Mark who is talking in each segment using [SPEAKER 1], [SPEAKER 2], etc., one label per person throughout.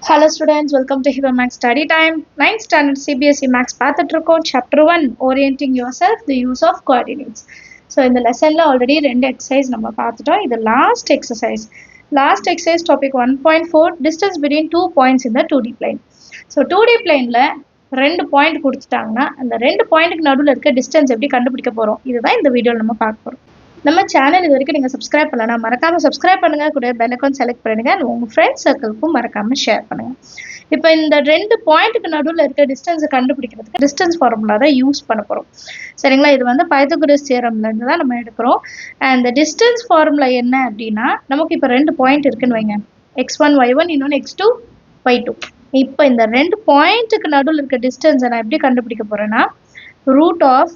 [SPEAKER 1] Hello students, welcome to Hero Max Study Time. 9th Standard CBSE Max பார்த்துட்டு Chapter 1 Orienting Yourself, the Use of Coordinates. So இந்த லெசன்ல already ரெண்டு exercise நம்ம பார்த்துட்டோம். இது last exercise. Last exercise topic 1.4 distance between two points in the 2D plane. So 2D planeல ரெண்டு point கொடுத்துட்டாங்கன்னா அந்த ரெண்டு பாயிண்ட்டுக்கு நடுவில் இருக்க டிஸ்டன்ஸ் எப்படி கண்டுபிடிக்க போகிறோம் இதுதான் இந்த வீடியோவில் நம்ம பார்க்க போகிறோம். நம்ம சேனல் இது வரைக்கும் நீங்கள் சப்ஸ்கிரைப் பண்ணலாம், மறக்காமல் சப்ஸ்கிரைப் பண்ணுங்கள், கூட பெல் ஐகான் செலக்ட் பண்ணுங்கள், உங்கள் ஃப்ரெண்ட்ஸ் சர்க்கிளுக்கும் மறக்காமல் ஷேர் பண்ணுங்கள். இப்போ இந்த ரெண்டு பாயிண்ட்டுக்கு நடுவில் இருக்க டிஸ்டன்ஸை கண்டுபிடிக்கிறதுக்கு டிஸ்டன்ஸ் ஃபார்முலா தான் யூஸ் பண்ண போகிறோம். சரிங்களா, இது வந்து பைத்தகோரஸ் தியரம்லேருந்து தான் நம்ம எடுக்கிறோம். அண்ட் டிஸ்டன்ஸ் ஃபார்முலா என்ன அப்படின்னா, நமக்கு இப்போ ரெண்டு பாயிண்ட் இருக்குன்னு வைங்க, x1 y1 இன்னொன்று x2 y2. இப்போ இந்த ரெண்டு பாயிண்ட்டுக்கு நடுவில் இருக்க டிஸ்டன்ஸை நான் எப்படி கண்டுபிடிக்க போகிறேன்னா, root of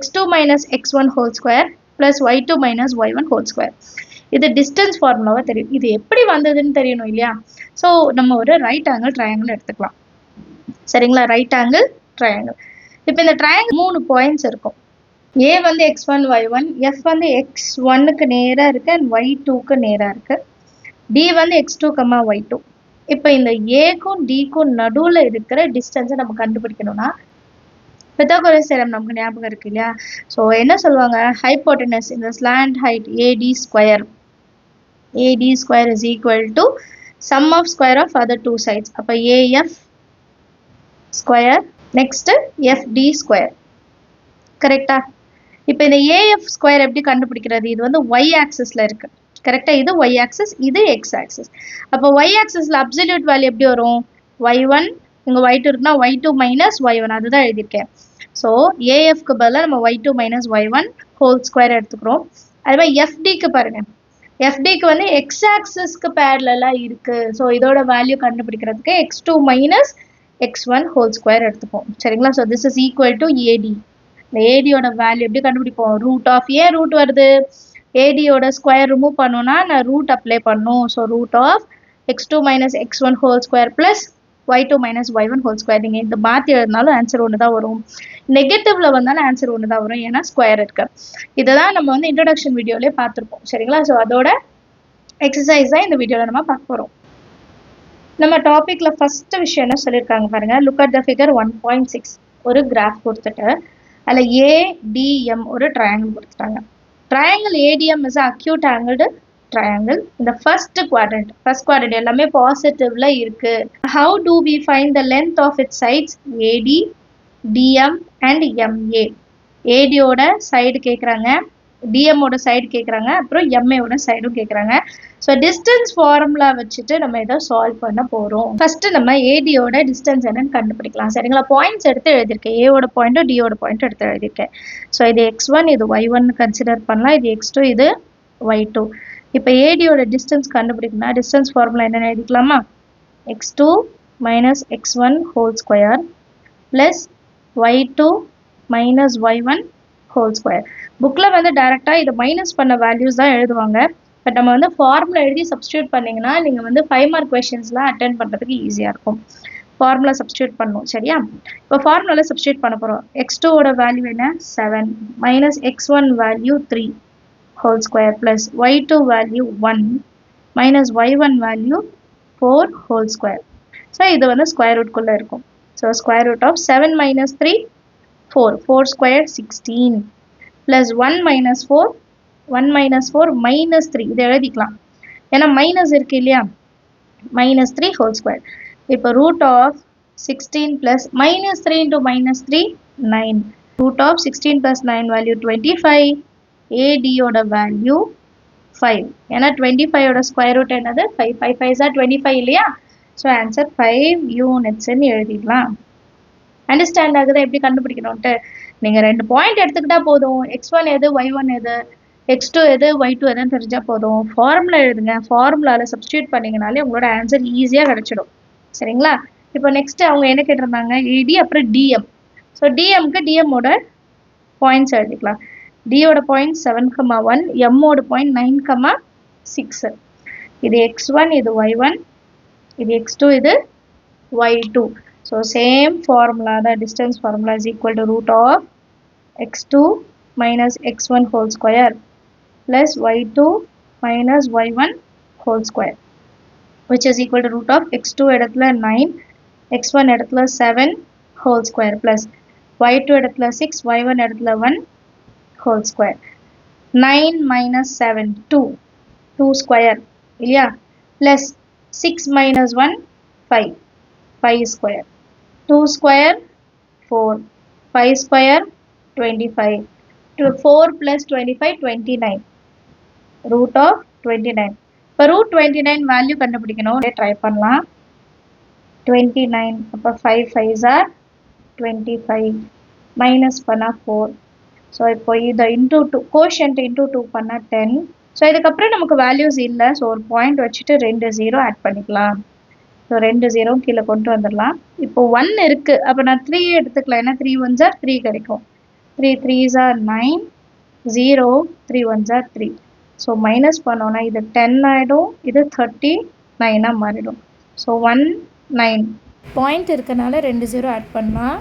[SPEAKER 1] x2 minus x1 whole square plus y2 minus y1 whole square. இது distance formula தெரியும். இது எப்படி வந்ததுன்னு தெரியணும் இல்லையா? ஸோ நம்ம ஒரு ரைட் ஆங்கிள் ட்ரையாங்கிள் எடுத்துக்கலாம். சரிங்களா, ரைட் ஆங்கிள் ட்ரையாங்கிள். இப்போ இந்த ட்ரையாங்கிள் 3 பாயிண்ட்ஸ் இருக்கும். ஏ வந்து x1 y1, f வந்து x1க்கு நேராக இருக்கு அண்ட் y2க்கு நேராக இருக்கு, டி வந்து x2, y2. இப்போ இந்த ஏக்கும் டிக்கும் நடுவில் இருக்கிற டிஸ்டன்ஸை நம்ம கண்டுபிடிக்கணும்னா பித்தாகோரஸ் தியரம் நமக்கு ஞாபகம் இருக்கு இல்லையா? ஸோ என்ன சொல்லுவாங்க, ஹைப்போட்டனஸ் இந்த slant height AD square is equal to sum of square of other two sides. அப்போ AF square next FD square. கரெக்டா? இப்போ இந்த ஏஎஃப் ஸ்கொயர் எப்படி கண்டுபிடிக்கிறது? இது வந்து ஒய் ஆக்சிஸ்ல இருக்கு. கரெக்டா, இது ஒய் ஆக்சிஸ், இது எக்ஸ் ஆக்சிஸ். அப்போ ஒய் ஆக்சிஸ்ல அப்சல்யூட் வேல்யூ எப்படி வரும்? y1 இங்கே y2 இருக்குன்னா y2 மைனஸ் y1, அதுதான் எழுதியிருக்கேன். ஸோ ஏஎஃப்க்கு பதிலாக நம்ம y2 minus y1 whole square எடுத்துக்கிறோம். அது மாதிரி எஃப்டிக்கு பாருங்க, எஃப்டிக்கு வந்து எக்ஸ் ஆக்சிஸ்க்கு பேரலாக இருக்கு. ஸோ இதோட வேல்யூ கண்டுபிடிக்கிறதுக்கு x2 minus x1 whole square எடுத்துப்போம். சரிங்களா? So this is equal to AD. இந்த ஏடியோட வேல்யூ எப்படி கண்டுபிடிப்போம்? ரூட் ஆஃப் ஏ ரூட் வருது, ஏடியோட ஸ்கொயர் ரிமூவ் பண்ணோன்னா நான் ரூட் அப்ளை பண்ணும். So root of x2 minus x1 whole square plus y2 minus y1 whole square. நீங்கள் இந்த மாற்றி எழுதினாலும் ஆன்சர் ஒன்று தான் வரும், நெகட்டிவ்ல வந்தாலும் ஆன்சர் ஒன்று தான் வரும், ஏன்னா ஸ்கொயர் இருக்கு. இதை தான் நம்ம வந்து இன்ட்ரடக்ஷன் வீடியோலேயே பார்த்துருப்போம். சரிங்களா? ஸோ அதோட எக்ஸசைஸ் தான் இந்த வீடியோவில் நம்ம பார்க்க போகிறோம். நம்ம டாப்பிக்ல ஃபர்ஸ்ட் விஷயம் என்ன சொல்லியிருக்காங்க பாருங்க, லுக் அட் த ஃபிகர் 1.6. ஒரு கிராஃப் கொடுத்துட்டு அதில் ஏடிஎம் ஒரு ட்ரையாங்கிள் கொடுத்துட்டாங்க. Triangle ATM is acute angled triangle in the first quadrant எல்லாமே பாசிட்டிவ்ல இருக்கு. How do we find the length of its sides? AD, DM and MA. AD ஓட side கேக்குறாங்க, DM ஓட சைடு கேக்குறாங்க, அப்புறம் MA ஓட சைடும் கேக்குறாங்க. ஸோ டிஸ்டன்ஸ் ஃபார்முலா வச்சுட்டு நம்ம இதை சால்வ் பண்ண போறோம். ஃபர்ஸ்ட் நம்ம AD ஓட டிஸ்டன்ஸ் என்னன்னு கண்டுபிடிக்கலாம். சரிங்களா? பாயிண்ட்ஸ் எடுத்து எழுதியிருக்கேன், A ஓட பாயிண்ட்டும் D ஓட பாயிண்ட்டும் எடுத்து எழுதியிருக்கேன். ஸோ இது x1, இது y1 கன்சிடர் பண்ணலாம், இது x2, இது y2. இப்போ ஏடியோட டிஸ்டன்ஸ் கண்டுபிடிக்கணும்னா டிஸ்டன்ஸ் ஃபார்முலா என்னென்னு எழுதிக்கலாமா? x2 minus x1 whole square plus y2 minus y1 whole square. புக்கில் வந்து டைரெக்டாக இதை மைனஸ் பண்ண வேல்யூஸ் தான் எழுதுவாங்க. பட் நம்ம வந்து ஃபார்முலா எழுதி சப்ஸ்டியூட் பண்ணிங்கன்னா நீங்கள் வந்து 5 மார்க் கொஷின்ஸ்லாம் அட்டென்ட் பண்ணுறதுக்கு ஈஸியாக இருக்கும். ஃபார்முலா சப்ஸ்டியூட் பண்ணணும். சரியா? இப்போ ஃபார்முலாவில் சப்ஸ்டியூட் பண்ண போகிறோம். x2ஓட வேல்யூ என்ன? 7 minus x1 value 3 whole square plus y2 value 1 minus y1 value 4 whole square. So இது வந்து square root குள்ள இருக்கும். So square root of 7 minus 3 4 square 16 plus 1 minus 4 minus 3. இது எழுதிக்கலாம், ஏன்னா மைனஸ் இருக்கு இல்லையா? minus 3 whole square. இப்போ root of 16 plus minus 3 into minus 3 9. root of 16 plus 9 value 25. AD ஓட வேல்யூ 5, ஏன்னா 25 ஓட ஸ்கொயர் ரூட் என்னது? 5. 5 5s are 25 இல்லையா? ஸோ ஆன்சர் 5 யூனிட்ஸ்ன்னு எழுதிடலாம். அண்டர்ஸ்டாண்ட் ஆகுது எப்படி கண்டுபிடிக்கணும்ட்டு? நீங்கள் ரெண்டு பாயிண்ட் எடுத்துக்கிட்டா போதும், x1 எது, y1 எது, x2 எது, y2 எதுன்னு தெரிஞ்சால் போதும். ஃபார்முலா எழுதுங்க, ஃபார்முலாவில் சப்ஸ்டியூட் பண்ணிங்கனாலே உங்களோட ஆன்சர் ஈஸியாக கிடச்சிடும். சரிங்களா? இப்போ நெக்ஸ்ட் அவங்க என்ன கேட்டிருந்தாங்க? ஏடி அப்புறம் டிஎம். ஸோ டிஎம்க்கு டிஎம்மோட பாயிண்ட்ஸ் எழுதிக்கலாம். D ஓட பாயிண்ட் 7,1, M ஓட பாயிண்ட் 9,6. இது x1, இது y1, இது x2, இது y2. ஸோ சேம் ஃபார்முலா தான், distance formula is equal to root of x2 minus x1 whole square plus y2 minus y1 whole square. which is equal to root of x2 இடத்துல 9, x1 இடத்துல 7 whole square plus y2 இடத்துல 6, y1 இடத்துல 1 whole square. 9 minus 7, 2, 2 square இல்லையா, plus 6 minus 1, 5, 5 square, 2 square 4, 5 square 25, 4 plus 25 29, root of 29. இப்போ root 29 value கண்டுபிடிக்கணும், try பண்ணலாம். 29 அப்போ 5 5s are 25 minus பண்ணா 4. ஸோ இப்போ இதை இன்டூ 2 கோஷன்ட் இன்டூ 2 பண்ணால் 10. ஸோ இதுக்கப்புறம் நமக்கு வேல்யூஸ் இல்லை, ஸோ ஒரு பாயிண்ட் வச்சுட்டு 2 0 ஆட் பண்ணிக்கலாம். ஸோ 2 0 கீழே கொண்டு வந்துடலாம். இப்போ 1 இருக்குது, அப்போ நான் 3 எடுத்துக்கலாம், ஏன்னா 3 1s are 3 கிடைக்கும். 3 3s are 9, 0 3 1s are 3. So minus பண்ணோன்னா இது 10 ஆகிடும், இது 39 மாறிடும். ஸோ 1 9 பாயிண்ட் இருக்கனால 2 0 ஆட் பண்ணலாம்.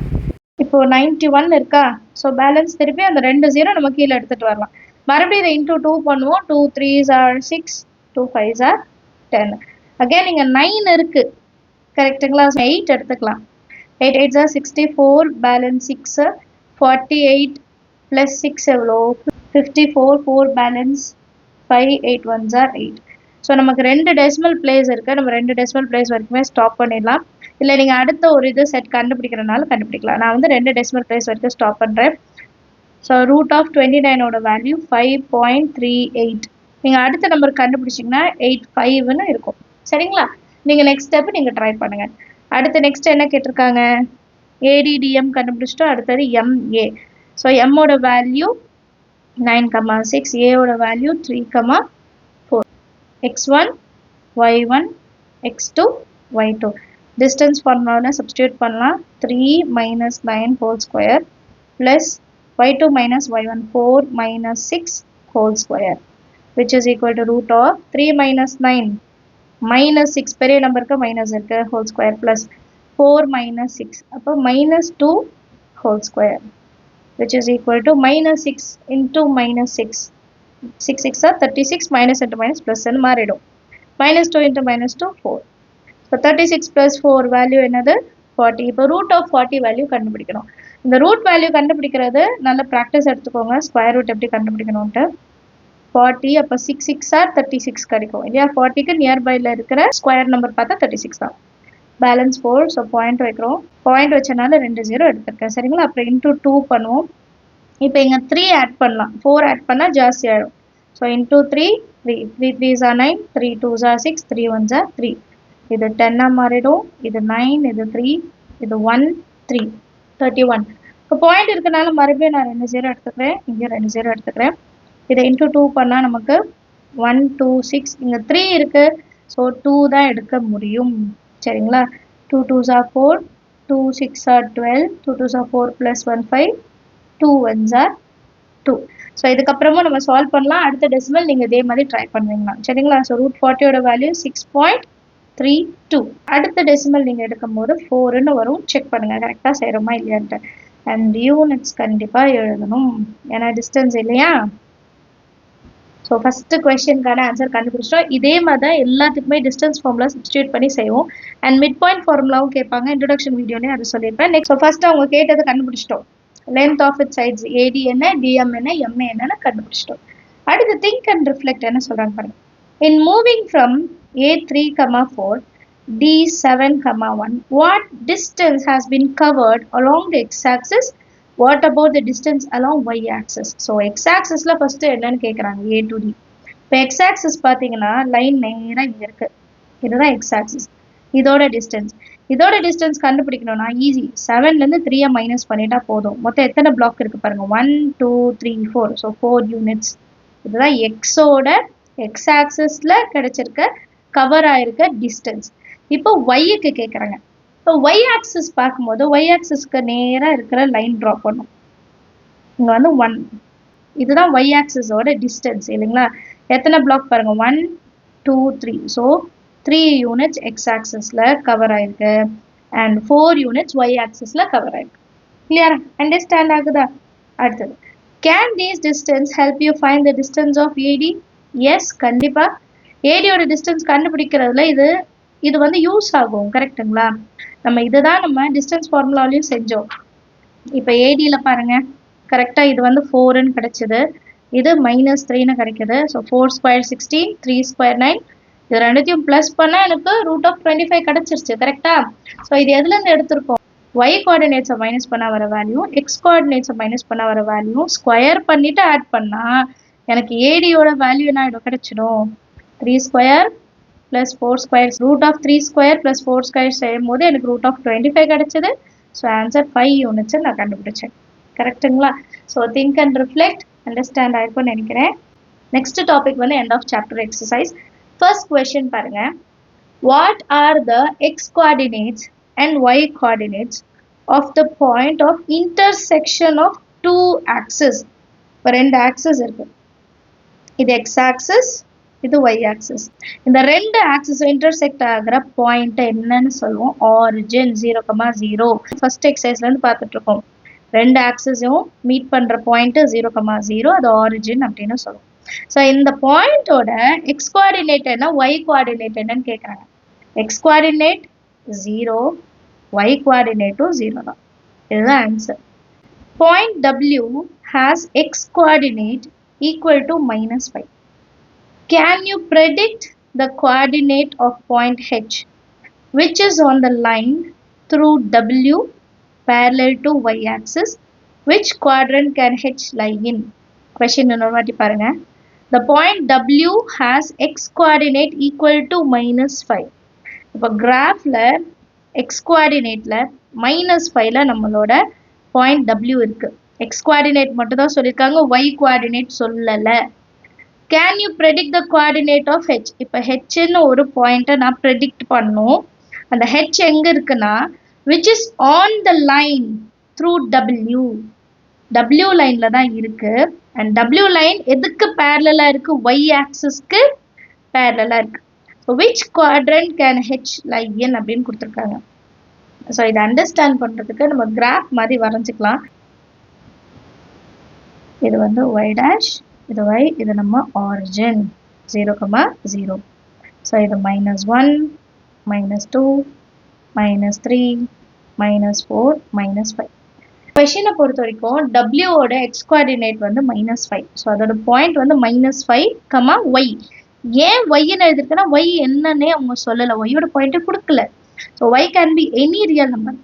[SPEAKER 1] இப்போ 91 இருக்கா, ஸோ பேலன்ஸ் திருப்பி அந்த 2 0 நம்ம கீழே எடுத்துகிட்டு வரலாம். மறுபடியும் இதை இன்டூ 2 பண்ணுவோம். 2 3s are 6, 2 5s are 10. Again இங்கே 9 இருக்குது கரெக்டுங்களா, 8 எடுத்துக்கலாம். 8 8s are 64, பேலன்ஸ் 6, 48 ப்ளஸ் 6 எவ்வளோ 54, 4 பேலன்ஸ் 5, 8 1s are 8. ஸோ நமக்கு 2 டெசிமல் பிளேஸ் இருக்குது, நம்ம 2 டெசிமல் பிளேஸ் வரைக்குமே ஸ்டாப் பண்ணிடலாம். இல்லை நீங்கள் அடுத்த ஒரு இது செட் கண்டுபிடிக்கிறனால கண்டுபிடிக்கலாம். நான் வந்து 2 டெசிமல் பிளேஸ் வரைக்கும் ஸ்டாப் பண்ணுறேன். ஸோ ரூட் ஆஃப் 29ஓட வேல்யூ 5.38. நீங்கள் அடுத்த நம்பர் கண்டுபிடிச்சிங்கன்னா 85ன்னு இருக்கும். சரிங்களா, நீங்கள் நெக்ஸ்ட் ஸ்டெப் நீங்கள் ட்ரை பண்ணுங்கள். அடுத்து நெக்ஸ்ட் என்ன கேட்டிருக்காங்க, ஏடிடிஎம் கண்டுபிடிச்சிட்டோம். அடுத்தது எம்ஏ. ஸோ எம்மோட வேல்யூ 9,6, ஏவோட value 3,4, x1 y1 x2 y2. Distance ஃபார்முலாவில் சப்ஸ்டியூட் பண்ணலாம். 3 minus 9 whole square plus y2 minus y1 4 minus 6 whole square, which is equal to root of 3 minus 9 minus 6 பெரிய நம்பருக்கு மைனஸ் இருக்கு whole square plus 4 minus 6 அப்போ minus 2 whole square, which is equal to minus 6 into minus 6. 6 6 are 36, minus into minus plus and மாறிடும். minus 2 into minus 2 4. So 36 plus 4 value என்னது 40. இப்போ root of 40 value கண்டுபிடிக்கணும். இந்த root value கண்டுபிடிக்கிறது நல்ல practice எடுத்துக்கோங்க, square root எப்படி கண்டுபிடிக்கணும்ட்டு. 40 அப்போ 6 6 are 36 கிடைக்கும் இல்லையா. 40க்கு நியர்பையில் இருக்கிற ஸ்கொயர் நம்பர் பார்த்தா 36 தான். பேலன்ஸ் 4. ஸோ பாயிண்ட் வைக்கிறோம், பாயிண்ட் வச்சனால 2 0 எடுத்துருக்கேன். சரிங்களா, அப்புறம் இன்டூ 2 பண்ணுவோம். இப்போ இங்கே 3 ஆட் பண்ணலாம், 4 ஆட் பண்ணால் ஜாஸ்தி ஆகிடும். So into 3 3 3 3s are 9, 3 2s are 6, 3 1s are 3. இது 10 மாறிடும், இது 9, இது 3, இது 1 3 31. இப்போ பாயிண்ட் இருக்கனால மறுபடியும் நான் 2 0 எடுத்துக்கிறேன், இங்கே 2 0 எடுத்துக்கிறேன். இதை இன்டூ 2 பண்ணால் நமக்கு 1 2 6, இங்கே 3 இருக்குது, ஸோ 2 தான் எடுக்க முடியும். சரிங்களா, 2 2s are 4, 2 6 are 12, 2 2s are 4 plus 1 5, 2 1s are 2. So இதுக்கப்புறமும் நம்ம சால்வ் பண்ணலாம். அடுத்த டெசிமல் நீங்கள் இதே மாதிரி ட்ரை பண்ணுவீங்களா. சரிங்களா, ஸோ ரூட் 40ஓட வேல்யூ 6.32. அடுத்த டெசிமல் நீங்கள் எடுக்கும் போது 4ன்னு வரும், செக் பண்ணுங்கள் கரெக்டாக செய்கிறோமா இல்லையான்ட்டு. அண்ட் யூனிட்ஸ் கண்டிப்பாக எழுதணும், ஏன்னா டிஸ்டன்ஸ் இல்லையா. ஸோ ஃபஸ்ட்டு கொஸ்டினுக்கான ஆன்சர் கண்டுபிடிச்சிட்டோம். இதே மாதிரி தான் எல்லாத்துக்குமே டிஸ்டன்ஸ் ஃபார்முலா சப்ஸ்டியூட் பண்ணி செய்வோம். அண்ட் மிட் பாயிண்ட் ஃபார்முலாவும் கேட்பாங்க, இன்ட்ரடக்ஷன் வீடியோலேயே அதை சொல்லியிருப்பேன். நெக்ஸ்ட் ஸோ ஃபஸ்ட்டு அவங்க கேட்டதை கண்டுபிடிச்சிட்டோம். லென்த் ஆஃப் இட் சைட்ஸ் ஏடி என்ன, டிஎம் என்ன, எம்ஏ என்னன்னு கண்டுபிடிச்சிட்டோம். அடுத்து திங்க் அண்ட் ரிஃப்ளெக்ட் என்ன சொல்கிறாங்க பாருங்க. இன் moving from A3, 4, D7, 1, what distance has been covered along the x-axis? What about the distance along y-axis? So x-axisல ஃபர்ஸ்ட் என்னன்னு கேட்குறாங்க, A to D. இப்போ x-axis பார்த்தீங்கன்னா லைன் நேராக இங்கே இருக்கு, இதுதான் x-axis. இதோட டிஸ்டன்ஸ் கண்டுபிடிக்கணும்னா ஈஸி, 7லேருந்து 3 மைனஸ் பண்ணிட்டா போதும். மொத்தம் எத்தனை பிளாக் இருக்கு பாருங்க, 1 2 3 4, ஸோ 4 யூனிட்ஸ். இதுதான் எக்ஸோட x-axisல கிடைச்சிருக்க கவர் ஆயிருக்க டிஸ்டன்ஸ். இப்போ ஒய்க்கு கேட்குறாங்க. இப்போ ஒய் ஆக்சிஸ் பார்க்கும்போது ஒய் ஆக்சிஸ்க்கு நேராக இருக்கிற லைன் ட்ரா பண்ணும். இங்கே வந்து 1, இதுதான் ஒய் ஆக்சிஸோட டிஸ்டன்ஸ் இல்லைங்களா. எத்தனை பிளாக் பாருங்க, 1 2 3, ஸோ 3 யூனிட்ஸ் எக்ஸ் ஆக்சிஸில் கவர் ஆயிருக்கு அண்ட் 4 யூனிட்ஸ் ஒய் ஆக்சிஸில் கவர் ஆயிருக்கு. கிளியரா, அண்டர்ஸ்டாண்ட் ஆகுதா. அடுத்தது, can these distance help you find the distance of AD? Yes, கண்டிப்பாக ஏடியோட டிஸ்டன்ஸ் கண்டுபிடிக்கிறதுல இது இது வந்து யூஸ் ஆகும் கரெக்ட்டுங்களா? நம்ம இதுதான் நம்ம டிஸ்டன்ஸ் ஃபார்முலாலையும் செஞ்சோம். இப்போ ஏடியில் பாருங்க கரெக்டாக இது வந்து 4ன்னு கிடைச்சது, இது -3ன்னு கிடைக்குது. ஸோ 4 ஸ்கொயர் 16, 3 ஸ்கொயர் 9, இது ரெண்டுத்தையும் ப்ளஸ் பண்ணால் எனக்கு √25 கிடைச்சிருச்சு கரெக்டா? ஸோ இது எதுலேருந்து எடுத்திருக்கோம்? y கோஆர்டினேட்ஸை மைனஸ் பண்ண வர வேல்யூ, எக்ஸ் கோஆர்டினேட்ஸை மைனஸ் பண்ண வர வேல்யூ ஸ்கொயர் பண்ணிவிட்டு ஆட் பண்ணால் எனக்கு ஏடியோட வேல்யூ என்ன ஆகிடும் கிடைச்சிடும்? 3 square plus 4 square, √3 square plus 4 square செய்யும் போது எனக்கு √25 கிடைச்சது. ஸோ ஆன்சர் 5 யூனிட்ஸ் நான் கண்டுபிடிச்சேன் கரெக்டுங்களா? So think and reflect, understand ஆயிருக்கும்னு நினைக்கிறேன். நெக்ஸ்ட் டாபிக் வந்து end of chapter exercise. First question பாருங்க. What are the X coordinates and Y coordinates of the point of intersection of two axis? இப்போ 2 axis இருக்கு, இது எக்ஸ் ஆக்சிஸ், இது Y axis. இந்த 2 axis intersect ஆகிற point என்னன்னு சொல்லுவோம்? ஆரிஜின் 0,0. ஃபர்ஸ்ட் எக்ஸசைஸ்ல இருந்து பார்த்துட்டு இருக்கோம். 2 ஆக்சிஸும் மீட் பண்ற பாயிண்ட் 0,0, அது ஆரிஜின் அப்படின்னு சொல்லுவோம். ஸோ இந்த பாயிண்டோட எக்ஸ் கோஆர்டினேட் என்ன, ஒய் கோஆர்டினேட் என்னன்னு கேட்குறாங்க. எக்ஸ் கோஆர்டினேட் 0, ஒய் கோஆர்டினேட்டும் 0 தான். இதுதான் answer. Point W has x coordinate equal to -5. Can you predict the coordinate of point H, which is on the line through W parallel to y axis? Which quadrant can H lie in? Question இன்னொரு வாட்டி பாருங்க. The point W has x coordinate equal to -5. இப்போ கிராஃப்ல x coordinateல -5ல நம்மளோட point W இருக்கு. x coordinate மட்டும் தான் சொல்லியிருக்காங்க, y coordinate சொல்லலை. Can you predict the coordinate of H? இப்போ Hன்னு ஒரு பாயிண்ட்டை நான் ப்ரெடிக்ட் பண்ணும். அந்த H எங்கே இருக்குன்னா, which is on the line through W. W லைனில் தான் இருக்கு. அண்ட் W லைன் எதுக்கு பேரலாக இருக்கு? Y ஆக்சிஸ்க்கு பேரலாக இருக்கு. So which quadrant can H lie in அப்படின்னு கொடுத்துருக்காங்க. ஸோ இதை அண்டர்ஸ்டாண்ட் பண்ணுறதுக்கு நம்ம கிராஃப் மாதிரி வரைஞ்சிக்கலாம். இது வந்து y dash, இது y, இது நம்ம ஆரிஜின் 0,0. ஸோ இது -1, -2, -3, -4, -5. கொஷினை பொறுத்த வரைக்கும் டபிள்யூவோட எக்ஸ் கோஆர்டினேட் வந்து -5. ஸோ அதோட பாயிண்ட் வந்து -5, ஒய். ஏன் ஒய்ன்னு எழுதிருக்குன்னா ஒய் என்னன்னே அவங்க சொல்லலை, ஒய்யோட பாயிண்ட்டே கொடுக்கல. So Y can be any real number.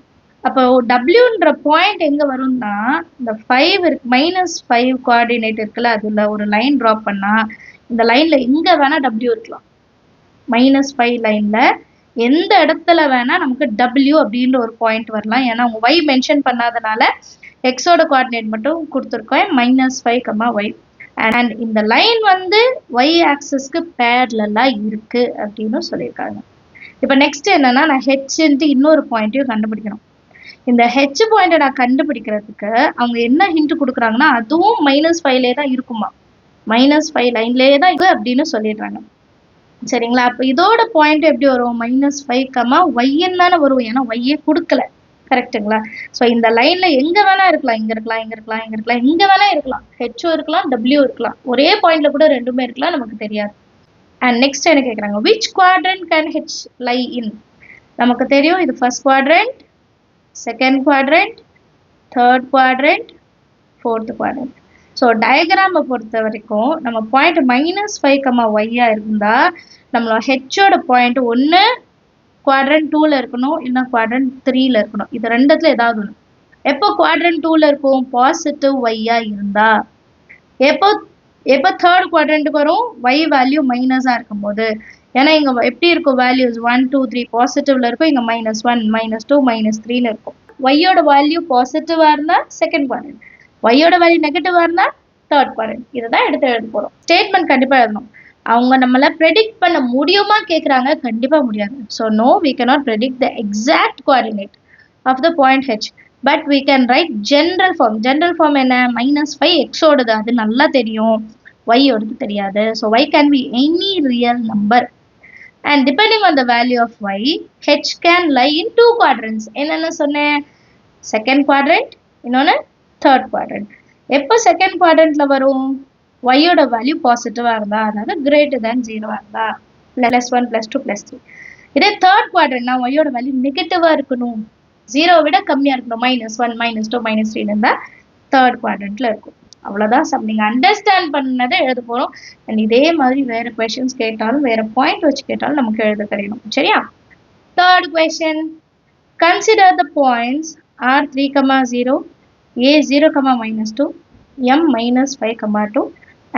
[SPEAKER 1] அப்போ டபிள்யூன்ற பாயிண்ட் எங்கே வரும்னா, இந்த 5 இருக்கு, -5 கோஆர்டினேட் இருக்குல்ல, அதில் ஒரு லைன் ட்ராப் பண்ணால் இந்த லைனில் எங்கே வேணால் டபிள்யூ இருக்கலாம். -5 லைனில் எந்த இடத்துல வேணால் நமக்கு டபிள்யூ அப்படின்ற ஒரு பாயிண்ட் வரலாம். ஏன்னா அவங்க ஒய் மென்ஷன் பண்ணாதனால எக்ஸோட கோஆர்டினேட் மட்டும் கொடுத்துருக்கோம், -5, ஒய். அண்ட் இந்த லைன் வந்து ஒய் ஆக்சிஸ்க்கு பேரலலாக இருக்கு அப்படின்னு சொல்லியிருக்காங்க. இப்போ நெக்ஸ்ட் என்னன்னா, நான் ஹெச்ன்ட்டு இன்னொரு பாயிண்ட்டையும் கண்டுபிடிக்கணும். இந்த ஹெச் பாயிண்ட்டை நான் கண்டுபிடிக்கிறதுக்கு அவங்க என்ன ஹிண்ட் கொடுக்குறாங்கன்னா, அதுவும் -5லே தான் இருக்குமா, -5 லைன்லேயே தான் இருக்கு அப்படின்னு சொல்லிடுறாங்க. சரிங்களா? அப்போ இதோட பாயிண்ட் எப்படி வரும்? -5, ஒய்ன்னு தானே வரும், ஏன்னா ஒய்யே கொடுக்கல. கரெக்டுங்களா? ஸோ இந்த லைன்ல எங்க வேணா இருக்கலாம், இங்க இருக்கலாம், இங்க இருக்கலாம், இங்க இருக்கலாம், இங்க வேணா இருக்கலாம், ஹெச்ஓ இருக்கலாம், டபிள்யூ இருக்கலாம், ஒரே பாயிண்ட்ல கூட ரெண்டுமே இருக்கலாம், நமக்கு தெரியாது. அண்ட் நெக்ஸ்ட் என்ன கேட்குறாங்க, which quadrant can H lie in? நமக்கு தெரியும், இது first quadrant, second quadrant, third quadrant, fourth quadrant. So டயக்ராமை பொறுத்த வரைக்கும் நம்ம பாயிண்ட் -5, ஒய்யா இருந்தா நம்மளோட ஹெச்சோட பாயிண்ட் ஒன்று குவாட்ரண்ட் 2ல இருக்கணும், இல்லை குவாட்ரண்ட் 3ல இருக்கணும். இது ரெண்டுத்துல ஏதாவது ஒன்று. எப்போ குவாட்ரண்ட் 2ல இருக்கும்? பாசிட்டிவ் ஒய்யா இருந்தா. எப்போ தேர்ட் குவாட்ரண்ட்டுக்கு வரும்? ஒய் வேல்யூ மைனஸாக இருக்கும்போது. ஏன்னா இங்கே எப்படி இருக்கும் வேல்யூஸ்? 1, 2, 3 பாசிட்டிவ்ல இருக்கும், இங்கே -1, -2, -3ன்னு இருக்கும். ஒய்யோட வேல்யூ பாசிட்டிவாக இருந்தால் செகண்ட் குவாட்ரண்ட், ஒய்யோட வேல்யூ நெகட்டிவாக இருந்தால் தேர்ட் குவாட்ரண்ட். இதை தான் எடுத்து எழுத போகிறோம். ஸ்டேட்மெண்ட் கண்டிப்பாக எழுதணும். அவங்க நம்மளை ப்ரெடிக்ட் பண்ண முடியுமா கேட்குறாங்க, கண்டிப்பாக முடியாது. So no, we cannot predict the exact coordinate of the point H, but we can write general form. general form என்ன? -5 எக்ஸோடது, அது நல்லா தெரியும், ஒய்யோடது தெரியாது. So y can be any real number and depending on the value of y, H can lie in 2 quadrants. என்னென்ன சொன்னேன்? Second quadrant, இன்னொன்று third quadrant. எப்போ second குவாட்ரண்ட்ல வரும்? ஒய்யோட வேல்யூ பாசிட்டிவாக இருந்தா, அதாவது greater than 0 இருந்தா, +1, +2, +3. இதே தேர்ட் குவாட்ரண்ட்னா ஒய்யோட வேல்யூ நெகட்டிவாக இருக்கணும், 0 விட கம்மியாக இருக்கணும், -1 -2 -3 இருந்தால் தேர்ட் குவாட்ரண்ட்ல இருக்கும். அவ்வளோதான் சம். நீங்கள் அண்டர்ஸ்டாண்ட் பண்ணதை எழுத போகிறோம். அண்ட் இதே மாதிரி வேறு கொஷின்ஸ் கேட்டாலும் வேறு பாயிண்ட் வச்சு கேட்டாலும் நமக்கு எழுத தெரியணும். சரியா? Third question, consider the points R3, 0, A0, -2, M -5, 2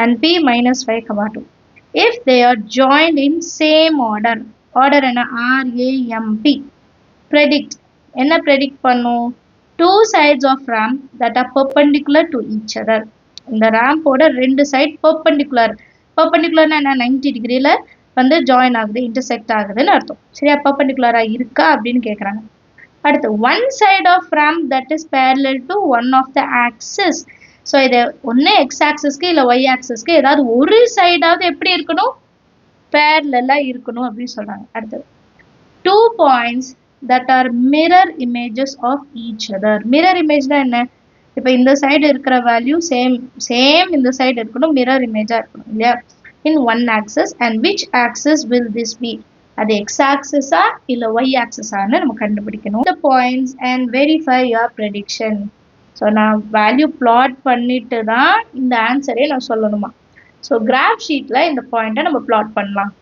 [SPEAKER 1] and P -5, 2. If they are joined in same order, order என்ன? R, A, M, P. Predict. என்ன predict பண்ணும்? Two sides of ramp that are perpendicular to each other. இந்த ramp ஓட ரெண்டு side perpendicular. perpendicularனா என்ன? 90 டிகிரில வந்து join ஆகுது, intersect ஆகுதுன்னு அர்த்தம். சரியா? perpendicular இருக்கா அப்படின்னு கேட்குறாங்க. அடுத்து one side of ramp that is parallel to one of the axis. So இது ஒன்று எக்ஸ் ஆக்சஸ்க்கு இல்லை ஒய் ஆக்சஸ்க்கு ஏதாவது ஒரு சைடாவது எப்படி இருக்கணும்? பேரலாக இருக்கணும் அப்படின்னு சொல்கிறாங்க. அடுத்தது two points that are mirror images of each other. Mirror இமேஜ்னா என்ன? இப்போ இந்த சைடு இருக்கிற வேல்யூ சேம் இந்த சைடு இருக்கணும், மிரர் இமேஜாக இருக்கணும் இல்லையா? In one axis. And which axis will this be? அது எக்ஸ் ஆக்சஸா இல்லை ஒய் ஆக்சஸான்னு நம்ம கண்டுபிடிக்கணும். The points and verify your prediction. So நான் வேல்யூ பிளாட் பண்ணிட்டு தான் இந்த ஆன்சரே நான் சொல்லணுமா? ஸோ கிராஃப் ஷீட்டில் இந்த பாயிண்ட்டை நம்ம பிளாட் பண்ணலாம்.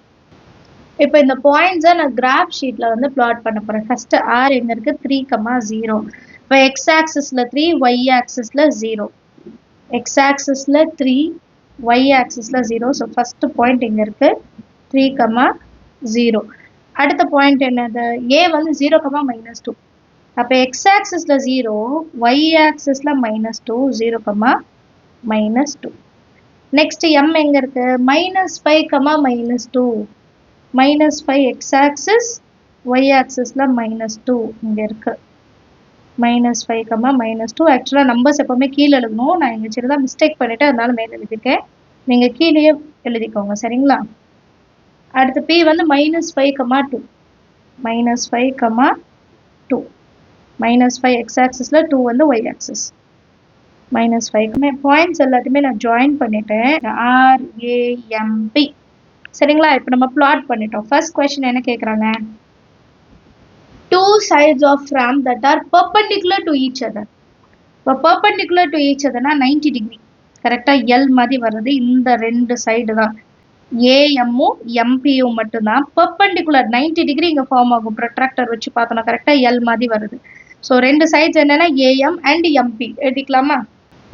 [SPEAKER 1] இப்போ இந்த பாயிண்ட்ஸை நான் கிராஃப் ஷீட்டில் வந்து பிளாட் பண்ண போகிறேன். ஃபஸ்ட்டு ஆர் எங்கே இருக்குது? 3, 0. இப்போ எக்ஸ் ஆக்சஸில் 3, ஒய் ஆக்சஸில் 0. எக்ஸ் ஆக்சஸில் 3, ஒய் ஆக்சஸில் 0. ஸோ ஃபஸ்ட்டு பாயிண்ட் இங்கே இருக்குது 3, 0. அடுத்த பாயிண்ட் என்னது? ஏ வந்து 0, -2. அப்போ எக்ஸ் ஆக்சஸில் 0, ஒய் ஆக்சஸில் -2, 0, -2. நெக்ஸ்ட் எம் எங்கே இருக்கு? -5, -2. -5 எக்ஸ் ஆக்சஸ், ஒய் ஆக்சஸில் -2 இங்கே இருக்கு. -5, -2. ஆக்சுவலாக நம்பர்ஸ் எப்போவுமே கீழே எழுதணும். நான் இங்கே சின்னதாக மிஸ்டேக் பண்ணிவிட்டு அதனால மேலே எழுதியிருக்கேன். நீங்கள் கீழேயே எழுதிக்கோங்க. சரிங்களா? அடுத்து பி வந்து -5, -2. -5, -2. -5 எக்ஸ் ஆக்சஸில், 2 வந்து ஒய் ஆக்சஸ். -5 பாயிண்ட்ஸ் எல்லாத்தையுமே நான் ஜாயின் பண்ணிட்டேன். RAMP. சரிங்களா? இப்போ நம்ம பிளாட் பண்ணிட்டோம். ஃபர்ஸ்ட் கொஸ்டின் என்ன கேட்குறாங்க? Two sides of ramp that are perpendicular to each other. இப்போ perpendicular to each otherனா 90 டிகிரி கரெக்டாக எல் மாதிரி வர்றது இந்த ரெண்டு சைடு தான். ஏஎம்மும் எம்பியும் மட்டும்தான் perpendicular 90 டிகிரி இங்கே ஃபார்ம் ஆகும். ப்ரொட்ராக்டர் வச்சு பார்த்தோம்னா கரெக்டாக எல் மாதிரி வருது. ஸோ ரெண்டு சைட்ஸ் என்னென்னா ஏஎம் அண்ட் எம்பி எழுதிக்கலாமா?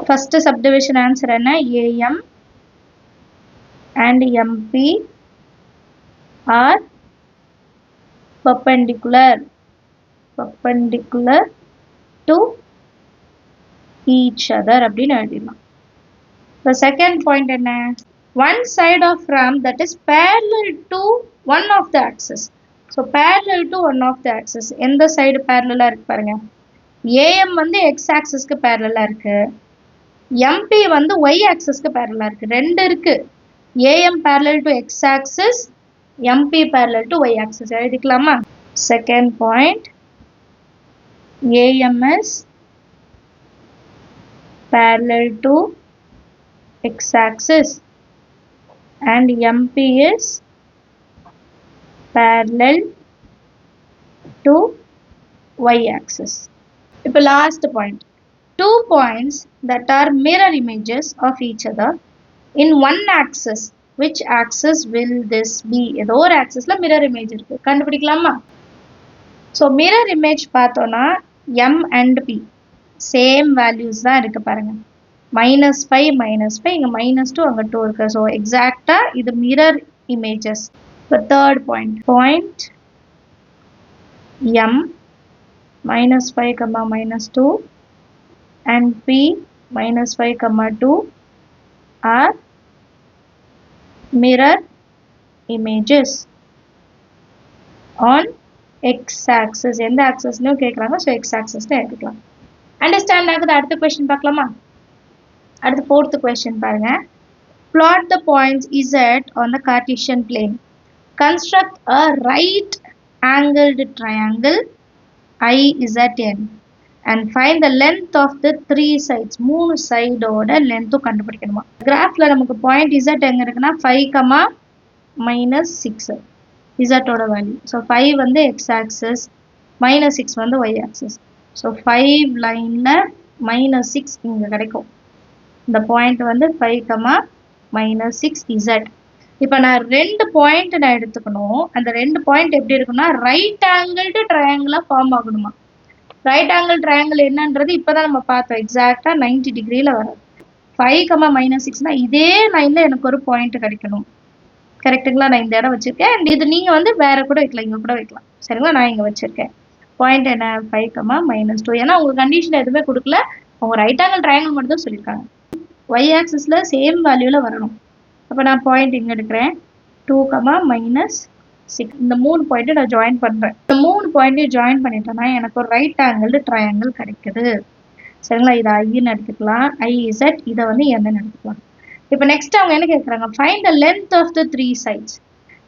[SPEAKER 1] ஃபஸ்ட்டு சப்டிவிஷன் ஆன்சர் என்ன? AM and MP are perpendicular to each other அப்படின்னு எழுதிடலாம். The second point என்ன? One side of ramp that is parallel to one of the axis. So parallel to one of the axis. எந்த side parallel இருக்கு பாருங்க. AM வந்து x axisக்கு parallel இருக்கு. MP வந்து y axisக்கு parallel இருக்கு. ரெண்டு இருக்கு. AM parallel to x axis, MP parallel to y axis. எழுதிக்கலாமா? Second point, AM is parallel to x axis and MP is parallel to y axis. இப்போ last point, two points that are mirror images of each other in one axis. Which axis will this be? ஏதோ ஒரு ஆக்சிஸ்ல mirror image இருக்கு. கண்டுபிடிக்கலாமா? So mirror image பார்த்தோன்னா M and P same values தான் இருக்கு பாருங்க. -5 -5 இங்கே -2 அங்கே 2 இருக்கு. ஸோ எக்ஸாக்டாக இது மிரர் இமேஜஸ். இப்போ third point M -5, -2 and P -5, 2 are mirror images on x-axis. எந்த ஆக்சஸ்லையும் கேட்குறாங்க. ஸோ x-axisல எடுத்துக்கலாம். அண்டர்ஸ்டாண்ட் ஆகுது? அடுத்த கொஸ்டின் பார்க்கலாமா? அடுத்த ஃபோர்த் கொஸ்டின் பாருங்க. Plot the points Z on the Cartesian plane. Construct a right angled triangle IZN and find the length of the three sides. மூணு சைடோட லென்த்தும் கண்டுபிடிக்கணுமா? கிராஃப்ல நமக்கு பாயிண்ட் Z எங்க இருக்குன்னா 5, -6. z ஓட வேல்யூ. ஸோ 5 வந்து x ஆக்சஸ், -6 வந்து y access. So 5 லைனில் -6 இங்கே கிடைக்கும். இந்த பாயிண்ட் வந்து 5, -6z. இப்போ நான் 2 பாயிண்ட் நான் எடுத்துக்கணும். அந்த 2 பாயிண்ட் எப்படி இருக்குன்னா ரைட் ஆங்கிள்டு ட்ரையாங்கிளாக ஃபார்ம் ஆகணுமா. ரைட் ஆங்கிள் ட்ரையாங்கிள் என்னன்றது இப்போ தான் நம்ம பார்த்தோம். எக்ஸாக்டாக 90 டிகிரியில் வரும். 5, -6னா இதே லைனில் எனக்கு ஒரு பாயிண்ட் கிடைக்கணும். கரெக்டுங்களா? நான் இந்த இடம் வச்சுருக்கேன். அண்ட் இது நீங்கள் வந்து வேறு கூட வைக்கலாம், இங்கே கூட வைக்கலாம். சரிங்களா? நான் இங்கே வச்சுருக்கேன். பாயிண்ட் என்ன 5, -2. ஏன்னா உங்கள் கண்டிஷன் எதுவுமே கொடுக்கல, அவங்க ரைட் ஆங்கிள் ட்ரையாங்கிள் மட்டும் தான் சொல்லியிருக்காங்க. y ஆக்சிஸில் சேம் வேல்யூவில் வரணும். அப்போ நான் பாயிண்ட் இங்கே எடுக்கிறேன் 2, -6. இந்த 3 பாயிண்ட்டை நான் ஜாயின் பண்ணுறேன். இந்த 3 பாயிண்ட்டையும் ஜாயின் பண்ணிட்டேன்னா எனக்கு ஒரு ரைட் ஆங்கிள் ட்ரையாங்கிள் கிடைக்குது. சரிங்களா? இதை ஐன்னு எடுத்துக்கலாம், IZ. இதை வந்து என்னன்னு எடுத்துக்கலாம். இப்போ நெக்ஸ்ட் அவங்க என்ன கேட்குறாங்க, find the length of the 3 sides.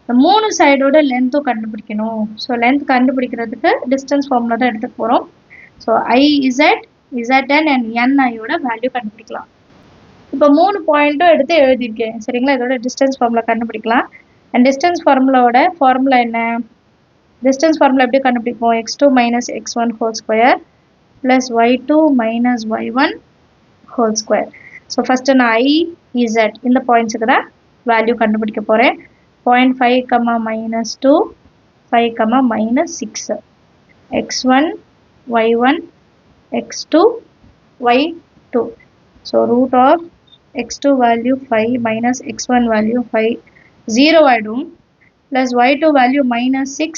[SPEAKER 1] இந்த 3 சைடோட லென்த்தும் கண்டுபிடிக்கணும். ஸோ லென்த் கண்டுபிடிக்கிறதுக்கு டிஸ்டன்ஸ் ஃபார்முலா தான் எடுத்துக்க போகிறோம். ஸோ IZ, ZN அண்ட் NIயோட வேல்யூ கண்டுபிடிக்கலாம். இப்போ 3 பாயிண்ட்டும் எடுத்து எழுதியிருக்கேன். சரிங்களா? இதோட டிஸ்டன்ஸ் ஃபார்முலா கண்டுபிடிக்கலாம். அண்ட் டிஸ்டன்ஸ் ஃபார்முலாவோட ஃபார்முலா என்ன? டிஸ்டன்ஸ் ஃபார்முலா எப்படி கண்டுபிடிப்போம்? x2 - x1 whole square plus y2 - y1 whole square. So first நான் IZ இந்த பாயிண்ட்ஸுக்கு தான் வேல்யூ கண்டுபிடிக்க போகிறேன். Point 5, -2, 5, -6, x1 y1 x2 y2. So root of x2 value 5 minus x1 value 5, 0 ஆயிடும். plus y2 value -6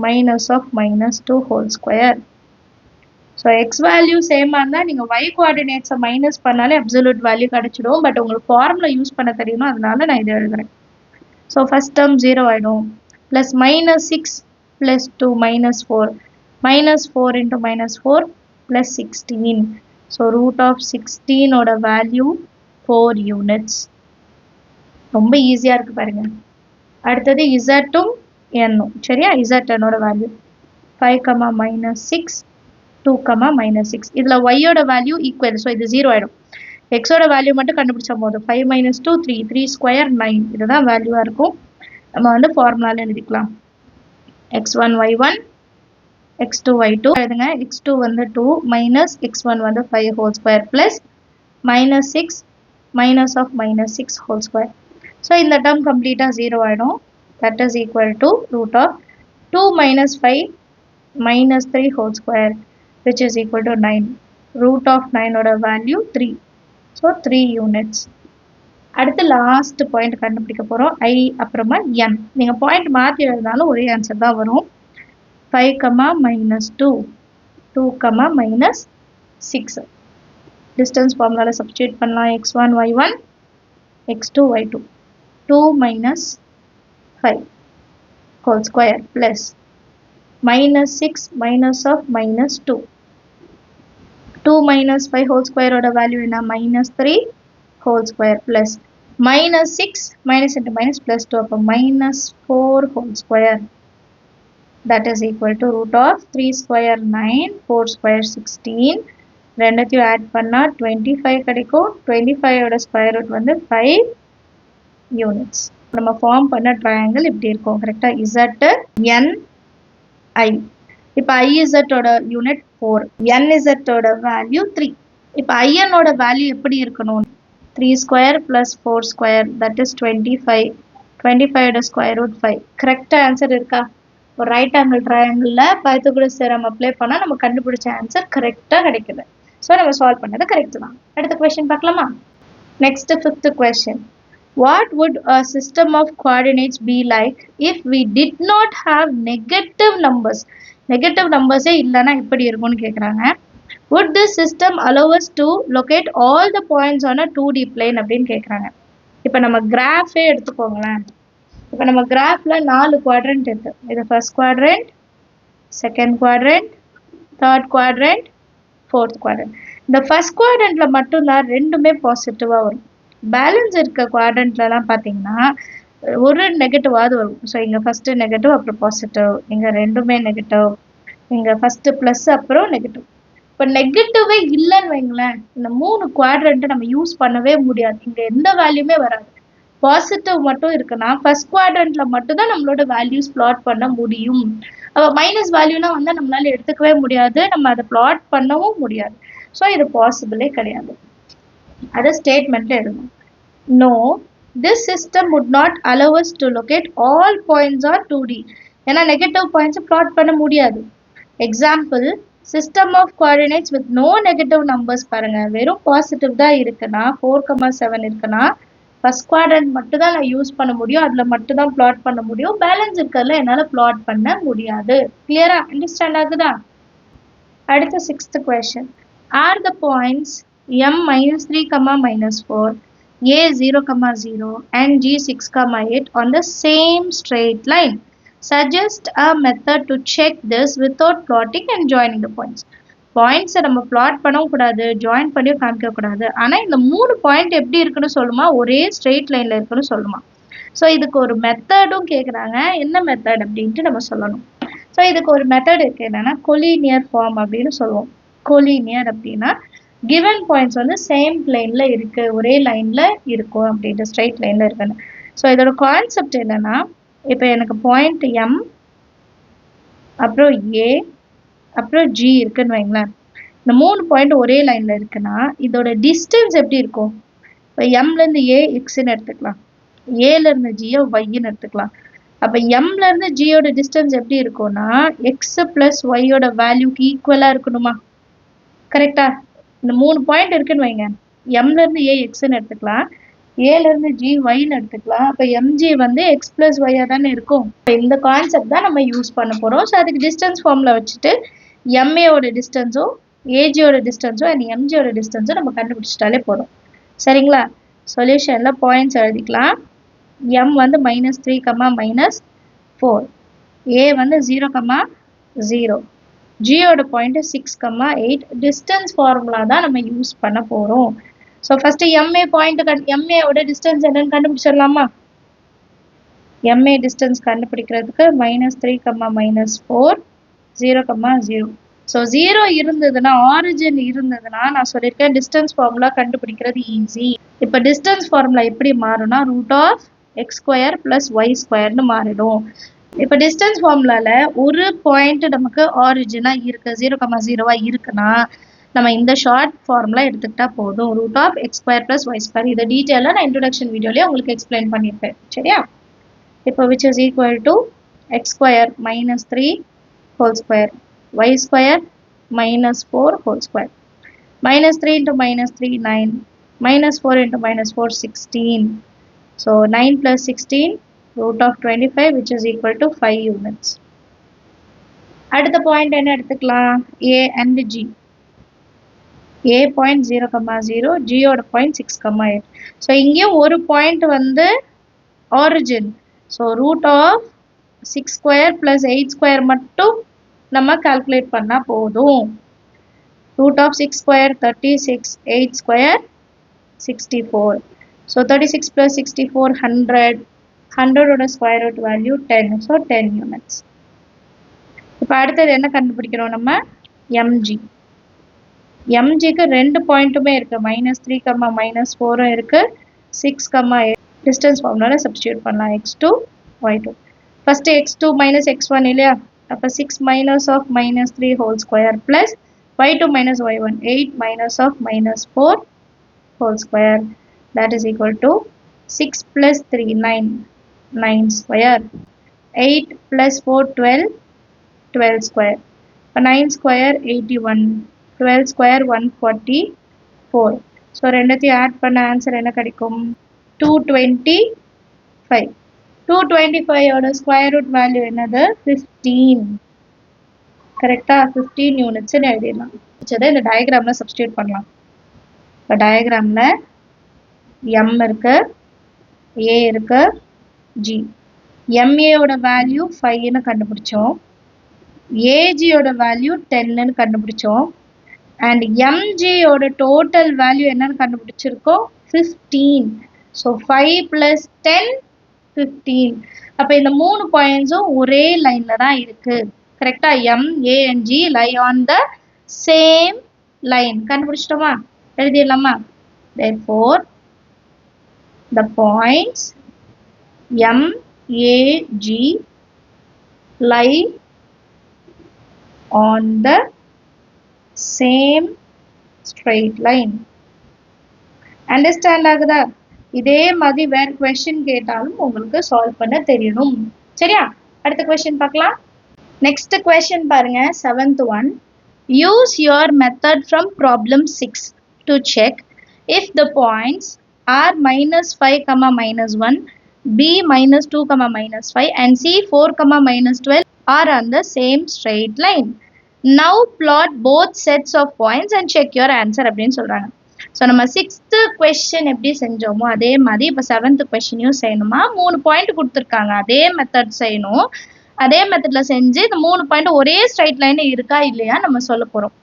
[SPEAKER 1] minus of -2 whole square. So x value same இருந்தால் நீங்கள் y coordinates minus பண்ணாலே absolute value கிடைச்சிடும். பட் உங்களுக்கு formula use பண்ண தெரியணும், அதனால நான் இதை எழுதுறேன். ஸோ ஃபஸ்ட் டேர்ம் 0 ஆகிடும். Plus -6 + 2 -4, -4 into -4 + 16. So root of 16ஓட வேல்யூ 4 யூனிட்ஸ். ரொம்ப ஈஸியாக இருக்குது பாருங்க. அடுத்தது இசட்டும் என்னும். சரியா? இசட்டனோட வேல்யூ 5, -6, 2, -6. இதில் ஒய்யோட வேல்யூ ஈக்குவல். ஸோ இது 0 ஆகிடும். எக்ஸோட வேல்யூ மட்டும் கண்டுபிடிச்சா போதும். 5 - 2 3, 3 ஸ்கொயர் 9. இதுதான் வேல்யூவாக இருக்கும். நம்ம வந்து ஃபார்முலாவில் எழுதிக்கலாம். x1 y1 x2 y2 எழுதுங்க. x2 வந்து 2 minus x1 வந்து 5 whole square plus -6 minus of -6 whole square. So இந்த term கம்ப்ளீட்டாக 0 ஆகிடும். That is equal to root of 2 minus 5 minus 3 whole square which is equal to 9. Root of 9 ஓட value 3. So 3 units. அடுத்து last point கண்டுபிடிக்க போகிறோம். I அப்புறமா N. நீங்கள் point மாற்றி எழுதினாலும் ஒரே ஆன்சர் தான் வரும். 5, -2, 2, -6. டிஸ்டன்ஸ் ஃபார்முலாவில் சப்ஸ்டியூட் பண்ணலாம். x1 y1 x2 y2. 2 - 5 whole square plus -6 minus of -2. 2 - 5 whole square ஓட வேல்யூ என்ன? -3 whole square plus -6 minus into minus plus 2 அப்போ -4 whole square. That is equal to root of 3 square 9, 4 square 16. ரெண்டத்தையும் add பண்ணால் 25 கிடைக்கும். 25 ஓட square root வந்து 5 units. நம்ம form பண்ண triangle இப்படி இருக்கும். கரெக்டாக? இசட் என் ஐ. இப்போ ஐஇசட்டோட யூனிட் 4, என்இசட்டோட வேல்யூ 3. இப்போ ஐஎன்னோட வேல்யூ எப்படி இருக்கணும்? 3 square plus 4 square that is 25. 25 square root 5. கரெக்டாக ஆன்சர் இருக்கா? ஒரு ரைட் ஆங்கிள் ட்ரையாங்கிளில் பைத்தகோரஸ் தியரம் அப்ளை பண்ணால் நம்ம கண்டுபிடிச்ச ஆன்சர் கரெக்டாக கிடைக்குது. ஸோ நம்ம சால்வ் பண்ணது கரெக்ட் தான். அடுத்த கொஸ்டின் பார்க்கலாமா? Next 5th question. What would a system of coordinates be like if we did not have negative numbers? Negative numbers இல்லைன்னா எப்படி இருக்கும்னு கேட்குறாங்க. Would this system allow us to locate all the points on a 2D plane அப்படின்னு கேட்குறாங்க. இப்போ நம்ம கிராஃபே எடுத்துக்கோங்களேன். இப்போ நம்ம கிராஃபில் 4 குவாட்ரண்ட் இருக்குது. இது first quadrant, second quadrant, third quadrant, fourth quadrant. இந்த ஃபர்ஸ்ட் குவாட்ரண்ட்டில் மட்டும்தான் ரெண்டுமே பாசிட்டிவாக வரும். பேலன்ஸ் இருக்க குவாட்ரண்ட்லலாம் பார்த்தீங்கன்னா ஒரு நெகட்டிவாவது வரும். ஸோ இங்கே ஃபஸ்ட்டு நெகட்டிவ் அப்புறம் பாசிட்டிவ், இங்கே ரெண்டுமே நெகட்டிவ், இங்கே ஃபஸ்ட்டு ப்ளஸ் அப்புறம் நெகட்டிவ். இப்போ நெகட்டிவே இல்லைன்னு வைங்களேன், இந்த 3 குவாட்ரண்ட்டை நம்ம யூஸ் பண்ணவே முடியாது. இங்கே எந்த வேல்யூமே வராது. பாசிட்டிவ் மட்டும் இருக்குன்னா ஃபர்ஸ்ட் குவாட்ரண்ட்ல மட்டும் தான் நம்மளோட வேல்யூஸ் பிளாட் பண்ண முடியும். அப்போ மைனஸ் வேல்யூனா வந்து நம்மளால எடுத்துக்கவே முடியாது, நம்ம அதை பிளாட் பண்ணவும் முடியாது. ஸோ இது பாசிபிளே கிடையாது. அதை ஸ்டேட்மெண்ட்ல எழுதணும். No, this system would not allow us to locate all points on 2D. ஏன்னா நெகட்டிவ் பாயிண்ட்ஸ் பிளாட் பண்ண முடியாது. Example, system of coordinates with no negative numbers பாருங்க, வெறும் பாசிட்டிவ் தான் இருக்குன்னா 4,7 இருக்குன்னா ஃபர்ஸ்ட் குவாட்ரண்ட் மட்டும் தான் நான் யூஸ் பண்ண முடியும், அதில் மட்டும் தான் பிளாட் பண்ண முடியும். பேலன்ஸ் இருக்கிறதுல என்னால் பிளாட் பண்ண முடியாது. கிளியரா அண்டர்ஸ்டாண்ட் ஆகுதா? அடுத்த 6th question. R the points m -3, -4, a 0, 0 and g 6, 8 on the same straight line? Suggest a method to check this without plotting and joining the points. பாயிண்ட்ஸை நம்ம பிளாட் பண்ணவும் கூடாது, ஜாயின் பண்ணியும் காமிக்க கூடாது. ஆனால் இந்த 3 பாயிண்ட் எப்படி இருக்குன்னு சொல்லுமா, ஒரே ஸ்ட்ரெயிட் லைனில் இருக்குன்னு சொல்லுமா. ஸோ இதுக்கு ஒரு மெத்தடும் கேட்குறாங்க. என்ன மெத்தட் அப்படின்ட்டு நம்ம சொல்லணும். ஸோ இதுக்கு ஒரு மெத்தட் இருக்கு, என்னன்னா கொலினியர் ஃபார்ம் அப்படின்னு சொல்லுவோம். கொலினியர் அப்படின்னா கிவன் பாயிண்ட்ஸ் வந்து சேம் பிளேன்ல இருக்கு, ஒரே லைன்ல இருக்கும் அப்படின்ட்டு, ஸ்ட்ரெயிட் லைன்ல இருக்குன்னு. ஸோ இதோட கான்செப்ட் என்னன்னா, இப்போ எனக்கு பாயிண்ட் எம், அப்புறம் ஏ, அப்புறம் ஜி இருக்குன்னு வைங்களேன். இந்த 3 பாயிண்ட் ஒரே லைன்ல இருக்குன்னா இதோட டிஸ்டன்ஸ் எப்படி இருக்கும்? இப்போ எம்ல இருந்து ஏ எக்ஸ்ன்னு எடுத்துக்கலாம், ஏல இருந்து ஜியை ஒய்ன்னு எடுத்துக்கலாம். அப்போ எம்ல இருந்து ஜியோட டிஸ்டன்ஸ் எப்படி இருக்கும்னா எக்ஸ் பிளஸ் ஒய்யோட வேல்யூக்கு ஈக்குவலா இருக்கணுமா? கரெக்டா? இந்த 3 பாயிண்ட் இருக்குன்னு வைங்க, எம்ல இருந்து ஏ எக்ஸ்ன்னு எடுத்துக்கலாம், ஏல இருந்து ஜி ஒய்ன்னு எடுத்துக்கலாம். அப்போ எம்ஜி வந்து எக்ஸ் பிளஸ் ஒய்யா தானே இருக்கும். இந்த கான்செப்ட் தான் நம்ம யூஸ் பண்ண போறோம். ஸோ அதுக்கு டிஸ்டன்ஸ் ஃபார்ம்ல வச்சுட்டு எம்ஏவோட டிஸ்டன்ஸும் ஏஜியோட டிஸ்டன்ஸும் அண்ட் எம்ஜியோட டிஸ்டன்ஸும் நம்ம கண்டுபிடிச்சிட்டாலே போதும். சரிங்களா? சொல்யூஷன்ல பாயிண்ட்ஸ் எழுதிக்கலாம். எம் வந்து -3, -4, ஏ வந்து 0, 0, ஜியோட பாயிண்ட் 6, 8. டிஸ்டன்ஸ் ஃபார்முலா தான் நம்ம யூஸ் பண்ண போறோம். ஸோ ஃபர்ஸ்ட் எம்ஏ பாயிண்ட், எம்ஏவோட டிஸ்டன்ஸ் என்னன்னு கண்டுபிடிச்சிடலாமா? எம்ஏ டிஸ்டன்ஸ் கண்டுபிடிக்கிறதுக்கு -3, -4, 0, 0. ஸோ 0 இருந்ததுன்னா, ஆரிஜின் இருந்ததுன்னா நான் சொல்லியிருக்கேன் டிஸ்டன்ஸ் ஃபார்முலா கண்டுபிடிக்கிறது ஈஸி. இப்போ டிஸ்டன்ஸ் ஃபார்முலா எப்படி மாறும்னா √(x² + y²ன்னு மாறிடும். இப்போ டிஸ்டன்ஸ் ஃபார்முலால ஒரு பாயிண்ட் நமக்கு ஆரிஜினா இருக்கு, 0, 0வா இருக்குன்னா நம்ம இந்த ஷார்ட் ஃபார்முலா எடுத்துக்கிட்டா போதும், √(x² + y². இதை டீட்டெயிலாக நான் இன்ட்ரோடக்ஷன் வீடியோலேயே உங்களுக்கு எக்ஸ்பிளைன் பண்ணியிருப்பேன். சரியா? இப்போ which is equal to x² -3 whole square, y² -4 whole square. -3 into -3 9, -4 into -4 16. So 9 plus 16 √25, which is equal to 5 units. அடுத்த பாயிண்ட் என்ன எடுத்துக்கலாம்? A and G. A point 0, 0, G ஓட பாயிண்ட் 6, 8. ஸோ இங்கேயும் ஒரு பாயிண்ட் வந்து ஆரிஜின். ஸோ √(6² + 8² மட்டும் நம்ம calculate பண்ணால் போதும். √(6² 36, 8² 64. ஸோ 36 + 64 100. 100ஓட square root value 10. So 10 units. இப்போ அடுத்தது என்ன கண்டுபிடிக்கிறோம் நம்ம? எம்ஜி. எம்ஜிக்கு 2 பாயிண்ட்டுமே இருக்கு, -3, -4 இருக்கு, 6, 8. டிஸ்டன்ஸ் ஃபார்முலால சப்ஸ்டியூட் பண்ணலாம், x2 y2. First x2 - x1 இல்லையா? அப்போ 6 -3 whole square plus y2 - y1, 8 -4 whole square. That is equal to 6 plus 3 9, 9 square. 8 plus 4 12, 12 square. 9 square 81, 12 square 144. So ரெண்டுத்தையும் ஆட் பண்ண ஆன்சர் என்ன கிடைக்கும்? 225. 225ஓட ஸ்கொயர் ரூட் வேல்யூ என்னது? 15. கரெக்டா? 15 யூனிட்ஸ்ன்னு எழுதிடலாம். இந்த டயக்ராம்ல சப்ஸ்டியூட் பண்ணலாம். இப்போ டயக்ராம்ல எம் இருக்கு, ஏ இருக்கு, ஜி. எம்ஏவோட வேல்யூ 5ன்னு கண்டுபிடிச்சோம், ஏஜியோட வேல்யூ 10ன்னு கண்டுபிடிச்சோம், அண்ட் எம்ஜியோட டோட்டல் வேல்யூ என்னன்னு கண்டுபிடிச்சிருக்கோம்? 15. ஸோ 5 + 10 15. அப்போ இந்த 3 பாயிண்ட்ஸும் ஒரே லைன்ல தான் இருக்கு. கரெக்டா? M, A and G lie on the same line. கண்டுபிடிச்சிட்டோமா? எழுதிடலாமா? Therefore the points M, A, G lie on the same straight line. Understand ஆகுதா? இதே மாதிரி வேற question கேட்டாலும் உங்களுக்கு solve பண்ண தெரியணும். சரியா? அடுத்த question பார்க்கலாம். Next question பாருங்க, 7th one. Use your method from problem 6 to check if the points R minus 5, minus 1, B minus 2, minus 5 and C 4, minus 12 are on the same straight line. Now plot both sets of points and check your answer அப்படின்னு சொல்றாங்க. So நம்ம 6th question எப்படி செஞ்சோமோ அதே மாதிரி இப்போ 7th கொஸ்டினையும் செய்யணுமா, 3 point கொடுத்துருக்காங்க, அதே மெத்தட் செய்யணும். அதே மெத்தடில் செஞ்சு இந்த 3 பாயிண்ட் ஒரே ஸ்ட்ரைட் லைன் இருக்கா இல்லையா நம்ம சொல்ல போகிறோம்.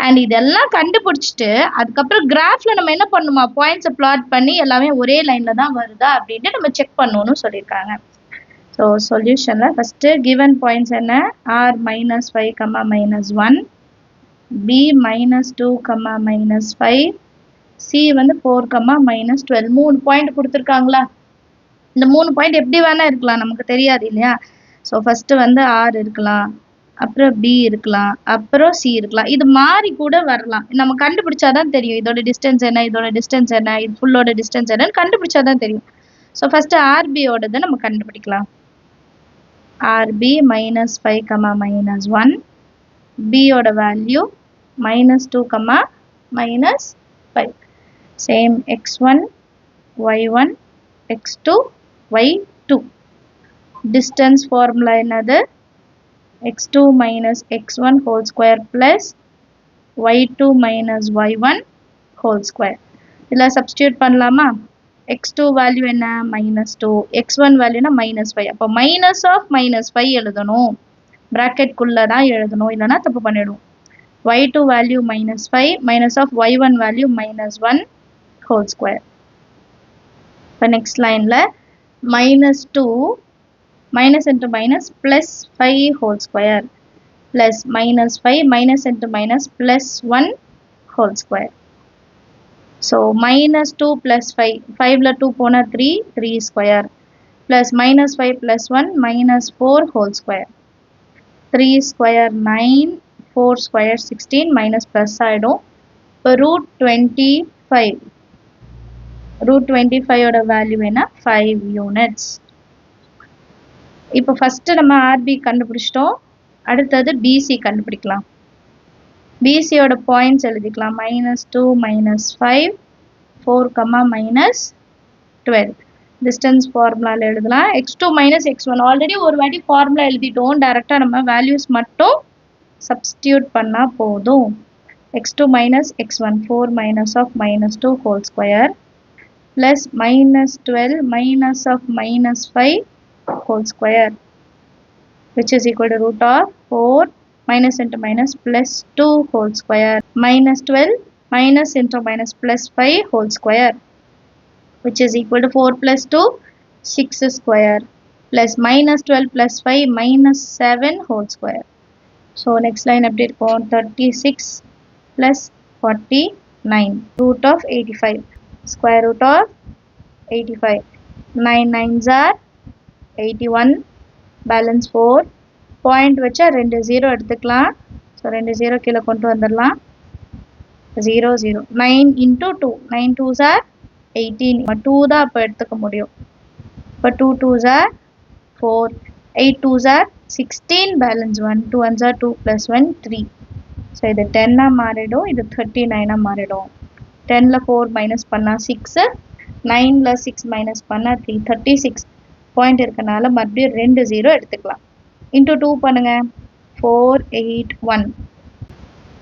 [SPEAKER 1] அண்ட் இதெல்லாம் கண்டுபிடிச்சிட்டு அதுக்கப்புறம் கிராஃபில் நம்ம என்ன பண்ணணுமா, பாயிண்ட்ஸை பிளாட் பண்ணி எல்லாமே ஒரே லைனில் தான் வருதா அப்படின்ட்டு நம்ம செக் பண்ணணும்னு சொல்லியிருக்காங்க. ஸோ சொல்யூஷனில் ஃபஸ்ட்டு கிவன் பாயிண்ட்ஸ் என்ன, R minus 5, minus 1, B minus 2, minus 5, C வந்து 4, minus 12. 3 பாயிண்ட் கொடுத்துருக்காங்களா, இந்த 3 பாயிண்ட் எப்படி வேணா இருக்கலாம், நமக்கு தெரியாது இல்லையா. ஸோ ஃபஸ்ட்டு வந்து ஆர் இருக்கலாம், அப்புறம் பி இருக்கலாம், அப்புறம் சி இருக்கலாம். இது மாறி கூட வரலாம், நம்ம கண்டுபிடிச்சாதான் தெரியும் இதோட டிஸ்டன்ஸ் என்ன, இதோட டிஸ்டன்ஸ் என்ன, இது ஃபுல்லோட டிஸ்டன்ஸ் என்னன்னு கண்டுபிடிச்சாதான் தெரியும். ஸோ ஃபஸ்ட்டு ஆர்பியோடதை நம்ம கண்டுபிடிக்கலாம். ஆர்பி minus 5, minus 1, B ஓட value minus 2, minus 5. Same x1, y1, x2, y2. Distance formula என்னது, x2 minus x1 whole square plus y2 minus y1 whole square. இதில் substitute பண்ணலாமா, x2 வேல்யூ என்ன minus 2, x1 வேல்யூனா minus 5. அப்போ minus of minus 5 எழுதணும், bracket குள்ள தான் எழுதணும், இல்லைனா தப்பு பண்ணிடும். y2 value minus 5 minus of y1 value minus 1 whole square. இப்போ next lineல minus 2 minus into minus plus 5 whole square plus minus 5 minus into minus plus 1 whole square. So minus 2 plus 5, 5ல 2 போனா 3, 3 square plus minus 5 plus 1 minus 4 whole square. 3 square 9, 4 square 16 minus plus ஆயிடும். இப்போ root 25, root 25 ஓட value என்ன 5 units. இப்போ first நம்ம RB கண்டுபிடிச்சிட்டோம், அடுத்தது PC கண்டுபிடிக்கலாம். பிசியோட பாயிண்ட்ஸ் எழுதிக்கலாம், minus 2, minus 5, 4, minus 12. டிஸ்டன்ஸ் ஃபார்முலாவில் எழுதலாம். x2 minus x1 ஆல்ரெடி ஒரு வாட்டி ஃபார்முலா எழுதிட்டோம், டைரெக்டாக நம்ம வேல்யூஸ் மட்டும் சப்ஸ்டியூட் பண்ணால் போதும். x2 minus x1, 4 minus of minus 2 whole square plus minus 12 minus of minus 5 whole square, which is equal to root of 4 minus into minus plus 2 whole square minus 12 minus into minus plus 5 whole square, which is equal to 4 plus 2 6 square plus minus 12 plus 5 minus 7 whole square. So next line update இருக்கும் 36 plus 49 root of 85 square root of 85. 9 9s are 81, balance 4. Point வச்சா 2 0 எடுத்துக்கலாம். So 2 0 கீழே கொண்டு வந்துடலாம். 0 0. 9 into 2, 9 2s are 18. 2 தான் அப்போ எடுத்துக்க முடியும். இப்போ 2 2s are 4, 8 2s are 16, balance 1, 2 1s are 2 plus 1 3. So இது 10 மாறிடும், இது 39 மாறிடும். 10ல் 4 மைனஸ் பண்ணால் 6, 9ல் 6 மைனஸ் பண்ணால் 3, 36 பாயிண்ட் இருக்கனால மறுபடியும் 2 0 எடுத்துக்கலாம். இன்ட்டு 2 பண்ணுங்க, 4 8 1,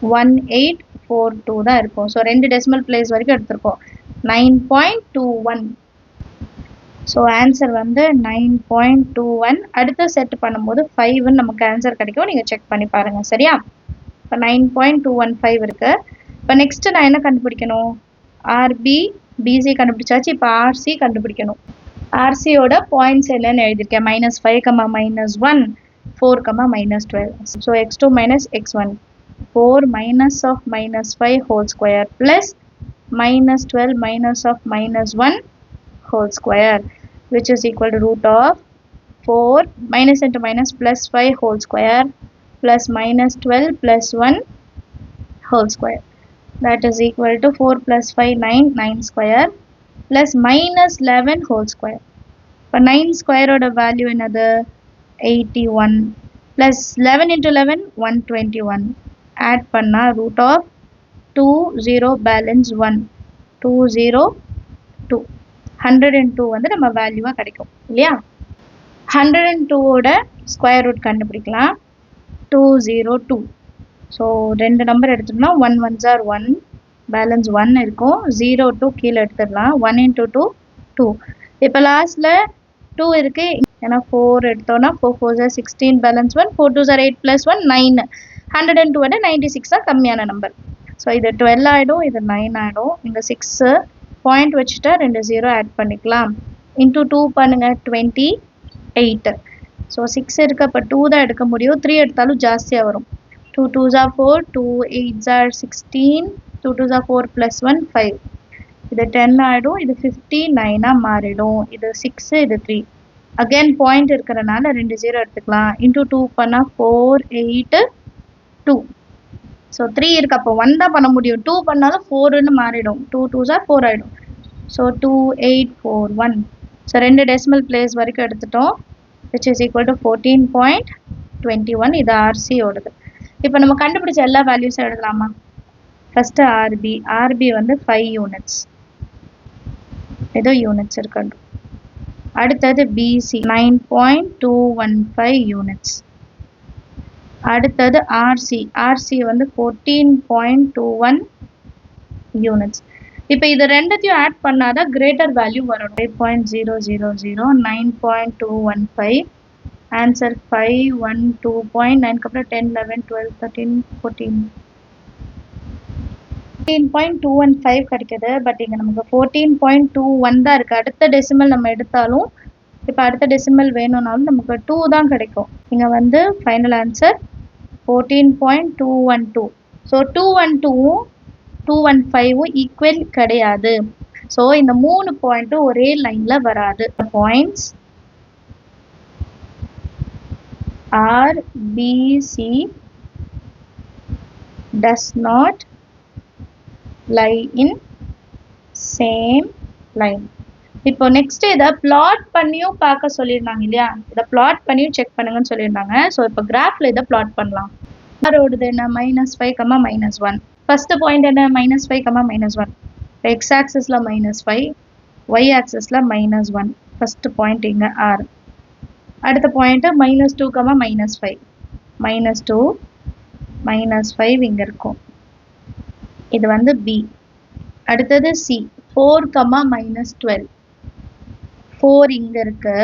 [SPEAKER 1] 1842 தான் இருக்கும். ஸோ 2 டெசிமல் பிளேஸ் வரைக்கும் எடுத்திருக்கோம். 9.21. ஸோ ஆன்சர் வந்து 9.21. அடுத்த செட் பண்ணும்போது 5ன்னு நமக்கு ஆன்சர் கிடைக்கும், நீங்கள் செக் பண்ணி பாருங்கள். சரியா? இப்போ 9.215 இருக்குது. இப்போ நெக்ஸ்ட்டு நான் என்ன கண்டுபிடிக்கணும், ஆர்பி பிசி கண்டுபிடிச்சாச்சு. இப்போ ஆர்சி கண்டுபிடிக்கணும். ஆர்சியோட பாயிண்ட்ஸ் என்னன்னு எழுதியிருக்கேன், -5, -1, 4, minus 12. So x2 minus x1, 4 minus of minus 5 whole square plus minus 12 minus of minus 1 whole square, which is equal to root of 4 minus into minus plus 5 whole square plus minus 12 plus 1 whole square. That is equal to 4 plus 5 9 square plus minus 11 whole square. இப்போ 9 square ஓட value என்னது 81 plus 11 into 11 121 add பண்ணா root of 2 0 balance 1 202 102 வந்து நம்ம வேல்யூவா கிடைக்கும் இல்லையா 102 ஓட square root கண்டுபிடிக்கலாம் 202 ஸோ ரெண்டு நம்பர் எடுத்துட்டோம்னா 1 1s are 1 பேலன்ஸ் 1 இருக்கும் 02 கீழே எடுத்துடலாம் 1 into 2 2 இப்போ லாஸ்ட்ல 2 இருக்கு ஏன்னா 4 எடுத்தோம்னா 4 4s are 16 balance 1 4 2s are 8 plus 1 9 102 விட 96 தான் கம்மியான நம்பர் ஸோ இது 12 ஆகிடும் இது 9 ஆகிடும் இங்கே 6 பாயிண்ட் வச்சுட்டா 2 0 ஆட் பண்ணிக்கலாம் இன்டூ 2 பண்ணுங்க 28 ஸோ 6 இருக்கு அப்போ 2 தான் எடுக்க முடியும் 3 எடுத்தாலும் ஜாஸ்தியாக வரும் 2 2s are 4 2 8s are 16 2 2s are 4 plus 1 5 இது 10 ஆகிடும் இது 59 மாறிடும் இது 6 இது 3 அகெயின் பாயிண்ட் இருக்கிறனால 2 0 எடுத்துக்கலாம் இன்டூ 2 பண்ணால் 4 8 2 ஸோ 3 இருக்கு அப்போ 1 தான் பண்ண முடியும் 2 பண்ணாலும் 4ன்னு மாறிடும் 2 2s are 4 ஆகிடும் ஸோ 2841 ஸோ ரெண்டு டெசிமல் பிளேஸ் வரைக்கும் எடுத்துட்டோம் which is equal to 14.21 இது ஆர்சி ஓடுது இப்போ நம்ம கண்டுபிடிச்ச எல்லா வேல்யூஸும் எழுதலாமா ஃபஸ்ட்டு ஆர்பி வந்து 5 யூனிட்ஸ் ஏதோ யூனிட்ஸ் இருக்கட்டும் அடுத்தது பிசி 9.215 யூனிட்ஸ் அடுத்தது ஆர்சி வந்து 14.21 யூனிட்ஸ் இப்போ இது ரெண்டுத்தையும் ஆட் பண்ணாதான் கிரேட்டர் வேல்யூ வரும் 8.000 9.215 ஆன்சர் 512.9 அப்புறம் 10 11 12 13 14 14.215 கிடைக்குது பட் இங்கே நமக்கு 14.21 தான் இருக்குது அடுத்த டெசிமல் நம்ம எடுத்தாலும் இப்போ அடுத்த டெசிமல் வேணும்னாலும் நமக்கு 2 தான் கிடைக்கும் இங்கே வந்து ஃபைனல் ஆன்சர் 14.212 ஸோ 212ம் 215ம் ஈக்குவல் கிடையாது ஸோ இந்த 3 பாயிண்ட்டும் ஒரே லைனில் வராது points RBC does not lie in same line. இப்போ நெக்ஸ்ட் இதை பிளாட் பண்ணியும் பார்க்க சொல்லியிருந்தாங்க இல்லையா இதை பிளாட் பண்ணியும் செக் பண்ணுங்கன்னு சொல்லியிருந்தாங்க ஸோ இப்போ கிராஃபில் இதை பிளாட் பண்ணலாம் ஓடுது என்ன -5 -1 ஃபர்ஸ்ட் பாயிண்ட் என்ன -5 -1 எக்ஸ் ஆக்சிஸில் -5 ஒய் ஆக்சிஸில் -1 ஃபர்ஸ்ட் பாயிண்ட் இங்கே ஆர் அடுத்த பாயிண்ட் -2 -5 -2 -5 இங்கே இருக்கும் இது வந்து பி அடுத்தது சி 4 -12 4 இங்கே இருக்கு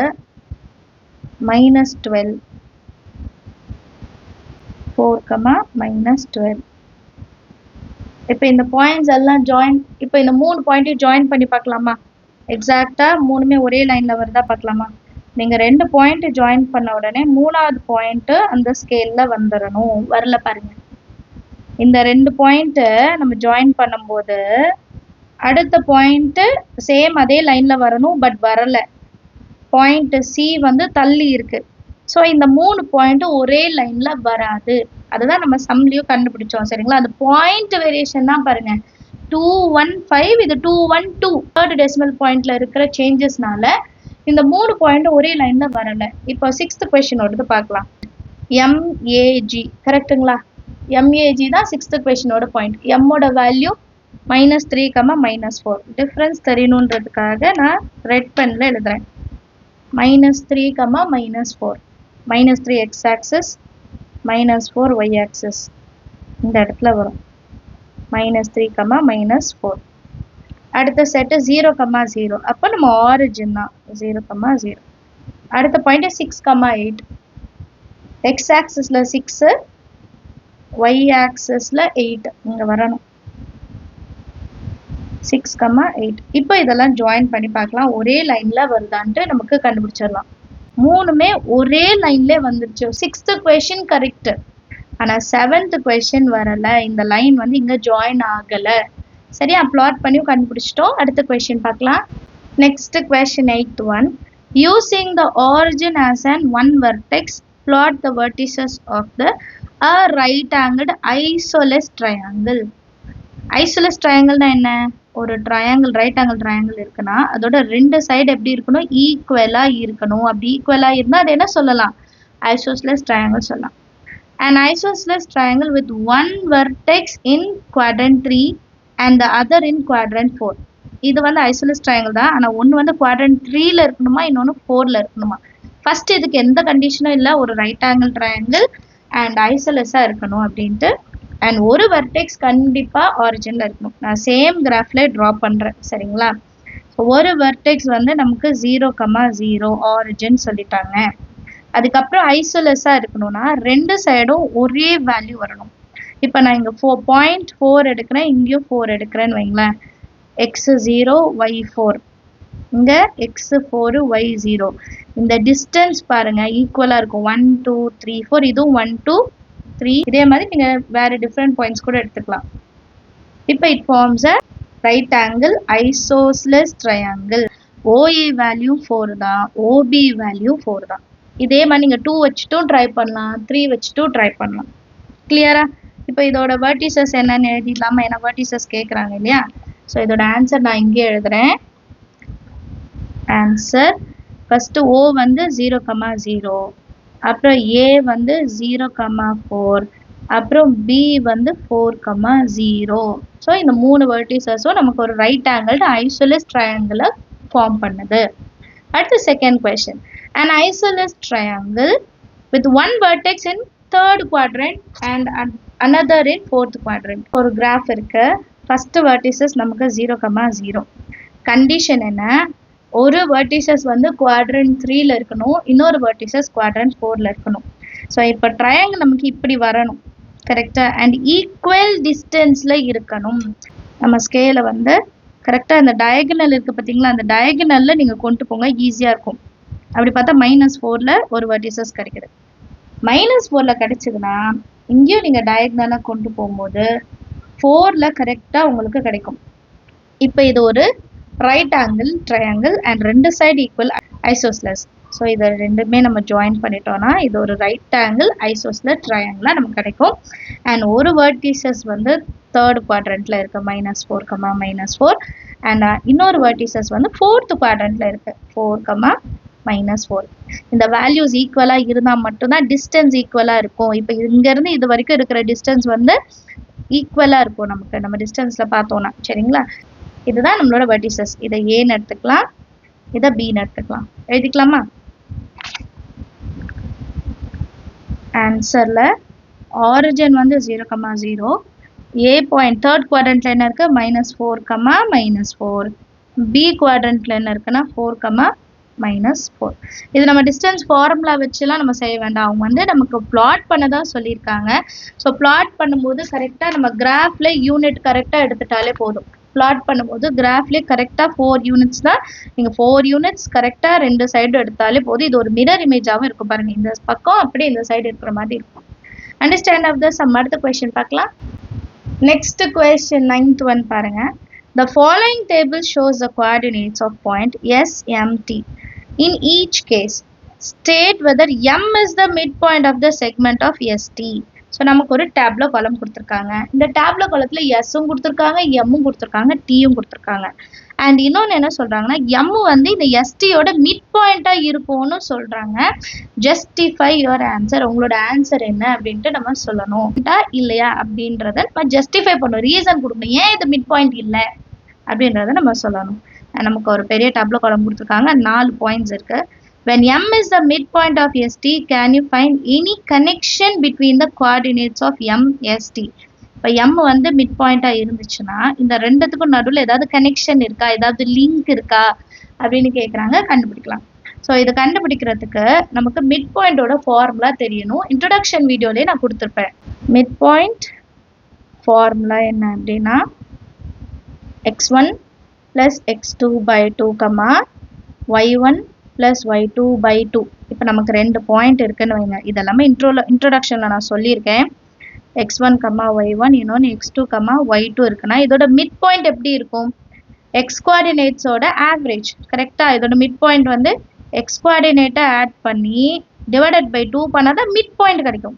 [SPEAKER 1] -12 4 -12 இப்போ இந்த பாயிண்ட்ஸ் எல்லாம் ஜாயின் இப்போ இந்த 3 பாயிண்ட்டையும் ஜாயின் பண்ணி பார்க்கலாமா எக்ஸாக்டாக மூணுமே ஒரே லைனில் வருதா பார்க்கலாமா நீங்கள் 2 பாயிண்ட் ஜாயின் பண்ண உடனே 3ஆவது பாயிண்ட்டு அந்த ஸ்கேலில் வந்துடணும் வரல பாருங்க இந்த 2 பாயிண்ட்டு நம்ம ஜாயின் பண்ணும்போது அடுத்த பாயிண்ட்டு சேம் அதே லைனில் வரணும் பட் வரலை பாயிண்ட் சி வந்து தள்ளி இருக்கு ஸோ இந்த 3 பாயிண்ட்டும் ஒரே லைனில் வராது அதுதான் நம்ம சம்லையும் கண்டுபிடிச்சோம் சரிங்களா அந்த பாயிண்ட் வேரியேஷன் தான் பாருங்க 215 இது 212 தேர்ட் டெசிமல் பாயிண்ட்ல இருக்கிற சேஞ்சஸ்னால இந்த 3 பாயிண்ட் ஒரே லைன்ல வரல இப்போ 6th கொஸ்டினோடது பார்க்கலாம் எம்ஏஜி கரெக்டுங்களா எம்ஏஜி தான் 6th கொஸ்டினோட பாயிண்ட் எம்மோட வேல்யூ -3 -4 டிஃப்ரென்ஸ் தெரியணுன்றதுக்காக நான் ரெட் பென்ல எழுதுறேன் -3 -4 -3 எக்ஸ் ஆக்சிஸ் -4 ஒய் ஆக்சிஸ் இந்த இடத்துல வரும் -3 -4 அடுத்த செட்டு 0 0 அப்போ நம்ம ஆரிஜின் தான் 0 0 அடுத்த பாயிண்ட் 6 8 எக்ஸ் ஆக்சிஸ்ல 6 ஒய் ஆக்சிஸ்ல 8 இங்க வரணும் 6 8 இப்போ இதெல்லாம் ஜாயின் பண்ணி பார்க்கலாம் ஒரே லைன்ல வருதான்ட்டு நமக்கு கண்டுபிடிச்சிடலாம் மூணுமே ஒரே லைன்ல வந்துருச்சு 6th கொஸ்டின் கரெக்ட் ஆனா 7th கொஸ்டின் வரல இந்த லைன் வந்து இங்க ஜாயின் ஆகல சரியா பிளாட் பண்ணியும் கண்டுபிடிச்சிட்டோம் அடுத்த கொஸ்டின் பார்க்கலாம் Next question 8th one. Using the origin as an one vertex, plot the vertices of the a right angled isosceles triangle. Isosceles triangle na enna? ஒரு triangle right angle triangle இருக்குனா அதோட ரெண்டு side எப்படி இருக்கணும் ஈக்குவலா இருக்கணும். அப்படி ஈக்குவலா இருந்தா அது என்ன சொல்லலாம்? Isosceles triangle சொல்லலாம். An isosceles triangle with one vertex in quadrant 3 and the other in quadrant 4. இது வந்து ஐசோலஸ் ட்ரையாங்கிள் தான். ஆனால் ஒன்று வந்து குவாட்ரண்ட் 3ல இருக்கணுமா, இன்னொன்று 4ல இருக்கணுமா. ஃபர்ஸ்ட் இதுக்கு எந்த கண்டிஷனும் இல்லை, ஒரு ரைட் ஆங்கிள் ட்ரையாங்கிள் அண்ட் ஐசோலஸாக இருக்கணும் அப்படின்ட்டு. அண்ட் ஒரு வெர்டெக்ஸ் கண்டிப்பாக ஆரிஜினில் இருக்கணும். நான் சேம் கிராஃப்ல ட்ரா பண்ணுறேன், சரிங்களா? ஒரு வெர்டெக்ஸ் வந்து நமக்கு 0,0 ஆரிஜின் சொல்லிட்டாங்க. அதுக்கப்புறம் ஐசோலஸாக இருக்கணும்னா ரெண்டு சைடும் ஒரே வேல்யூ வரணும். இப்போ நான் இங்கே 0.4 எடுக்கிறேன், இங்கேயும் 4 எடுக்கிறேன்னு வைங்களேன். x0 y4 இங்க x4 y0. இந்த டிஸ்டன்ஸ் பாருங்க ஈக்குவலா இருக்கும். 1 2 3 4 இதுவும் 1 2 3. இதே மாதிரி நீங்க வேற டிஃபரெண்ட் பாயிண்ட்ஸ் கூட எடுத்துக்கலாம். இப்போ it forms a right angle isosceles triangle. OA value 4 தான், OB வேல்யூ 4 தான். இதே மாதிரி நீங்க 2 வச்சுட்டும் ட்ரை பண்ணலாம், 3 வச்சுட்டும் ட்ரை பண்ணலாம். கிளியரா? இப்போ இதோட வெர்டிசஸ் என்னன்னு எழுதிடலாமா? ஏன்னா வெர்டிசஸ் கேட்குறாங்க இல்லையா? ஸோ இதோட ஆன்சர் நான் இங்கே எழுதுறேன். ஆன்சர் ஃபர்ஸ்ட் O வந்து 0,0, அப்புறம் A வந்து 0,4, அப்புறம் B வந்து 4,0. ஸோ இந்த மூணு வெர்டிசஸும் நமக்கு ஒரு ரைட் ஆங்கிள் ஐசோலஸ் ட்ரையாங்கிளை ஃபார்ம் பண்ணுது. அடுத்து second question. An isosceles triangle with one vertex in third quadrant and another in fourth quadrant. ஒரு கிராஃப் இருக்கு. ஃபர்ஸ்ட் வெர்டிசஸ் நமக்கு 0,0. கண்டிஷன் என்ன? ஒரு வெர்டிசஸ் வந்து குவாட்ரண்ட் 3ல இருக்கணும், இன்னொரு வெர்டிசஸ் குவாட்ரண்ட் 4ல இருக்கணும். ஸோ இப்போ ட்ரையாங்கிள் நமக்கு இப்படி வரணும், கரெக்டா? அண்ட் ஈக்குவல் டிஸ்டன்ஸ்ல இருக்கணும். நம்ம ஸ்கேலை வந்து கரெக்டாக அந்த டயகனல் இருக்கு பார்த்தீங்களா, அந்த டயகனல்ல நீங்கள் கொண்டு போங்க, ஈஸியாக இருக்கும். அப்படி பார்த்தா -4ல ஒரு வெர்டிசஸ் கிடைக்குது. -4ல கிடைச்சதுன்னா இங்கேயும் நீங்கள் டயகனலாக கொண்டு போகும்போது 4ல கரெக்டாக உங்களுக்கு கிடைக்கும். இப்போ இது ஒரு ரைட் ஆங்கிள் ட்ரையாங்கிள் அண்ட் ரெண்டு சைடு ஈக்குவல் ஐசோஸ்லஸ். ஸோ இதை ரெண்டுமே நம்ம ஜாயின் பண்ணிட்டோம்னா இது ஒரு ரைட் ஆங்கிள் ஐசோஸ்லஸ் ட்ரையாங்கிளாக நமக்கு கிடைக்கும். அண்ட் ஒரு வெர்டிசஸ் வந்து தேர்ட் குவாட்ரண்ட்ல இருக்கு, -4, -4. அண்ட் இன்னொரு வெர்டிசஸ் வந்து ஃபோர்த் குவாட்ரண்ட்ல இருக்கு, 4, -4. இந்த வேல்யூஸ் ஈக்குவலாக இருந்தால் மட்டும்தான் டிஸ்டன்ஸ் ஈக்குவலாக இருக்கும். இப்போ இங்கேருந்து இது வரைக்கும் இருக்கிற டிஸ்டன்ஸ் வந்து ஈக்குவலாக இருக்கும் நமக்கு, நம்ம டிஸ்டன்ஸில் பார்த்தோன்னா, சரிங்களா? இதுதான் நம்மளோட வெர்டிசஸ். இதை ஏன்னு எடுத்துக்கலாம், இதை பின்னு எடுத்துக்கலாம். எழுதிக்கலாமா? ஆன்சரில் ஆரிஜின் வந்து 0,0, ஏ பாயிண்ட் தேர்ட் குவாட்ரண்ட்ல என்ன இருக்கு? -4, -4. பி குவாட்ரண்ட்ல என்ன இருக்குன்னா 4, -4. இது நம்ம டிஸ்டன்ஸ் ஃபார்முலா வச்சுலாம் நம்ம செய்ய வேண்டாம். அவங்க வந்து நமக்கு பிளாட் பண்ண தான் சொல்லியிருக்காங்க. ஸோ பிளாட் பண்ணும்போது கரெக்டாக நம்ம கிராஃப்ல யூனிட் கரெக்டாக எடுத்துட்டாலே போதும். பிளாட் பண்ணும்போது கிராஃப்லேயே கரெக்டாக 4 யூனிட்ஸ் தான். நீங்கள் 4 யூனிட்ஸ் கரெக்டாக ரெண்டு சைடு எடுத்தாலே போதும். இது ஒரு மிரர் இமேஜாகவும் இருக்கும் பாருங்க, இந்த பக்கம் அப்படியே இந்த சைடு இருக்கிற மாதிரி இருக்கும். Understand of the sum. அடுத்த கொஸ்டின் பார்க்கலாம். நெக்ஸ்ட் கொஸ்டின் 9th ஒன் பாருங்க. The following table shows the coordinates of point S, M, T. In each case, state whether M is the midpoint of the segment of ST. So நமக்கு ஒரு டேப்லோ காலம் கொடுத்துருக்காங்க. இந்த டேப்லோ காலத்தில் எஸ்ஸும் கொடுத்துருக்காங்க, எம்மும் கொடுத்துருக்காங்க, டீயும் கொடுத்துருக்காங்க. அண்ட் இன்னொன்று என்ன சொல்கிறாங்கன்னா எம் வந்து இந்த எஸ்டியோட மிட் பாயிண்ட்டாக இருக்கும்னு சொல்கிறாங்க. Justify your answer. உங்களோட ஆன்சர் என்ன அப்படின்ட்டு நம்ம சொல்லணும், இல்லையா அப்படின்றத நம்ம ஜஸ்டிஃபை பண்ணணும், ரீசன் கொடுக்கணும், ஏன் இது மிட் பாயிண்ட் இல்லை அப்படின்றத நம்ம சொல்லணும். நமக்கு ஒரு பெரிய டேப்லோ காலம் கொடுத்துருக்காங்க, 4 பாயிண்ட்ஸ் இருக்கு. When M is the midpoint of ST, can you find any connection between the coordinates of M, ST? இப்போ M வந்து மிட் பாயிண்டாக இருந்துச்சுன்னா இந்த ரெண்டுத்துக்கும் நடுவில் ஏதாவது கனெக்ஷன் இருக்கா, ஏதாவது லிங்க் இருக்கா அப்படின்னு கேட்குறாங்க, கண்டுபிடிக்கலாம். ஸோ இதை கண்டுபிடிக்கிறதுக்கு நமக்கு மிட் பாயிண்டோட ஃபார்முலா தெரியணும். இன்ட்ரடக்ஷன் வீடியோலேயே நான் கொடுத்துருப்பேன். மிட் பாயிண்ட் ஃபார்முலா என்ன அப்படின்னா x1 + x2/2, y1 + y2/2. இப்போ நமக்கு 2 பாயிண்ட் இருக்குன்னு வைங்க. இதெல்லாமே இன்ட்ரோடக்ஷனில் நான் சொல்லியிருக்கேன். x1, y1, இன்னொன்று x2, y2 இருக்குன்னா இதோட மிட் பாயிண்ட் எப்படி இருக்கும்? எக்ஸ் கோஆர்டினேட்ஸோட ஆவரேஜ் கரெக்டாக இதோட மிட் பாயிண்ட் வந்து எக்ஸ் கோஆர்டினேட்டை ஆட் பண்ணி டிவைடட் பை 2 பண்ணால் தான் மிட் பாயிண்ட் கிடைக்கும்.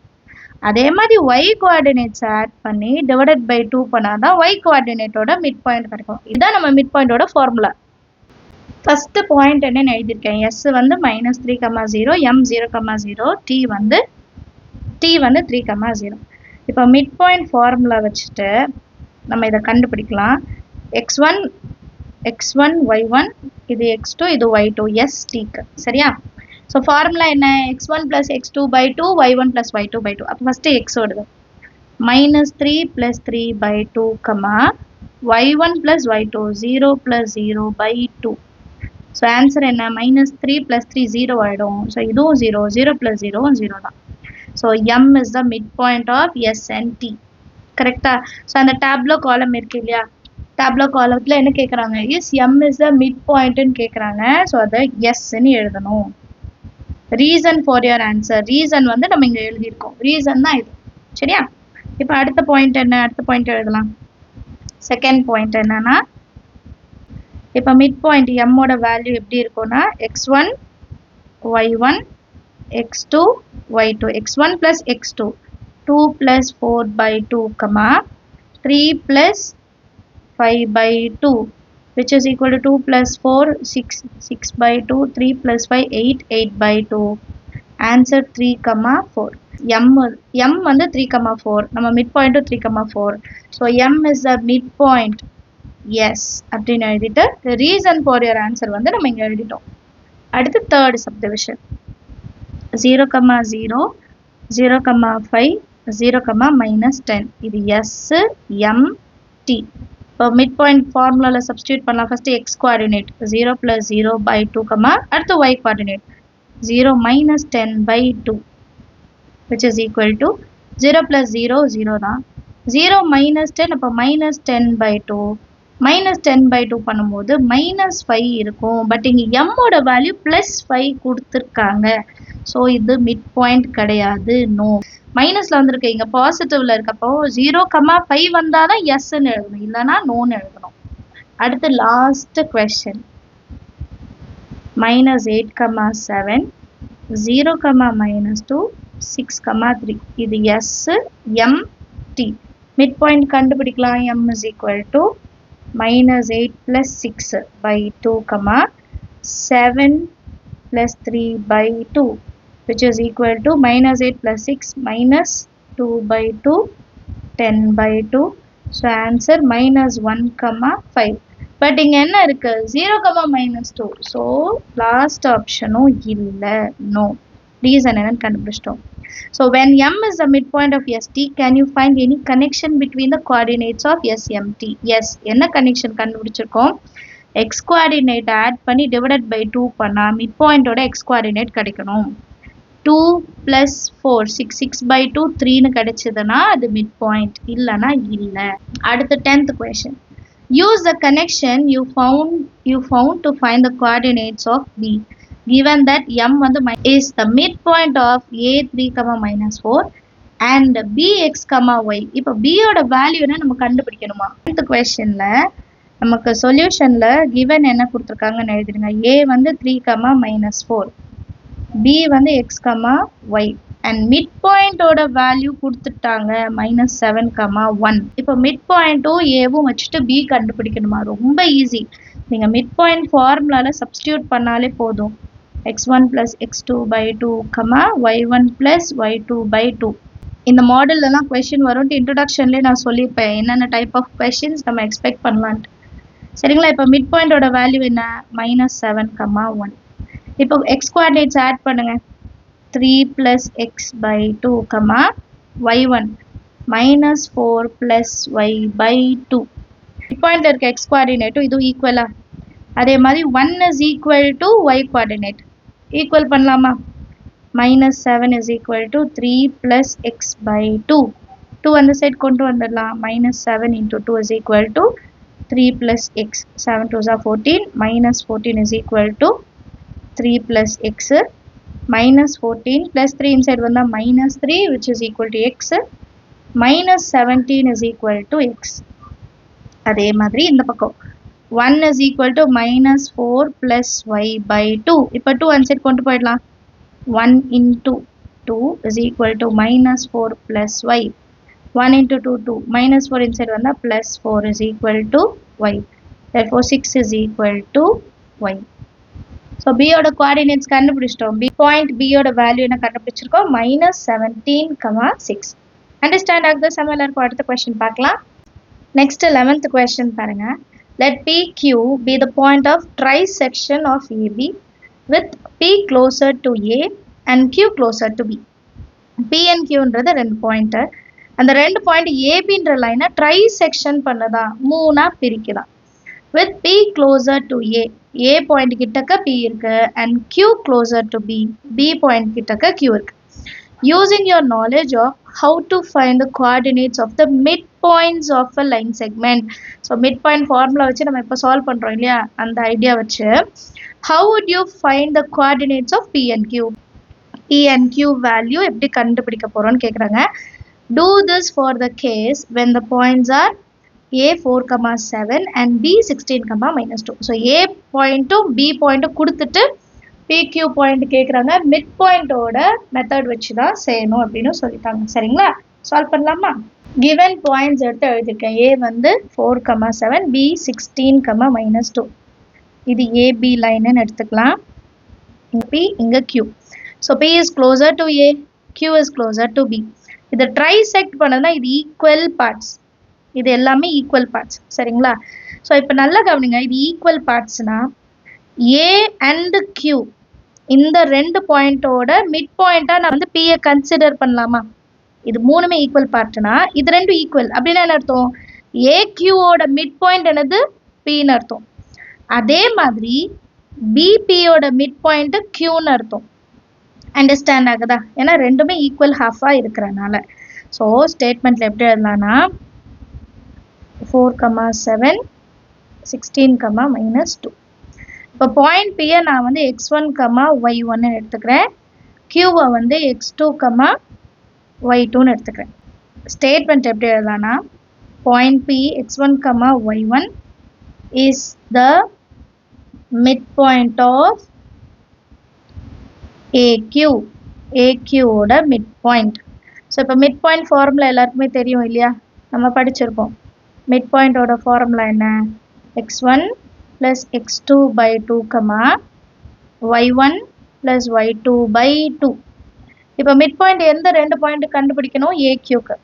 [SPEAKER 1] அதே மாதிரி ஒய் கோஆர்டினேட்ஸ் ஆட் பண்ணி டிவைடட் பை 2 பண்ணால் தான் ஒய் கோஆர்டினேட்டோட மிட் பாயிண்ட் கிடைக்கும். இதுதான் நம்ம மிட் பாயிண்டோட ஃபார்முலா. ஃபர்ஸ்ட் பாயிண்ட் என்னன்னு எழுதியிருக்கேன். எஸ் வந்து -3,0, எம் 0,0, டி வந்து 3,0. இப்போ மிட் பாயிண்ட் ஃபார்முலா வச்சுட்டு நம்ம இதை கண்டுபிடிக்கலாம். x1 y1 இது x2 இது y2 s tக்கு சரியா. ஸோ ஃபார்முலா என்ன? x1 + x2/2 y1 + y2/2. அப்போ ஃபஸ்ட்டு x ஓடுது -3 + 3/2 y1 + y2 0 + 0/2. ஸோ ஆன்சர் என்ன? -3 + 3 0 ஆகிடும். ஸோ இதுவும் 0 0 + 0 0 தான். So m is the mid point of S and T கரெக்டா. ஸோ அந்த டேப்லோ காலம் இருக்கு இல்லையா, டேப்லோ காலத்தில் என்ன கேட்குறாங்க? Is m is the mid பாயிண்ட்னு கேட்குறாங்க. ஸோ அதை எஸ்ன்னு எழுதணும். Reason for your answer, reason வந்து நம்ம இங்கே எழுதியிருக்கோம். ரீசன் தான் இது சரியா. இப்போ அடுத்த பாயிண்ட் என்ன? அடுத்த பாயிண்ட் எழுதலாம். செகண்ட் பாயிண்ட் என்னன்னா, இப்போ மிட் பாயிண்ட் எம்மோட வேல்யூ எப்படி இருக்கும்னா x1 y1 x2 y2 x1 + x2 2 + 4/2 3 + 5/2 which is equal to 2 + 4 6 6/2 3 + 5 8 8/2. answer 3, 4. m வந்து 3, 4. நம்ம mid point 3, 4. so m is the midpoint. yes அப்படின்னு எழுதிட்டு ரீசன் ஃபார் யுவர் ஆன்சர் வந்து நம்ம இங்கே எழுதிட்டோம். அடுத்து தேர்ட் சப்டிவிஷன் 0, 0 0, 5 0, -10. இது s m t. இப்போ மிட் பாயிண்ட் ஃபார்முலாவில் சப்ஸ்டியூட் பண்ணலாம். ஃபர்ஸ்ட் எக்ஸ் கோஆர்டினேட் 0 + 0/2 அடுத்து Y coordinate 0 - 10/2 which is equal to 0 + 0 0 தான். 0 - 10 அப்போ -10/2 -10/2 பண்ணும்போது -5 இருக்கும். பட் இங்கே எம்மோட வேல்யூ +5 கொடுத்துருக்காங்க. ஸோ இது மிட் பாயிண்ட் கிடையாது. நோ. மைனஸில் வந்திருக்கு, இங்கே பாசிட்டிவ்ல இருக்கப்போ 0, 5 வந்தால் தான் எஸ்ன்னு எழுதணும், இல்லைனா நோன்னு எழுதணும். அடுத்து லாஸ்ட் கொஸ்டின் -8, 7 0, -2 6, 3. இது S M D. Mid point கண்டுபிடிக்கலாம். m is equal to -8 + 6/2 7 + 3/2 which is equal to -8 + 6 -2/2 10/2. so answer -1, 5. But இங்க என்ன இருக்கு? 0, -2. so last optionம் இல்லை. no. reason என்னன்னு கண்டுபிடிச்சிட்டோம். so when m is the midpoint of st, can you find any connection between the coordinates of smt? yes. என்ன connection கண்டுபிடிச்சிருக்கோம்? x coordinate add பண்ணி divided by 2 பண்ணா midpoint ஓட x coordinate கிடைக்கணும். 2 + 4 6 6/2 3ன்னு கிடைச்சதுன்னா அது midpoint, இல்லைனா இல்லை. அடுத்து 10th question. use the connection you found to find the coordinates of b. given that m வந்து is the midpoint of a3, -4 and bx, y. இப்போ b ஓட வேல்யூ என்ன நம்ம கண்டுபிடிக்கணுமா? இந்த क्वेश्चनல நமக்கு சொல்யூஷன்ல given என்ன கொடுத்திருக்காங்கன்னு எழுதிடுங்க. a வந்து 3, -4, b வந்து x, y and midpoint ஓட வேல்யூ கொடுத்துட்டாங்க -7, 1. இப்போ midpointம் aவும் வச்சுட்டு b கண்டுபிடிக்கணுமா? ரொம்ப ஈஸி. நீங்க midpoint ஃபார்முலால சப்ஸ்டிட்யூட் பண்ணாலே போதும். x1 + x2/2 y1 + y2/2. இந்த மாடல்லாம் கொஸ்டின் வரும். இன்ட்ரோடக்ஷன்லேயே நான் சொல்லியிருப்பேன் என்னென்ன டைப் ஆஃப் கொஸ்டின்ஸ் நம்ம எக்ஸ்பெக்ட் பண்ணலான்ட்டு. சரிங்களா. இப்போ மிட் பாயிண்டோட வேல்யூ என்ன? -7, 1. இப்போ எக்ஸ் கோஆர்டினேட்ஸ் ஆட் பண்ணுங்க. 3 + x/2 y1 -4 + y/2. மிட் பாயிண்ட்ல இருக்க எக்ஸ் கோஆர்டினேட்டும் இதுவும் ஈக்குவலா? அதே மாதிரி 1 is equal to y coordinate. Equal பண்ணலாமா? -7 is equal to 3 + x/2. 2 அந்த சைடு கொண்டு வந்துடலாம். -7 × 2 is equal to 3 + x. 7 2s are 14. -14 is equal to 3 + x. -14 + 3 inside வந்தா -3 which is equal to x. -17 is equal to x. அதே மாதிரி இந்த பக்கம் 1 is equal to minus 4 plus y by 2. இப்போ 2 அந்த சைடு கொண்டு போயிடலாம். 1 into 2 is equal to minus 4 plus y. 1 into 2, 2. Minus 4 inside வந்தா plus 4 is equal to y. Therefore 6 is equal to y. So B ஓட coordinates கண்டுபிடிச்சிட்டோம். Point B ஓட value என்ன கண்டுபிடிச்சிருக்கோம்? minus 17,6. Understand ஆகுது? சமையல இருக்கும். அடுத்த question பார்க்கலாம். Next 11th question பாருங்க. Let PQ be the point of trisection of AB with P closer to A and Q closer to B. P and Q ன்றது ரெண்டு பாயிண்ட். அந்த ரெண்டு பாயிண்ட் ஏபின்ற லைனை ட்ரைசெக்ஷன் பண்ணதா மூணா பிரிக்குதா. With P closer to A, A point கிட்டக்க P இருக்கு and Q closer to B, B point கிட்டக்க Q இருக்கு. Using your knowledge of how to find the coordinates of the midpoints of a line segment. So midpoint formula வச்சு நம்ம இப்போ solve பண்றோம் இல்லையா, அந்த ஐடியா வச்சு how would you find the coordinates of P and Q? P and Q value எப்படி கண்டுபிடிக்க போறோம்னு கேக்குறாங்க. Do this for the case when the points are A 4,7 and B 16,-2. So A point B point கொடுத்துட்டு PQ point கேக்குறாங்க. Mid பாயிண்டோட method வச்சு தான் செய்யணும் அப்படின்னு சொல்லிட்டாங்க. சரிங்களா, சால்வ் பண்ணலாமா? கிவன் பாயிண்ட்ஸ் எடுத்து எழுதிருக்கேன். A வந்து 4,7, B 16,-2. இது AB லைன்னு எடுத்துக்கலாம். P இங்க Q. So P is closer to A, Q is closer to B. இதை ட்ரைசெக்ட் பண்ணதுனா இது ஈக்குவல் பார்ட்ஸ். இது எல்லாமே ஈக்குவல் பார்ட்ஸ். சரிங்களா, ஸோ இப்போ நல்லா கவனிங்க. இது ஈக்குவல் பார்ட்ஸ்னா A and Q இந்த ரெண்டு பாயிண்டோட மிட் பாயிண்டா நான் வந்து P கன்சிடர் பண்ணலாமா? இது மூணுமே ஈக்குவல் பார்ட்னா இது ரெண்டும் ஈக்குவல் அப்படின்னா என்ன அர்த்தம்? AQவோட மிட் பாயிண்ட் என்னது? Pன்னு அர்த்தம். அதே மாதிரி BPயோட மிட் பாயிண்ட் Qன்னு அர்த்தம். அண்டர்ஸ்டாண்ட் ஆகுதா? ஏன்னா ரெண்டுமே ஈக்குவல் ஹாஃபா இருக்கிறனால. ஸோ ஸ்டேட்மெண்ட்ல எப்படி எழுதலாம்னா 4,7 16,-2. இப்போ பாயிண்ட் P நான் வந்து x1, y1 எடுத்துக்கிறேன். Qவை வந்து x2, y2 எடுத்துக்கிறேன். ஸ்டேட்மெண்ட் எப்படி எழுதலாம்னா point P x1, y1 is the midpoint of AQ. AQவோட மிட் பாயிண்ட். ஸோ இப்போ மிட் பாயிண்ட் ஃபார்முலா எல்லாருக்குமே தெரியும் இல்லையா, நம்ம படிச்சிருப்போம். மிட் பாயிண்டோட ஃபார்முலா என்ன? x1 plus x2 by 2, y1 plus y2 by 2. இப்போ மிட் பாயிண்ட் எந்த ரெண்டு பாயிண்ட் கண்டுபிடிக்கணும்? AQக்கு.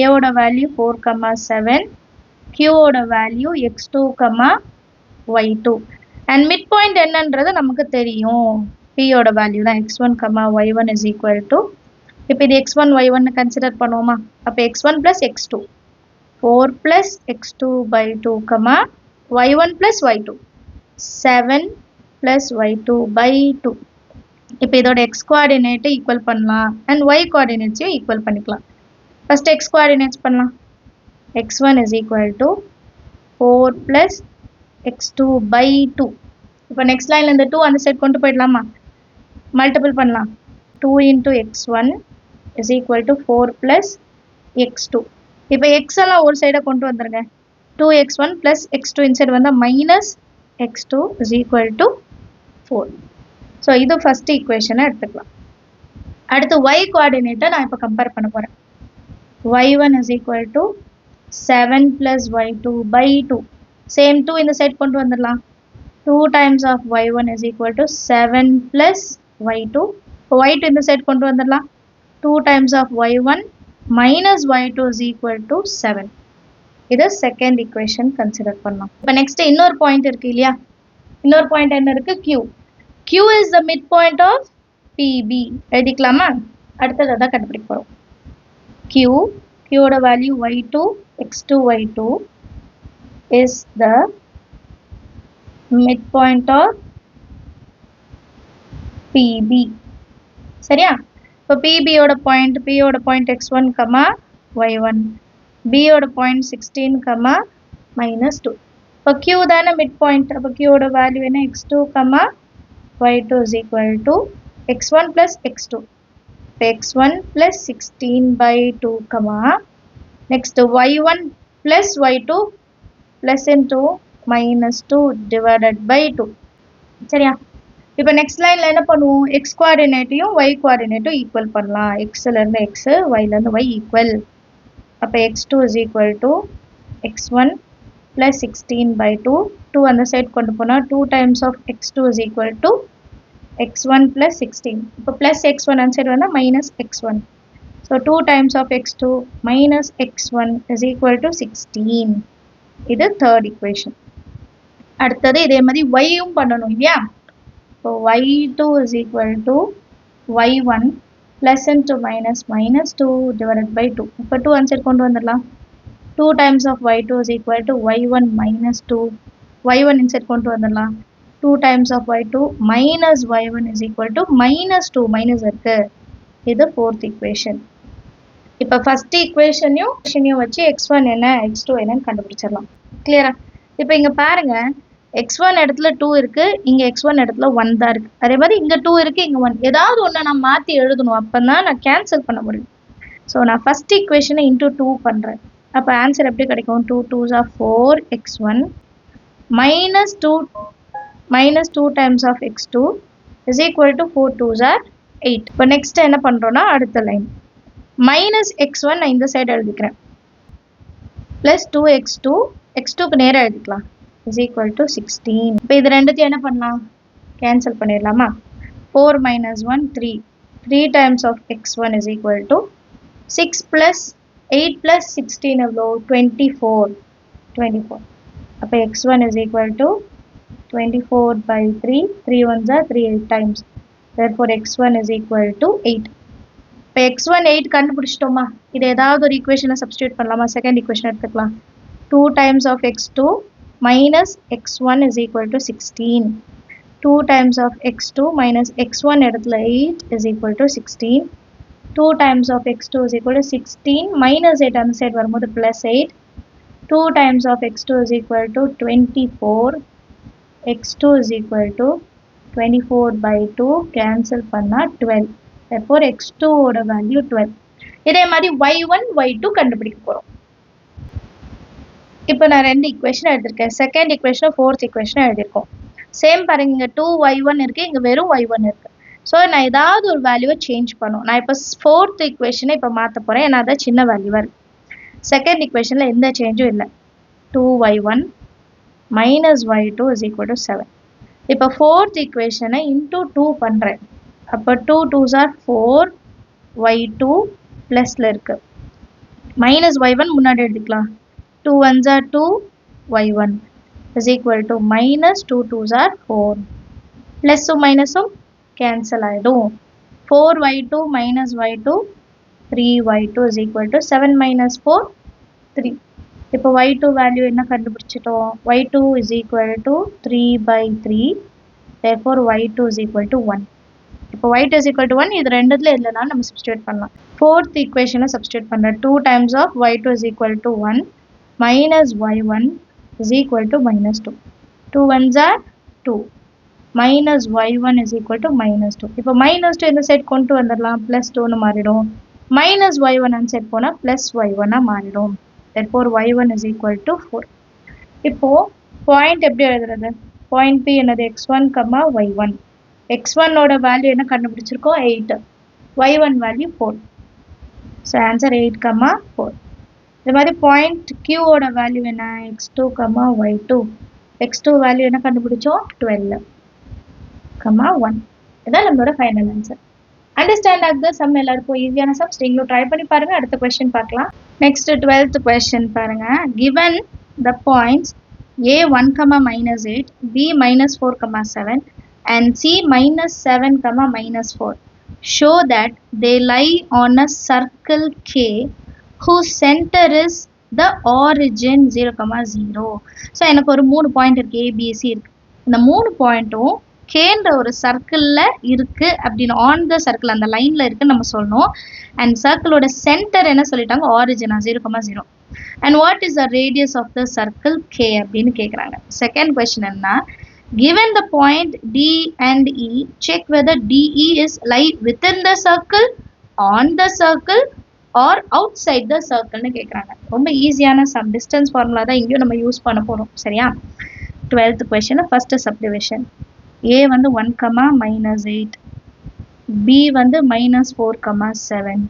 [SPEAKER 1] Aவோட வேல்யூ 4,7, Qவோட value x2, y2. And mid point என்னன்றது நமக்கு தெரியும். Pயோட வேல்யூ தான் x1, y1 is equal to, இப்போ இது x1, y1 கன்சிடர் பண்ணுவோமா? அப்போ x1 plus x2, 4 plus x2 by 2, y1 plus y2, 7 plus y2 by 2. இப்போ இதோட x கோஆர்டினேட்டை ஈக்குவல் பண்ணலாம் அண்ட் y கோஆர்டினேட்ஸையும் ஈக்குவல் பண்ணிக்கலாம். ஃபர்ஸ்ட் x கோஆர்டினேட்ஸ் பண்ணலாம். x1 is equal to 4 plus x2 by 2. இப்போ நெக்ஸ்ட் லைன்ல இந்த 2 அந்த சைடு கொண்டு போயிடலாமா? மல்டிபிள் பண்ணலாம். 2 into x1 is equal to 4 plus x2. இப்போ x எல்லாம் ஒரு சைடா கொண்டு வந்துருங்க. 2x1 plus x2 inside வந்தா minus x2 is equal to 4. So இது ஃபர்ஸ்ட் ஈக்குவேஷனை எடுத்துக்கலாம். அடுத்து y கோஆர்டினேட்டை நான் இப்போ கம்பேர் பண்ண போகிறேன். y1 is equal to 7 plus y2 by 2. Same 2 இந்த சைட் கொண்டு வந்துடலாம். 2 times of y1 is equal to 7 plus y2. இப்போ y2 இந்த சைட் கொண்டு வந்துடலாம். 2 times of y1 minus y2 is equal to 7. இது செகண்ட் ஈக்குவேஷன் கன்சிடர் பண்ணலாம். இப்போ நெக்ஸ்ட் இன்னொரு பாயிண்ட் இருக்கு இல்லையா, இன்னொரு பாயிண்ட் என்ன இருக்கு? Q. Q is the midpoint of PB. எழுதிக்கலாமா? அடுத்தது அதான் கண்டுபிடிக்க போறோம். Qயோட value y2, x2, y2 is the midpoint of PB. சரியா? இப்போ PBயோட பாயிண்ட், Pயோட பாயிண்ட் x1, y1, Bயோட பாயிண்ட் 16, -2. இப்போ Q தானே மிட் பாயிண்ட். அப்போ Qயோட வேல்யூ என்ன? x2, y2 is equal to x1 plus x2. இப்போ x1 plus 16 by 2, next y1 plus y2 plus into minus 2 divided by 2. சரியா? இப்போ next lineல என்ன பண்ணுவோம்? x coordinateயும் y coordinateயும் equal பண்ணலாம். xல இருந்து x, yல இருந்து y equal. அப்ப x2 is equal to x1 plus 16 by 2. 2 அந்த side கொண்டு போனா 2 times of x2 is equal to x1 plus 16. இப்போ plus x1 அந்த side வந்தா minus x1. So 2 times of x2 minus x1 is equal to 16. இது third equation. அடுத்தது இதே மாதிரி y-யும் பண்ணணும் இல்லையா? So y2 is equal to y1 plus into minus minus 2 divided by 2. இப்போ 2 answer கொண்டு வந்துடலாம். 2 times of y2 is equal to y1 minus 2. y1 inside கொண்டு வந்துடலாம். 2 times of y2 minus y1 is equal to minus 2. Minus இருக்கு. இது fourth equation. இப்போ first equation-யும் வச்சு x1 என்ன x2 என்னன்னு கண்டுபிடிச்சிடலாம். கிளியரா? இப்போ இங்க பாருங்க x1 இடத்துல 2 இருக்கு, இங்க x1 இடத்துல 1 தான் இருக்கு. அதே மாதிரி இங்க 2 இருக்கு, இங்க 1. ஏதாவது ஒண்ணு நான் மாத்தி எழுதணும், அப்பதான் நான் கேன்சல் பண்ண முடியும். ஸோ நான் ஃபர்ஸ்ட் ஈக்குவேஷனை இன்டூ 2 பண்றேன். அப்போ ஆன்சர் எப்படி கிடைக்கும்? 2 2s are 4x1 minus 2 times of x2 is equal to 4 2s are 8. இப்போ நெக்ஸ்ட் என்ன பண்றோம்னா அடுத்த லைன் மைனஸ் x1 நான் இந்த சைடு எழுதிக்கிறேன், பிளஸ் 2x2 x2க்கு நேரா எழுதிக்கலாம் is equal to 16. இப்போ இது ரெண்டுத்தையும் என்ன பண்ணலாம்? கேன்சல் பண்ணிடலாமா? 4 minus 1 3. 3 times of x1 is equal to 6 plus 8 plus 16 எவ்வளோ? 24. அப்போ x1 is equal to 24 by 3. 3 ones are 3 8 times. Therefore x1 is equal to 8. இப்போ x1 8 கண்டுபிடிச்சிட்டோமா? இது ஏதாவது ஒரு ஈக்குவேஷனை சப்ஸ்டியூட் பண்ணலாமா? செகண்ட் ஈக்குவேஷன் எடுத்துக்கலாம். 2 times of x2 minus x1 is equal to 16. 2 times of x2 minus x1 இடத்துல 8 is equal to 16. 2 times of x2 is equal to 16 minus 8 அந்த side வரும்போது plus 8. 2 times of x2 is equal to 24. x2 is equal to 24 by 2 cancel பண்ணா 12. therefore x2 ஓட value 12. இதே மாதிரி y1 y2 கண்டுபிடிக்க போறோம். இப்போ நான் ரெண்டு ஈக்குவேஷன் எழுதிருக்கேன். செகண்ட் ஈக்குவேஷன் ஃபோர்த் ஈக்குவேஷன் எழுதிருக்கோம். சேம் பாருங்க, இங்கே 2y1 இருக்கு, இங்கே வெறும் y1 இருக்கு. ஸோ நான் ஏதாவது ஒரு வேல்யூவை சேஞ்ச் பண்ணும். நான் இப்போ ஃபோர்த் ஈக்குவேஷனை இப்போ மாற்ற போகிறேன், ஏன்னா அதான் சின்ன வேல்யூவாக இருக்கு. செகண்ட் ஈக்குவேஷனில் எந்த சேஞ்சும் இல்லை. 2y1 minus y2 is equal to 7. இப்போ ஃபோர்த் ஈக்குவேஷனை இன்டூ 2 பண்ணுறேன். அப்போ 2 2s are 4 y2 ப்ளஸில் இருக்கு. மைனஸ் y1 முன்னாடி எடுத்துக்கலாம். 2 1s are 2 y1 is equal to minus 2 2s are 4. Plusum minusum cancel ஆயிடும். 4y2 minus y2 3y2 is equal to 7 minus 4 3. இப்போ y2 வேல்யூ என்ன கண்டுபிடிச்சிட்டோம்? y2 is equal to 3 by 3. therefore y2 is equal to 1. இப்போ y2 is equal to 1. இது ரெண்டுத்துல இல்லைனா நம்ம substitute பண்ணலாம். ஃபோர்த் ஈக்குவேஷனை சப்ஸ்டியூட் பண்ணுறேன். 2 times of y2 is equal to 1 minus y1 is equal to minus 2. 2 1s are 2. Minus y1 is equal to minus 2. இப்போ minus 2 இந்த சைட் கொண்டு வந்துடலாம், plus 2னு மாறிடும். minus y1 அந்த சைட் போனால் plus y1 மாறிடும். therefore y1 is equal to 4. இப்போ point எப்படி எழுதுறது? பாயிண்ட் P என்னது? x1, y1. x1 ஓட வேல்யூ என்ன கண்டுபிடிச்சிருக்கோம்? 8. y1 value 4. So answer 8, 4. இந்த மாதிரி பாயிண்ட் Q ஓட வேல்யூ என்ன? x2, y2. x2 வேல்யூ என்ன கண்டுபிடிச்சோம்? 12, 1. இதான் நம்மளோட ஃபைனல் ஆன்சர். அண்டர்ஸ்டாண்ட் ஆகுது சம் எல்லாருக்கும் ஈஸியான சம்ஸ். நீங்களும் ட்ரை பண்ணி பாருங்க. அடுத்த கொஸ்டின் பார்க்கலாம். நெக்ஸ்ட் 12th கொஸ்டின் பாருங்க. given the points a 1, -8, b -4, 7 and c -7, -4 show that they lie on a circle K whose center is the origin 0, 0. So எனக்கு ஒரு 3 பாயிண்ட் இருக்கு, ABC இருக்கு. இந்த 3 பாயிண்ட்டும் கேன்ற ஒரு சர்க்கிளில் இருக்கு அப்படின்னு, ஆன் த சர்க்கிள் அந்த லைனில் இருக்குன்னு நம்ம சொல்லணும். அண்ட் சர்க்கிளோட சென்டர் என்ன சொல்லிட்டாங்க? ஆரிஜினா 0, 0. And what is the radius of the circle கே அப்படின்னு கேட்குறாங்க. செகண்ட் கொஸ்டின் என்ன? given the point D and E, check whether DE is lie within the circle, on the circle or outside the circle னு கேட்குறாங்க. ரொம்ப ஈஸியான some. Distance formula தான் இங்கேயும் நம்ம யூஸ் பண்ண போகிறோம். சரியா? 12th question first subdivision. A வந்து 1, -8. B வந்து -4, 7.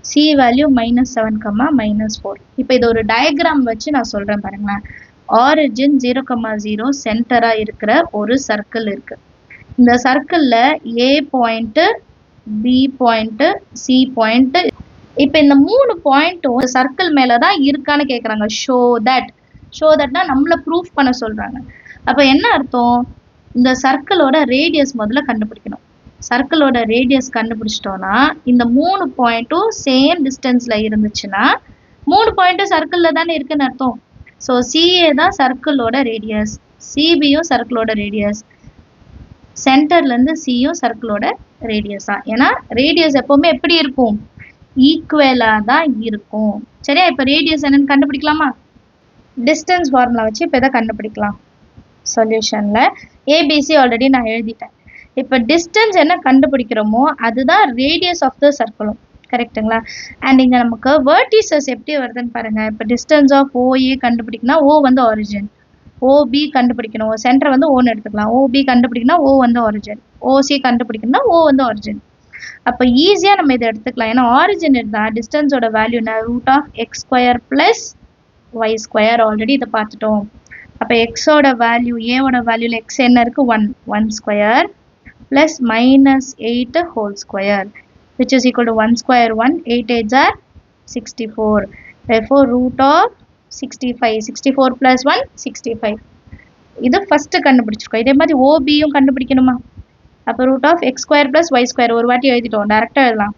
[SPEAKER 1] C value -7, -4. இப்போ இது ஒரு டயக்ராம் வச்சு நான் சொல்றேன் பாருங்களேன். ஆரிஜின் 0, 0 சென்டரா இருக்கிற ஒரு சர்க்கிள் இருக்கு. இந்த சர்க்கிள்ல A point, B point, C point. இப்போ இந்த 3 பாயிண்ட்டும் சர்க்கிள் மேல தான் இருக்கான்னு கேக்குறாங்க. ஷோ தட்னா நம்மள ப்ரூஃப் பண்ண சொல்றாங்க. அப்போ என்ன அர்த்தம்? இந்த சர்க்கிளோட ரேடியஸ் முதல்ல கண்டுபிடிக்கணும். சர்க்கிளோட ரேடியஸ் கண்டுபிடிச்சிட்டோம்னா இந்த 3 பாயிண்ட்டும் சேம் டிஸ்டன்ஸ்ல இருந்துச்சுன்னா 3 பாயிண்ட்டும் சர்க்கிள்ல தானே இருக்குன்னு அர்த்தம். ஸோ சிஏ தான் சர்க்கிளோட ரேடியஸ், சிபியும் சர்க்கிளோட ரேடியஸ், சென்டர்ல இருந்து சியும் சர்க்கிளோட ரேடியஸா. ஏன்னா ரேடியஸ் எப்பவுமே எப்படி இருக்கும்? ஈக்குவலா தான் இருக்கும். சரியா? இப்போ ரேடியஸ் என்னன்னு கண்டுபிடிக்கலாமா? டிஸ்டன்ஸ் ஃபார்முலா வச்சு இப்போ இதை கண்டுபிடிக்கலாம். சொல்யூஷன்ல ஏபிசி ஆல்ரெடி நான் எழுதிட்டேன். இப்போ டிஸ்டன்ஸ் என்ன கண்டுபிடிக்கிறோமோ அதுதான் ரேடியஸ் ஆஃப் த சர்க்கிளும். கரெக்டுங்களா? அண்ட் இங்கே நமக்கு வெர்டிசஸ் எப்படி வருதுன்னு பாருங்க. இப்போ டிஸ்டன்ஸ் ஆஃப் ஓஏ கண்டுபிடிக்கணும். ஓ வந்து ஆரிஜின். ஓபி கண்டுபிடிக்கணும். சென்டர் வந்து ஓன்னு எடுத்துக்கலாம். ஓபி கண்டுபிடிக்கணும். ஓ வந்து ஆரிஜின். ஓசி கண்டுபிடிக்கணும்னா ஓ வந்து ஆரிஜின். அப்போ ஈஸியாக நம்ம இதை எடுத்துக்கலாம். ஏன்னா ஆரிஜின் இருந்தால் டிஸ்டன்ஸோட வேல்யூ என்ன? √(x² + y²). ஆல்ரெடி இதை பார்த்துட்டோம். அப்போ எக்ஸோட வேல்யூ, ஏவோட வேல்யூல எக்ஸ் என்ன இருக்கு? 1² plus -8 whole square, which is equal to 1² 1, 8 8s are 64. Therefore √65, 64 plus 1 65. இது ஃபர்ஸ்ட் கண்டுபிடிச்சிருக்கோம். இதே மாதிரி ஓபியும் கண்டுபிடிக்கணுமா? அப்போ √(x² + y²) ஒரு வாட்டி எழுதிட்டோம். டைரக்டா எழுதலாம்.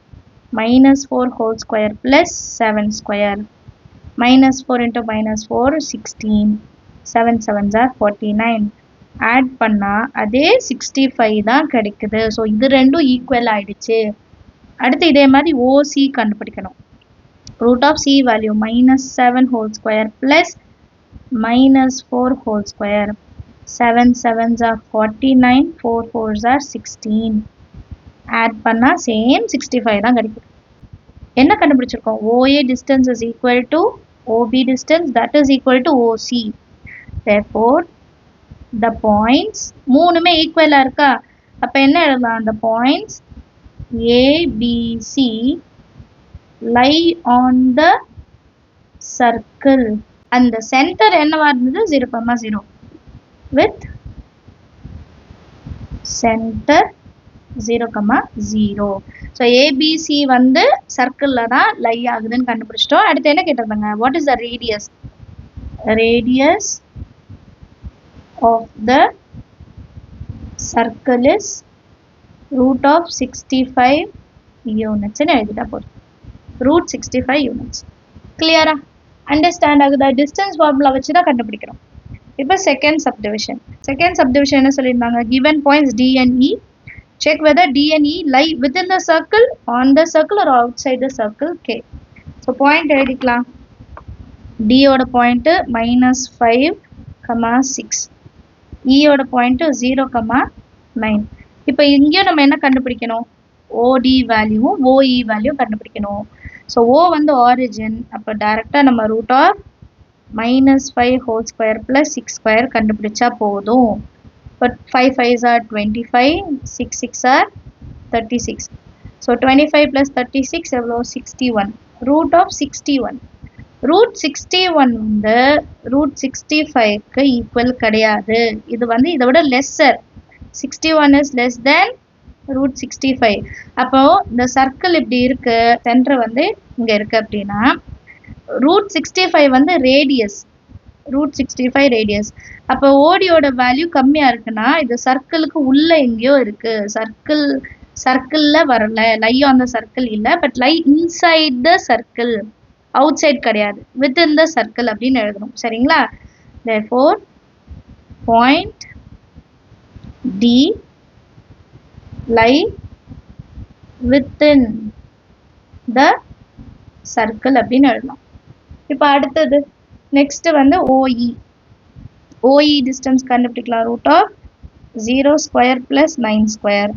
[SPEAKER 1] -4 whole square plus 7². -4 into -4 16. 7 7s are 49. Add பண்ணா அதே 65 தான் கிடைக்குது. ஸோ இது ரெண்டும் ஈக்குவல் ஆயிடுச்சு. அடுத்து இதே மாதிரி ஓசி கண்டுபிடிக்கணும். √(c) value -7 whole square plus -4 whole square. 7 7s are 49. 4 4s are 16. Add பண்ணா சேம் 65 தான் கிடைக்குது. என்ன கண்டுபிடிச்சிருக்கோம்? OA distance is equal to OB distance, that is equal to OC. Therefore the points மூணுமே ஈக்குவலா இருக்கா? அப்ப என்ன எழுதலாம்? the points ABC lie on the circle and the center என்னவா இருந்தது? 0, 0 with center 0, 0. ஸோ ஏபிசி வந்து சர்க்கிளில் தான் லை ஆகுதுன்னு கண்டுபிடிச்சிட்டோம். அடுத்து என்ன கேட்டிருந்தாங்க? What is the radius? Radius of the circle is √65 யூனிட்ஸ்ன்னு எழுதிட்டா போதும். √65 யூனிட்ஸ். கிளியரா? அண்டர்ஸ்டாண்ட் ஆகுதா? டிஸ்டன்ஸ் ஃபார்முலா வச்சு தான் கண்டுபிடிக்கிறோம். இப்போ செகண்ட் சப்டிவிஷன். செகண்ட் சப்டிவிஷன் என்ன சொல்லியிருந்தாங்க? given points D and E, check whether D and E lie within the circle, on the circle or outside the circle K. So point எழுதிக்கலாம். D ஓட point -5, 6. E ஓட point 0, 9. இப்போ இங்கேயும் நம்ம என்ன கண்டுபிடிக்கணும்? OD வேல்யூவும் OE வேல்யூ கண்டுபிடிக்கணும். ஸோ O வந்து ஆரிஜின். அப்போ டைரக்டாக நம்ம √(-5 whole square plus 6² கண்டுபிடிச்சா போதும். But 5 5s are 25, 6 6 are 36. So 25 plus 36 எவ்வளோ? 61. √61. √61 வந்து √65க்கு ஈக்குவல் கிடையாது. இது வந்து இதை விட லெஸ்ஸர். 61 is less than √65. அப்போ இந்த சர்க்கிள் இப்படி இருக்கு, சென்டர் வந்து இங்க இருக்கு அப்படின்னா √65 வந்து ரேடியஸ். √65 ரேடியஸ். அப்போ ஓடியோட வேல்யூ கம்மியா இருக்குன்னா இது சர்க்கிளுக்கு உள்ள எங்கேயோ இருக்கு. சர்க்கிள்ல வரல, லை ஆன் த சர்க்கிள் இல்ல, but lie inside the circle, outside கிடையாது, வித்தின் த சர்க்கிள் அப்படின்னு எழுதணும். சரிங்களா? therefore point D lie within the circle அப்படின்னு எழுதலாம். இப்போ அடுத்தது நெக்ஸ்ட் வந்து OE. OE டிஸ்டன்ஸ் கண்டுபிடிக்கலாம். √(0² + 9²,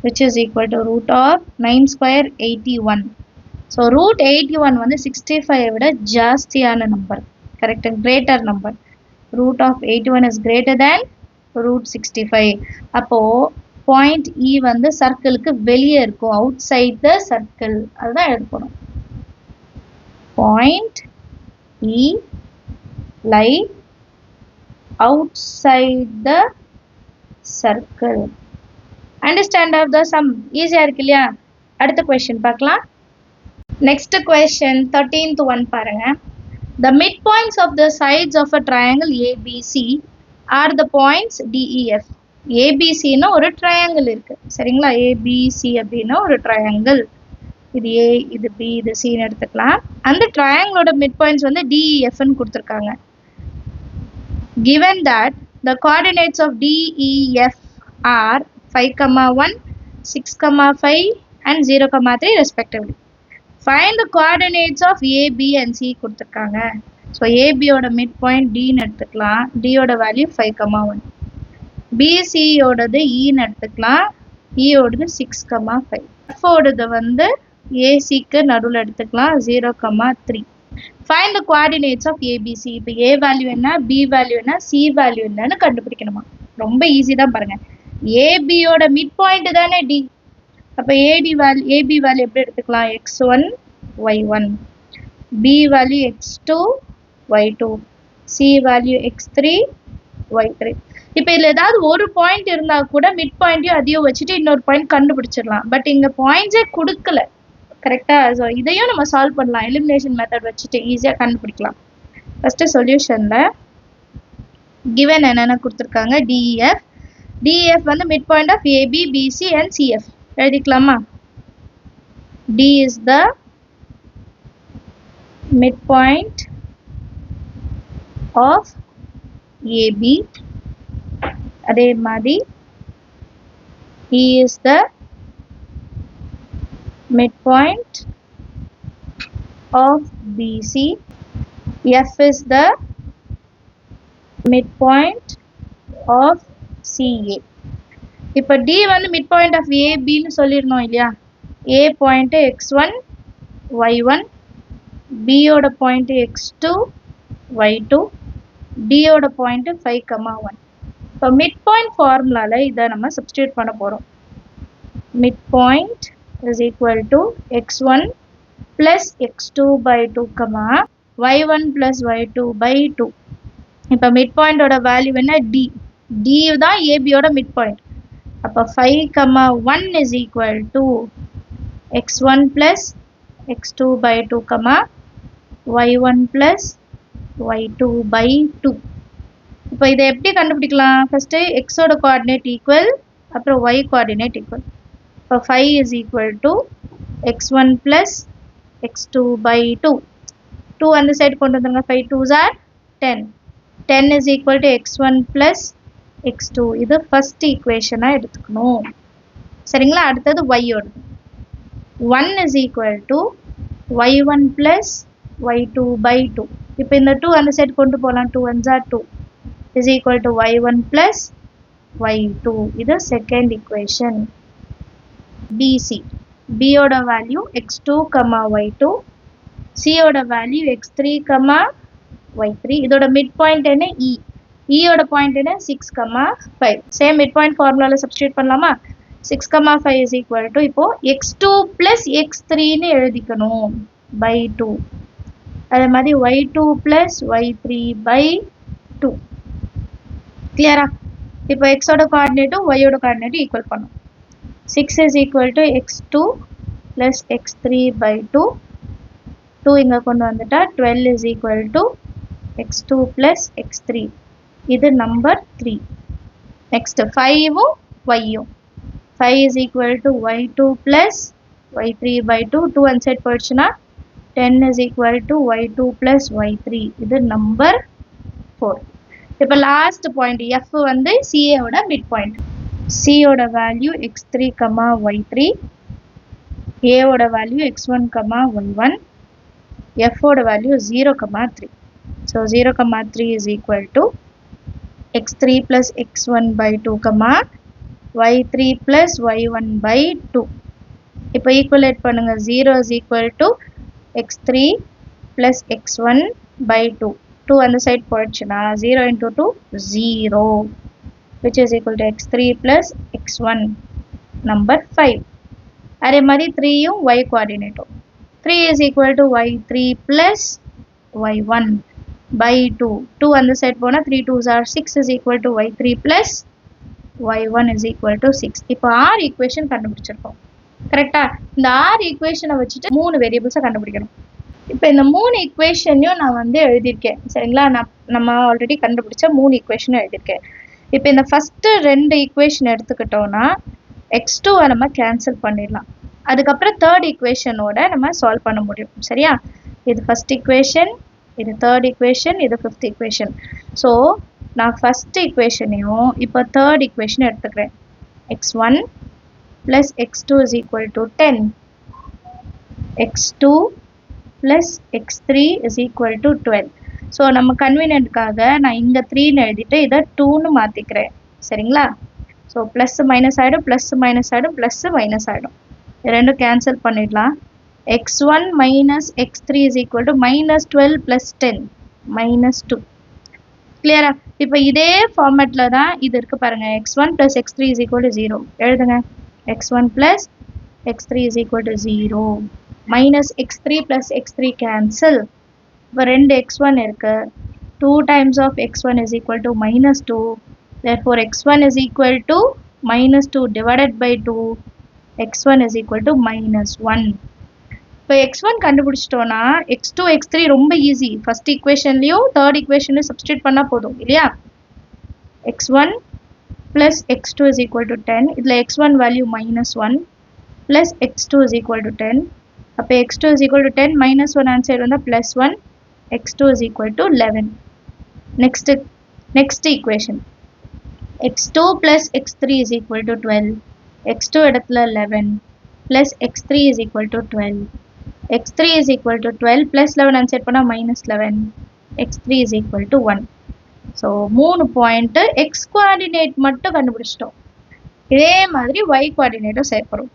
[SPEAKER 1] which is equal to √(9²) 81. ஸோ √81 வந்து 65 விட ஜாஸ்தியான number. Correct? Greater number. root of 81 is greater than root 65. அப்போ point E வந்து சர்க்கிளுக்கு வெளியே இருக்கும், outside the circle. அதுதான் எழுத போறோம். Point E lie outside the circle. Understand of the sum? Easy-ஆ இருக்கு இல்லையா? அடுத்த question பார்க்கலாம். Next question 13th one பாருங்க. The midpoints of the sides of a triangle ABC are the points DEF. ABC னா ஒரு triangle இருக்கு. சரிங்களா? ABC அப்படின்னா ஒரு triangle. இது A, இது B, இது C ன்னு எடுத்துக்கலாம். அந்த triangleோட midpoints வந்து DEF ன்னு கொடுத்திருக்காங்க. Given that the coordinates of DEF are 5,1, 6,5 and 0,3 respectively. Find the coordinates of A, B and C கொடுத்திருக்காங்க. So AB ஓட midpoint D ன்னு எடுத்துக்கலாம். D ஓட value 5,1. BC ஓடது E ன்னு எடுத்துக்கலாம். E ஓடது 6,5. F ஓடது வந்து AC க்கு நடுவுல எடுத்துக்கலாம் 0,3. Find the coordinates of ABC. இப்போ A value என்ன, B value என்ன, C value என்னன்னு கண்டுபிடிக்கணுமா. ரொம்ப ஈஸி தான் பாருங்க. AB ஓட midpoint தானே D. அப்ப AB value எப்படி எடுத்துக்கலாம்? x1 y1, B value x2 y2, C value x3 y3. இப்போ இதுல ஏதாவது ஒரு பாயிண்ட் இருந்தா கூட மிட் பாயிண்டையும் அதையும் வச்சுட்டு இன்னொரு பாயிண்ட் கண்டுபிடிச்சிடலாம். பட் இங்க பாயிண்ட்ஸே கொடுக்கல. கரெக்டா? ஸோ இதையும் நம்ம சால்வ் பண்ணலாம். எலிமினேஷன் மெத்தட் வச்சுட்டு ஈஸியா கண்டுபிடிக்கலாம். ஃபர்ஸ்ட் சொல்யூஷன்ல கிவன் என்னென்ன கொடுத்துருக்காங்க? DEF. DEF வந்து mid point of AB, BC and CF. எழுதிக்கலாமா? D is the midpoint of AB. அதே மாதிரி E is the midpoint of BC. F is the midpoint of CA. இப்போ D வந்து midpoint of AB ன்னு சொல்லிருந்தோம் இல்லையா? A point x1 y1, B ஓட point x2 y2, D ஓட point 5,1. இப்போ midpoint formulaல இதை நம்ம substitute பண்ண போறோம். Midpoint is equal to x1 plus x2 by 2, y1 plus y2 by 2. இப்போ midpoint ஓட value என்ன? D. D தான் AB ஓட midpoint. அப்போ 5,1 is equal to x1 plus x2 by 2, y1 plus y2 by 2. இப்போ இதை எப்படி கண்டுபிடிக்கலாம்? ஃபர்ஸ்ட் x ஓட கோஆர்டினேட் ஈக்குவல், அப்புறம் y கோஆர்டினேட் ஈக்குவல். இப்போ 5 is equal to x1 plus x2 by 2. 2 அந்த சைடு கொண்டு வந்துருங்க. 5 2s are 10. 10 is equal to x1 plus x2. இது ஃபர்ஸ்ட் ஈக்குவேஷனா எடுத்துக்கணும். சரிங்களா? அடுத்தது y ஓடது. 1 is equal to y1 plus y2 by 2. இப்போ இந்த 2 அந்த சைடு கொண்டு போகலாம். 2 1s are 2 is equal to y1 plus y2. இது செகண்ட் ஈக்குவேஷன். BC. B ஓட வேல்யூ x2, y2. C ஓட வேல்யூ x3, y3. இதோட மிட் பாயிண்ட் என்ன? E. E ஓட பாயிண்ட் என்ன? 6, 5. சேம் மிட் பாயிண்ட் ஃபார்முலால சப்ஸ்டிட்யூட் பண்ணலாமா? 6, 5 is equal to இப்போ x2 plus x3 ன்னு எழுதிக்கணும் by 2. அதே மாதிரி y2 plus y3 by 2. கிளியரா? இப்போ x ஓட கோஆர்டினேட்டும் y ஓட கோஆர்டினேட்டும் ஈக்குவல் பண்ணும். 6 is equal to x2 plus x3 by 2. 2 இங்க கொண்டு வந்துட்டா 12 is equal to x2 plus x3. இது number 3. Next 5ம் yயும். 5 is equal to y2 plus y3 by 2. 2 and side போயிடுச்சுன்னா 10 is equal to y2 plus y3. இது number 4. இப்போ last point F வந்து CA ஓட mid point. C ஓட value x3, y3. A ஓட value x1, y1. F ஓட value 0, 3. So 0, 3 is equal to x3 plus x1 by 2, y3 plus y1 by 2. இப்போ ஈக்குவலேட் பண்ணுங்க. 0 is equal to x3 plus x1 by 2. 2 அந்த side போயிடுச்சுன்னா 0 into 2 0 which is equal to x3 plus x1 number 5. அதே மாதிரி 3யும் y coordinate 3 is equal to y3 plus y1 by 2. 2 அந்த side போனா 3 2s are 6 is equal to y3 plus y1 is equal to 6. இப்போ r equation கண்டுபிடிச்சிருக்கோம். கரெக்ட்டா? இந்த r equation வச்சிட்டு மூணு வேரியபிள்ஸ் கண்டுபிடிக்கணும். இப்போ இந்த மூணு ஈக்குவேஷனையும் நான் வந்து எழுதியிருக்கேன். சரிங்களா? நம்ம ஆல்ரெடி கண்டுபிடிச்ச மூணு ஈக்குவேஷனும் எழுதியிருக்கேன். இப்போ இந்த ஃபர்ஸ்ட் ரெண்டு ஈக்குவேஷன் எடுத்துக்கிட்டோம்னா x2 நம்ம கேன்சல் பண்ணிடலாம். அதுக்கப்புறம் தேர்ட் ஈக்குவேஷனோட நம்ம சால்வ் பண்ண முடியும். சரியா? இது ஃபர்ஸ்ட் ஈக்குவேஷன், இது தேர்ட் ஈக்குவேஷன், இது ஃபிஃப்த் ஈக்குவேஷன். ஸோ நான் ஃபர்ஸ்ட் ஈக்குவேஷனையும் இப்போ தேர்ட் ஈக்குவேஷன் எடுத்துக்கிறேன். x1 plus x2 is equal to 10. x2 plus x3 is equal to 12. So நம்ம கன்வீனியன்ட்காக நான் இங்கே 3ன்னு எழுதிட்டு இதை 2ன்னு மாற்றிக்கிறேன். சரிங்களா? ஸோ ப்ளஸ் மைனஸ் ஆகிடும், ப்ளஸ் மைனஸ் ஆகிடும், ப்ளஸ் மைனஸ் ஆகிடும். ரெண்டும் கேன்சல் பண்ணிடலாம். x1 minus x3 is equal to minus 12 plus 10 minus 2. கிளியரா? இப்போ இதே ஃபார்மேட்டில் தான் இது இருக்கு பாருங்க. x1 plus x3 is equal to 0 எழுதுங்க. x1 plus x3 is equal to 0 minus x3 plus x3 cancel. இப்போ ரெண்டு x1 இருக்கு. 2 times of x1 is equal to minus 2. Therefore x1 is equal to minus 2 divided by 2. x1 is equal to minus 1. இப்போ x1 கண்டுபிடிச்சிட்டோம்னா x2 x3 ரொம்ப easy. First ஈக்குவேஷன்லயும் third ஈக்குவேஷன்லயும் substitute பண்ணா போதும் இல்லையா? x1 plus x2 is equal to 10. இதுல x1 value minus 1 plus x2 is equal to 10. அப்போ x2 is equal to 10 minus 1 answer வந்தா plus 1. x2 is equal to 11. Next equation. x2 plus x3 is equal to 12. x2 இடத்துல 11 plus x3 is equal to 12. x3 is equal to 12 plus 11 answer பண்ணா minus 11. x3 is equal to 1. So 3 point x coordinate மட்டும் கண்டுபிடிச்சிட்டோம். இதே மாதிரி y கோஆர்டினேட்டும் சேர்ப்போம்.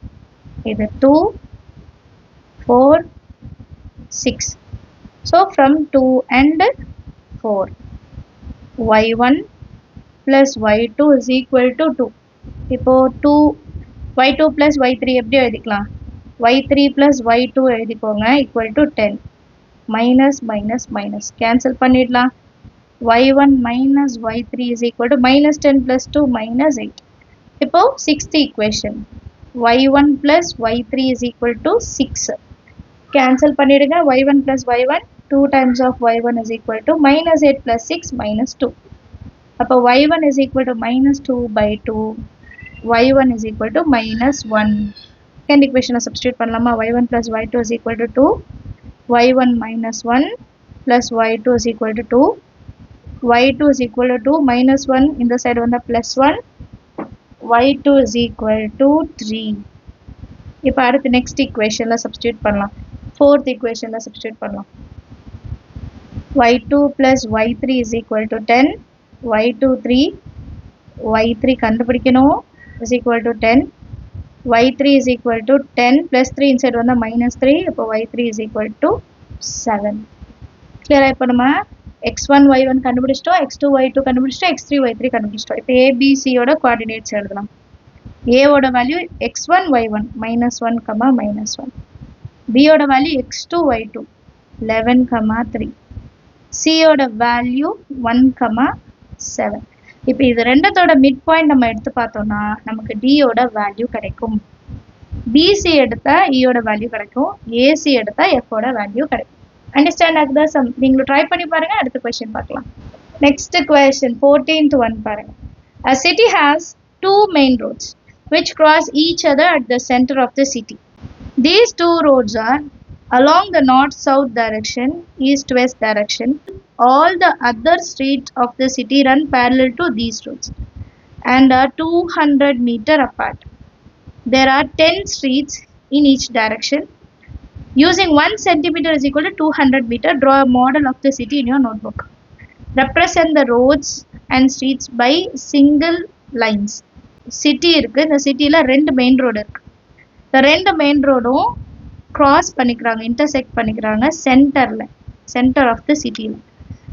[SPEAKER 1] இது 2 4 6. So from 2 and 4 y1 plus y2 is equal to 2. இப்போ 2 y2 plus y3 எப்படி எழுதிக்கலாம்? y3 plus y2 எழுதிக்கோங்க equal to 10. minus minus minus cancel பண்ணிடலாம். y1 minus y3 is equal to minus 10 plus 2 minus 8. இப்போ 6th equation. y1 plus y3 is equal to 6. cancel பண்ணிடுங்க. y1 plus y1 2 times of y1 is equal to minus 8 plus 6 minus 2. அப்போ y1 is equal to minus 2 by 2. y1 is equal to minus 1. second equation substitute பண்ணலாமா? y1 plus y2 is equal to 2. y1 minus 1 plus y2 is equal to 2. y2 is equal to 2 minus 1 இந்த side வந்தா plus 1. y2 is equal to 3. இப்போ அடுத்து next equationல substitute பண்ணலாம். fourth equationல substitute பண்ணலாம். y2 plus y3 is equal to 10. y2 3. y3 கண்டுபிடிக்கணும் is equal to 10. y3 is equal to 10 plus 3 inside வந்தா minus 3. அப்போ y3 is equal to 7. கிளியரா? இப்போ நம்ம x1 y1 கண்டுபிடிச்சிட்டோம், x2 y2 கண்டுபிடிச்சிட்டோம், x3 y3 கண்டுபிடிச்சிட்டோம். இப்போ ABC யோட கோஆர்டினேட்ஸ் எழுதலாம். A ஓட value x1 y1 minus 1, minus 1. B ஓட வேல்யூ x2 y2 11, 3. C ஓட வேல்யூ 1, 7. இப்போ இது ரெண்டத்தோட மிட் பாயிண்ட் நம்ம எடுத்து பார்த்தோம்னா நமக்கு D ஓட வேல்யூ கிடைக்கும். BC எடுத்தா E ஓட வேல்யூ கிடைக்கும். AC எடுத்தா F ஓட வேல்யூ கிடைக்கும். அண்டர்ஸ்டாண்ட் ஆகுதா? நீங்களும் ட்ரை பண்ணி பாருங்க. அடுத்த क्वेश्चन பார்க்கலாம். நெக்ஸ்ட் क्वेश्चन 14th one பாருங்க. A city has two main roads which cross each other at the center of the city. These two roads are along the north-south direction, east-west direction. All the other streets of the city run parallel to these roads and are 200 meters apart. There are 10 streets in each direction. Using 1 centimeter is equal to 200 meters, draw a model of the city in your notebook. Represent the roads and streets by single lines. City இருக்கு. இந்த சிட்டில ரெண்டு main road இருக்கு. இந்த ரெண்டு main ரோடும் cross பண்ணிக்கிறாங்க, intersect பண்ணிக்கிறாங்க சென்டர் ஆஃப் த சிட்டியில்.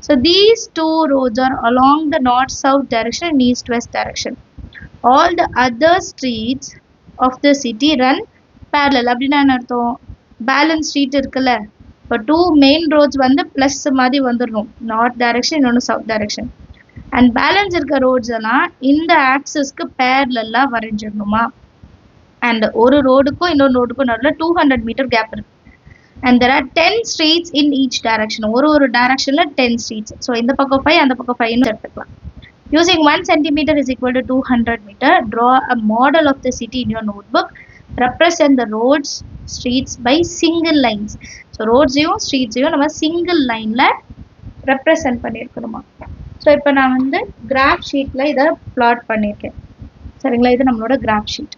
[SPEAKER 1] So these two roads are along the north-south direction and east-west direction. All the other streets of the city run parallel. அப்படின்னா என்ன அர்த்தம்? பேலன்ஸ் ஸ்ட்ரீட் இருக்குல்ல, இப்போ 2 மெயின் ரோட்ஸ் வந்து ப்ளஸ் மாதிரி வந்துடணும், நார்த் டைரக்ஷன் இன்னொன்று சவுத் டைரக்ஷன். அண்ட் பேலன்ஸ் இருக்க ரோட்ஸ் எல்லாம் இந்த ஆக்சஸ்க்கு பேரலெல்லாம் வரைஞ்சிடணுமா. அண்ட் ஒரு ரோடுக்கும் இன்னொரு ரோடுக்கும் நடுவில் 200 மீட்டர் கேப் இருக்கு. And there are 10 streets in each direction. ஒரு டைரக்ஷனில் 10 ஸ்ட்ரீட்ஸ். ஸோ இந்த பக்கம் 5 அந்த பக்கம் 5ன்னு எடுத்துக்கலாம். Using 1 centimeter is equal to 200 meter, draw a model of the city in your notebook. Represent the roads, streets by single lines. So roads யும் streets யும் நம்ம single line ல represent பண்ணியிருக்கணுமா. ஸோ இப்போ நான் வந்து கிராஃப் ஷீட்டில் இதை plot பண்ணியிருக்கேன். சரிங்களா, இது நம்மளோட கிராஃப் ஷீட்.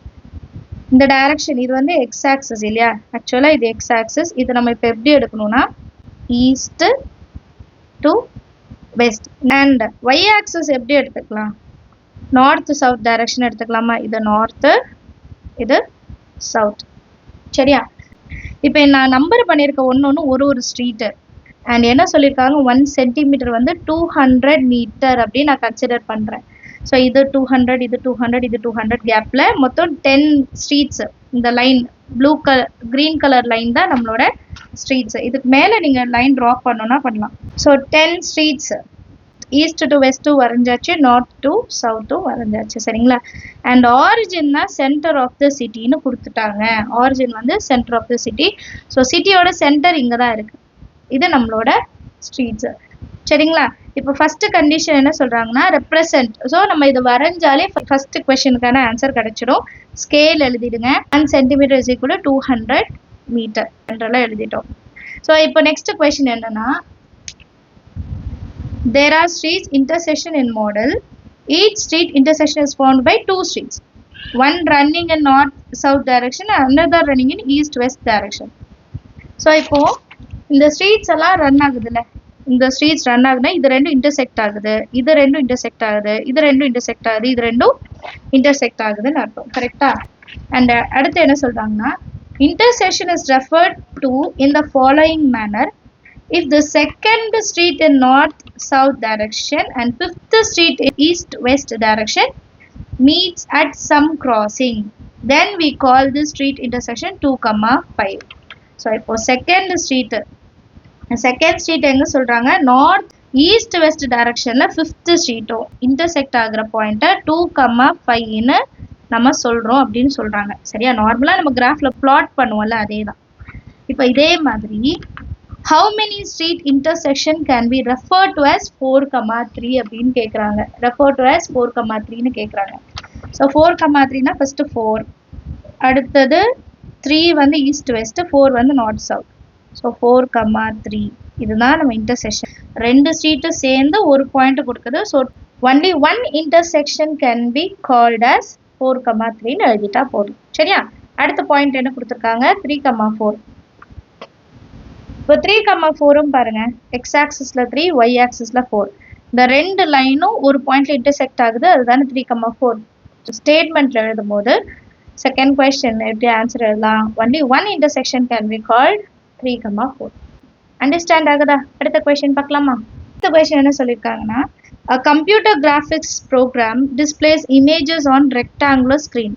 [SPEAKER 1] இந்த டைரக்ஷன் இது வந்து எக்ஸ் ஆக்சஸ் இல்லையா, ஆக்சுவலாக இது எக்ஸ் ஆக்சஸ். இது நம்ம இப்போ எப்படி எடுக்கணும்னா east to west. And Y axis எப்படி எடுத்துக்கலாம், நார்த் சவுத் டைரக்ஷன் எடுத்துக்கலாமா. இது நார்த்து, இது சவுத். சரியா, இப்போ நான் நம்பர் பண்ணியிருக்க ஒன்று ஒரு ஸ்ட்ரீட்டு. அண்ட் என்ன சொல்லியிருக்காங்க, 1 சென்டிமீட்டர் வந்து 200 மீட்டர் அப்படின்னு நான் கன்சிடர் பண்ணுறேன். ஸோ இது 200, இது 200, இது 200 கேப்பில் மொத்தம் 10 ஸ்ட்ரீட்ஸ். இந்த லைன் க்ரீன் கலர் லைன் தான் நம்மளோட ஸ்ட்ரீட்ஸ். இதுக்கு மேலே நீங்கள் லைன் ட்ரா பண்ணணும்னா பண்ணலாம். So 10 streets east to west வரைஞ்சாச்சு, நார்த் டு சவுட்டும் வரைஞ்சாச்சு. சரிங்களா, அண்ட் ஆரிஜின் தான் சென்டர் ஆஃப் த சிட்டின்னு கொடுத்துட்டாங்க. ஆரிஜின் வந்து centre of the city. So சிட்டியோட சென்டர் இங்கே தான் இருக்குது. இது நம்மளோட ஸ்ட்ரீட்ஸு. சரிங்களா, இப்போ ஃபஸ்ட்டு கண்டிஷன் என்ன சொல்கிறாங்கன்னா ரெப்ரசன்ட். ஸோ நம்ம இதை வரைஞ்சாலே ஃபஸ்ட்டு கொஷனுக்கான ஆன்சர் கிடைச்சிடும். ஸ்கேல் எழுதிடுங்க. 1 centimetre is equal to 200 metre என்றெல்லாம் எழுதிட்டோம். ஸோ இப்போ நெக்ஸ்ட் கொஷின் என்னன்னா, there are streets intersection in model. Each street intersection is formed by 2 streets, one running in north south direction and another running in east west direction. So இப்போ இந்த streets எல்லாம் run ஆகுதுல்ல, இந்த streets run ஆகுதுன்னா இது ரெண்டும் intersect ஆகுது, இது ரெண்டும் இன்டர்செக்ட் ஆகுது, இது ரெண்டும் இன்டர்செக்ட் ஆகுது, இது ரெண்டும் இன்டர்செக்ட் ஆகுதுன்னு அர்த்தம். கரெக்டா. அண்ட் அடுத்து என்ன சொல்றாங்கன்னா, intersection is referred to in the following manner. If the second street in north south direction and 5th street in east west direction meets at some crossing, then we call this street intersection 2,5. So இப்போ second street எங்க சொல்றாங்க, north east west டைரக்ஷன்ல 5th ஸ்ட்ரீட்டும் intersect ஆகுற பாயிண்ட்டை 2,5ன்னு நம்ம சொல்றோம் அப்படின்னு சொல்றாங்க. சரியா, நார்மலா நம்ம கிராஃப்ல பிளாட் பண்ணுவோம்ல, அதே தான். இப்போ இதே மாதிரி how many street intersection can be referred to as 4,3 அப்படின்னு கேட்குறாங்க. refer to as 4,3ன்னு கேட்குறாங்க. ஸோ 4,3னா ஃபர்ஸ்ட் 4, அடுத்தது 3 வந்து ஈஸ்ட் வெஸ்ட், 4 வந்து நார்த் சவுத். ஸோ 4,3 இதுதான் நம்ம இன்டர்செக்ஷன். 2 ஸ்ட்ரீட்டு சேர்ந்து ஒரு பாயிண்ட் கொடுக்குது. So only 1 intersection can be called as 4,3ன்னு எழுதிட்டா போதும். சரியா, அடுத்த பாயிண்ட் என்ன கொடுத்துருக்காங்க, 3,4. இப்போ 3,4ம் பாருங்க, எக்ஸ் ஆக்சிஸ்ல 3, ஒய் ஆக்சிஸ்ல 4. இந்த ரெண்டு லைனும் ஒரு பாயிண்ட்ல இன்டர்செக்ட் ஆகுது, அதுதானே 3,4. ஸ்டேட்மெண்ட்ல எழுதும் போது செகண்ட் கொஸ்டின் எப்படி ஆன்சர் எழுதலாம், only 1 intersection can be called 3,4. Understand ஆகுதா? அடுத்த கொஸ்டின் பார்க்கலாமா. அடுத்த கொஸ்டின் என்ன சொல்லியிருக்காங்கன்னா, a computer graphics program displays images on rectangular screen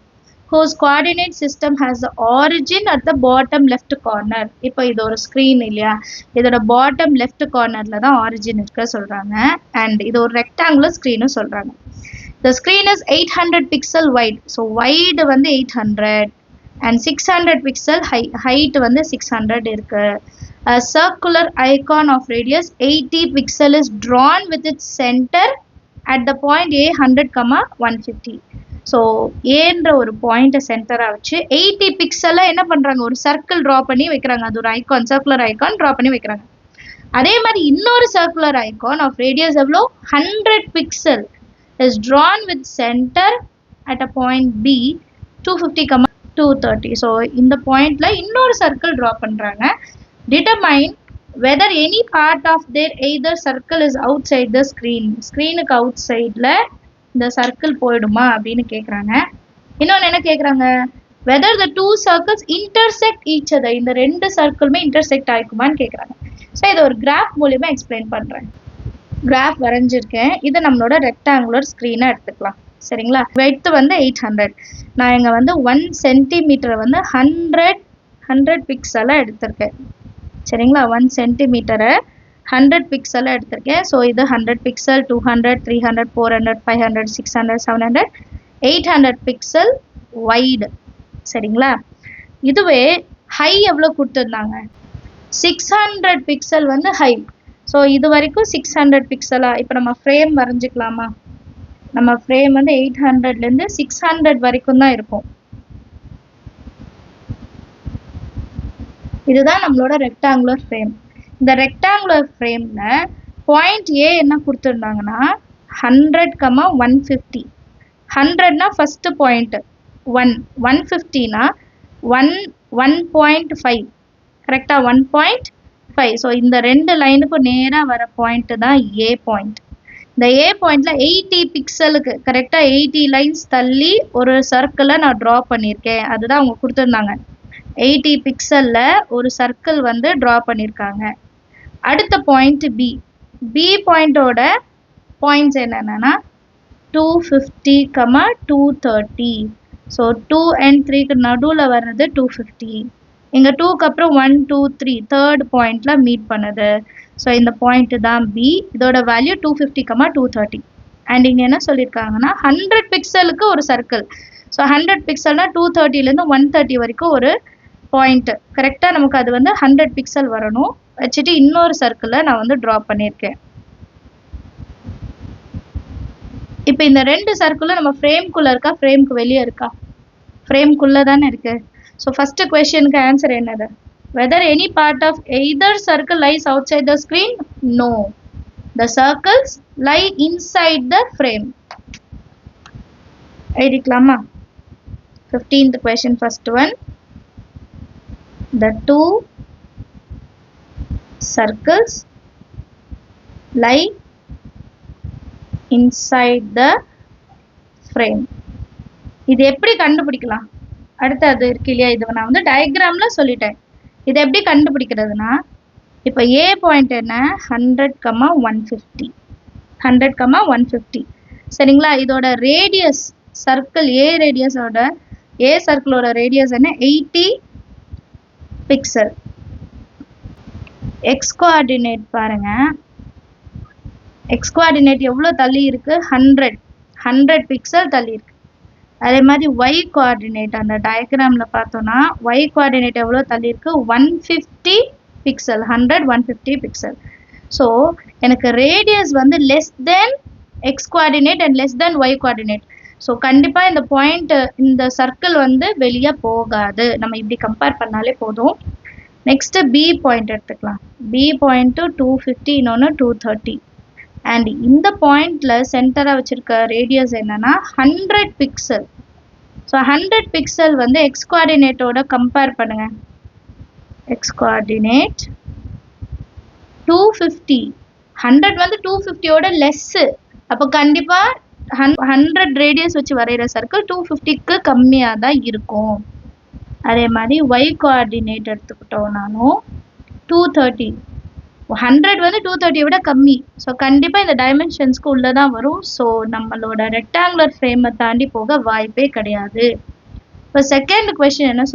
[SPEAKER 1] whose coordinate system has the origin at the bottom left corner. இப்போ இது ஒரு ஸ்க்ரீன் இல்லையா, இதோட பாட்டம் லெஃப்ட் கார்னர்ல தான் ஆரிஜின் இருக்க சொல்றாங்க. அண்ட் இது ஒரு ரெக்டாங்குலர் ஸ்க்ரீன்னு சொல்றாங்க. The screen is 800 pixel wide. So wide வந்து 800 and 600 pixel height வந்து 600 இருக்கு. A circular icon of radius 80 pixel is drawn with its center at the point A 100,150. So ஏன்ற ஒரு பாயிண்ட்டை சென்டராக வச்சு 80 பிக்சலை என்ன பண்ணுறாங்க, ஒரு சர்க்கிள் ட்ரா பண்ணி வைக்கிறாங்க. அது ஒரு ஐகான், சர்க்குலர் ஐகான் ட்ரா பண்ணி வைக்கிறாங்க. அதே மாதிரி இன்னொரு சர்க்குலர் ஐகான் ஆஃப் ரேடியஸ் எவ்வளோ, 100 pixel is drawn with centre at a point B 250,230. So இந்த பாயிண்ட்ல இன்னொரு சர்க்கிள் ட்ரா பண்ணுறாங்க. Determine whether any part of their either circle is outside the screen. ஸ்க்ரீனுக்கு அவுட் சைடில் இந்த சர்க்கிள் போயிடுமா அப்படின்னு கேட்குறாங்க. இன்னொன்று என்ன கேட்குறாங்க, whether the 2 circles intersect each other. இந்த ரெண்டு சர்க்கிளுமே இன்டர்செக்ட் ஆகிக்குமான்னு கேட்குறாங்க. ஸோ இதை ஒரு கிராஃப் மூலியமாக எக்ஸ்பிளைன் பண்ணுறேன். கிராஃப் வரைஞ்சிருக்கேன். இது நம்மளோட ரெக்டாங்குலர் ஸ்க்ரீனை எடுத்துக்கலாம். சரிங்களா? வெயிட் வந்து 800. நான் இங்கே வந்து 1 சென்டிமீட்டரை வந்து 100 பிக்சலாக எடுத்திருக்கேன். சரிங்களா? 1 சென்டிமீட்டரை 100 பிக்சலாக எடுத்திருக்கேன். ஸோ இது 100 பிக்சல், 200, 300, 400, 500, 600, 700, 800 பிக்சல் வைடு. சரிங்களா? இதுவே ஹை எவ்வளோ கொடுத்துருந்தாங்க? 600 பிக்சல் வந்து ஹை. ஸோ இது வரைக்கும் 600 பிக்சலா? இப்போ நம்ம ஃப்ரேம் வரைஞ்சிக்கலாமா? நம்ம ஃப்ரேம் வந்து 800லேருந்து 600 வரைக்கும் தான் இருக்கும். இதுதான் நம்மளோட ரெக்டாங்குலர் ஃப்ரேம். இந்த ரெக்டாங்குலர் ஃப்ரேமில் பாயிண்ட் ஏ என்ன கொடுத்துருந்தாங்கன்னா 100, 150. 100னா ஃபஸ்ட்டு பாயிண்ட்டு 1, 150னா 1.5. கரெக்டாக 1.5. ஸோ இந்த ரெண்டு லைனுக்கும் நேராக வர பாயிண்ட்டு தான் ஏ பாயிண்ட். இந்த ஏ பாயிண்டில் 80 பிக்சலுக்கு கரெக்டாக 80 லைன்ஸ் தள்ளி ஒரு சர்க்கிளை நான் ட்ரா பண்ணியிருக்கேன். அதுதான் அவங்க கொடுத்துருந்தாங்க. 80 பிக்சலில் ஒரு சர்க்கிள் வந்து ட்ரா பண்ணியிருக்காங்க. அடுத்த பாயிண்ட் பி. பி பாயிண்டோட பாயிண்ட்ஸ் என்னென்னா 250, 230. ஸோ 2 and 3க்கு நடுவில் வர்றது 250. இங்கே 2க்கு அப்புறம் 1, 2, 3 தேர்ட் பாயிண்டில் மீட் பண்ணுது. ஸோ இந்த பாயிண்ட்டு தான் பி. இதோட வேல்யூ 250, 230. அண்ட் இங்கே என்ன சொல்லியிருக்காங்கன்னா 100 பிக்சலுக்கு ஒரு சர்க்கிள். ஸோ 100 பிக்சல்னால் 230லேருந்து 130 வரைக்கும் ஒரு பாயிண்ட்டு. கரெக்டாக நமக்கு அது வந்து 100 பிக்சல் வரணும். வச்சுட்டு இன்னொரு சர்க்கிளை நான் வந்து ட்ரா பண்ணியிருக்கேன். இப்போ இந்த ரெண்டு சர்க்கிளும் நம்ம ஃப்ரேம்குள்ளே இருக்கா, ஃப்ரேம்க்கு வெளியே இருக்கா? ஃப்ரேம்குள்ளே தானே இருக்குது. ஸோ ஃபஸ்ட்டு கொஸ்டினுக்கு ஆன்சர் என்னது? Whether any part of either circle lies outside the screen? No. The circles lie inside the frame. எழுதிக்கலாமா? 15th question, first one. The two circles lie inside the frame. இது எப்படி கண்டுபிடிக்கலாம்? அடுத்து அது இருக்கு இல்லையா, இது நான் வந்து டயக்ராமில் சொல்லிட்டேன். இது எப்படி கண்டுபிடிக்கிறதுனா, இப்போ ஏ பாயிண்ட் என்ன 100, 150. 100, 150. சரிங்களா? இதோட ரேடியஸ் சர்க்கிள் ஏ சர்க்கிளோட ரேடியஸ் என்ன 80 பிக்சல். எக்ஸ் கோஆர்டினேட் பாருங்க. எக்ஸ் கோஆர்டினேட் எவ்வளோ தள்ளி இருக்கு? 100 பிக்சல் தள்ளி இருக்கு. அதே மாதிரி ஒய் கோஆர்டினேட் அந்த டயக்ராமில் பார்த்தோன்னா ஒய் கோஆர்டினேட் எவ்வளோ தள்ளி இருக்கு? 150 பிக்சல். 100, 150 பிக்சல். ஸோ எனக்கு ரேடியஸ் வந்து less than X coordinate and less than Y coordinate. So கண்டிப்பாக இந்த பாயிண்ட் இந்த சர்க்கிள் வந்து வெளியே போகாது. நம்ம இப்படி கம்பேர் பண்ணாலே போதும். நெக்ஸ்ட்டு பி பாயிண்ட் எடுத்துக்கலாம். பி பாயிண்ட்டு 250, இன்னொன்று 230. அண்ட் இந்த பாயிண்ட்ல சென்டராக வச்சிருக்க ரேடியஸ் என்னன்னா 100 பிக்சல். ஸோ 100 பிக்சல் வந்து எக்ஸ் கோஆர்டினேட்டோட கம்பேர் பண்ணுங்க. X coordinate 250. 100 வந்து 250யோட லெஸ்ஸு. அப்போ கண்டிப்பாக 100 ரேடியஸ் வச்சு வரைகிற சர்க்கிள் 250க்கு கம்மியாக தான் இருக்கும். அதே மாதிரி ஒய் கோஆர்டினேட் எடுத்துக்கிட்டோம்னாலும் 230. 100 வந்து 230 விட கம்மி. ஸோ கண்டிப்பாக இந்த டைமென்ஷன்ஸ்க்கு உள்ளே தான் வரும். ஸோ நம்மளோட ரெக்டாங்குலர் ஃப்ரேமை தாண்டி போக வாய்ப்பே கிடையாது. இப்போ செகண்ட் கொஸ்டின் என்ன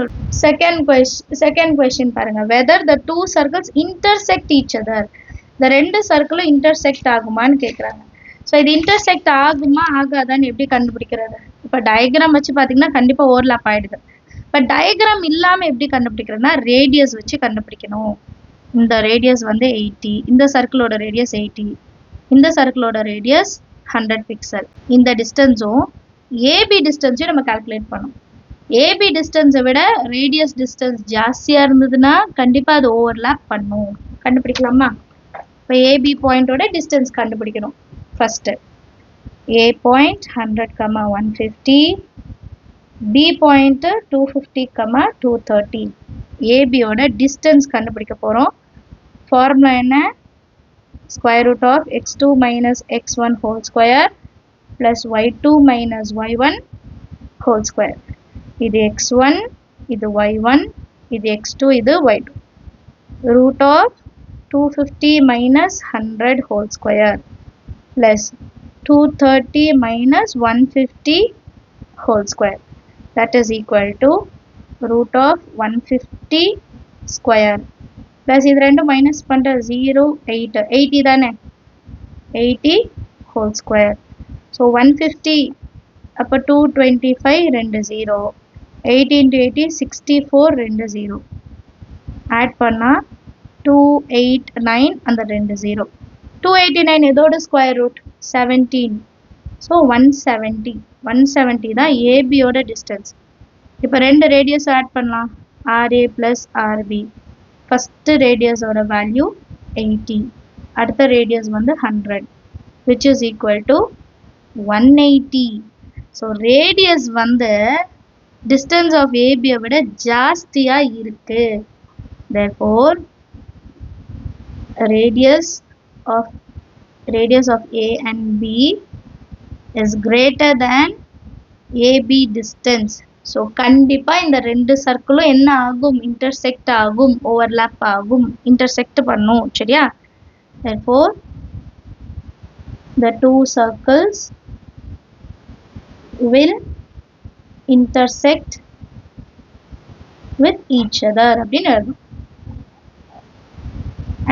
[SPEAKER 1] செகண்ட் கொஸ்டின் பாருங்கள். Whether the two circles intersect each other. இந்த ரெண்டு சர்க்கிளும் இன்டர்செக்ட் ஆகுமான்னு கேட்குறாங்க. ஸோ இது இன்டர்செக்ட் ஆகுமா ஆகாதான்னு எப்படி கண்டுபிடிக்கிறது? இப்போ டயக்ராம் வச்சு பார்த்தீங்கன்னா கண்டிப்பாக ஓவர்லாப் ஆகிடுது. இப்போ டயக்ராம் இல்லாமல் எப்படி கண்டுபிடிக்கிறதுனா ரேடியஸ் வச்சு கண்டுபிடிக்கணும். இந்த ரேடியஸ் வந்து 80. இந்த சர்க்கிளோட ரேடியஸ் 80. இந்த சர்க்கிளோட ரேடியஸ் 100 பிக்சல். இந்த டிஸ்டன்ஸும் ஏபி டிஸ்டன்ஸையும் நம்ம கால்குலேட் பண்ணோம். ஏபி டிஸ்டன்ஸை விட ரேடியஸ் டிஸ்டன்ஸ் ஜாஸ்தியாக இருந்ததுன்னா கண்டிப்பாக அது ஓவர்லாப் பண்ணும். கண்டுபிடிக்கலாமா? இப்போ ஏபி பாயிண்டோட டிஸ்டன்ஸ் கண்டுபிடிக்கணும். First A point 100, 150. B point 250, 230. ஏபியோட டிஸ்டன்ஸ் கண்டுபிடிக்க போகிறோம். ஃபார்முலா என்ன? Square root of x2 minus x1 whole square plus y2 minus y1 whole square. இது x1, இது y1, இது x2, இது y2. Root of 250 minus 100 whole square plus 230 minus 150 whole square. That is equal to root of 150 square. Plus இது ரெண்டு minus பண்ற 0, 8. 80 தானே? 80 whole square. So 150 அப்போ 225 ரெண்டு 0. 80 into 80 64 ரெண்டு 0. Add பண்ணா 289 அந்த ரெண்டு 0. 289 இதோட square root 17. So 170. 170 தான் AB ஓட distance. இப்போ ரெண்டு radius add பண்ணலாம். RA plus RB. First radius ஓட value 80. அடுத்த radius வந்து 100. Which is equal to 180. So radius வந்து distance of AB விட ஜாஸ்தியா இருக்கு. Therefore radius of A and B is greater than AB distance. So கண்டிப்பா இந்த ரெண்டு சர்க்கிளும் என்ன ஆகும்? intersect ஆகும், overlap ஆகும், intersect பண்ணும். சரியா? Therefore the two circles will intersect with each other அப்படின்னு எழுதணும்.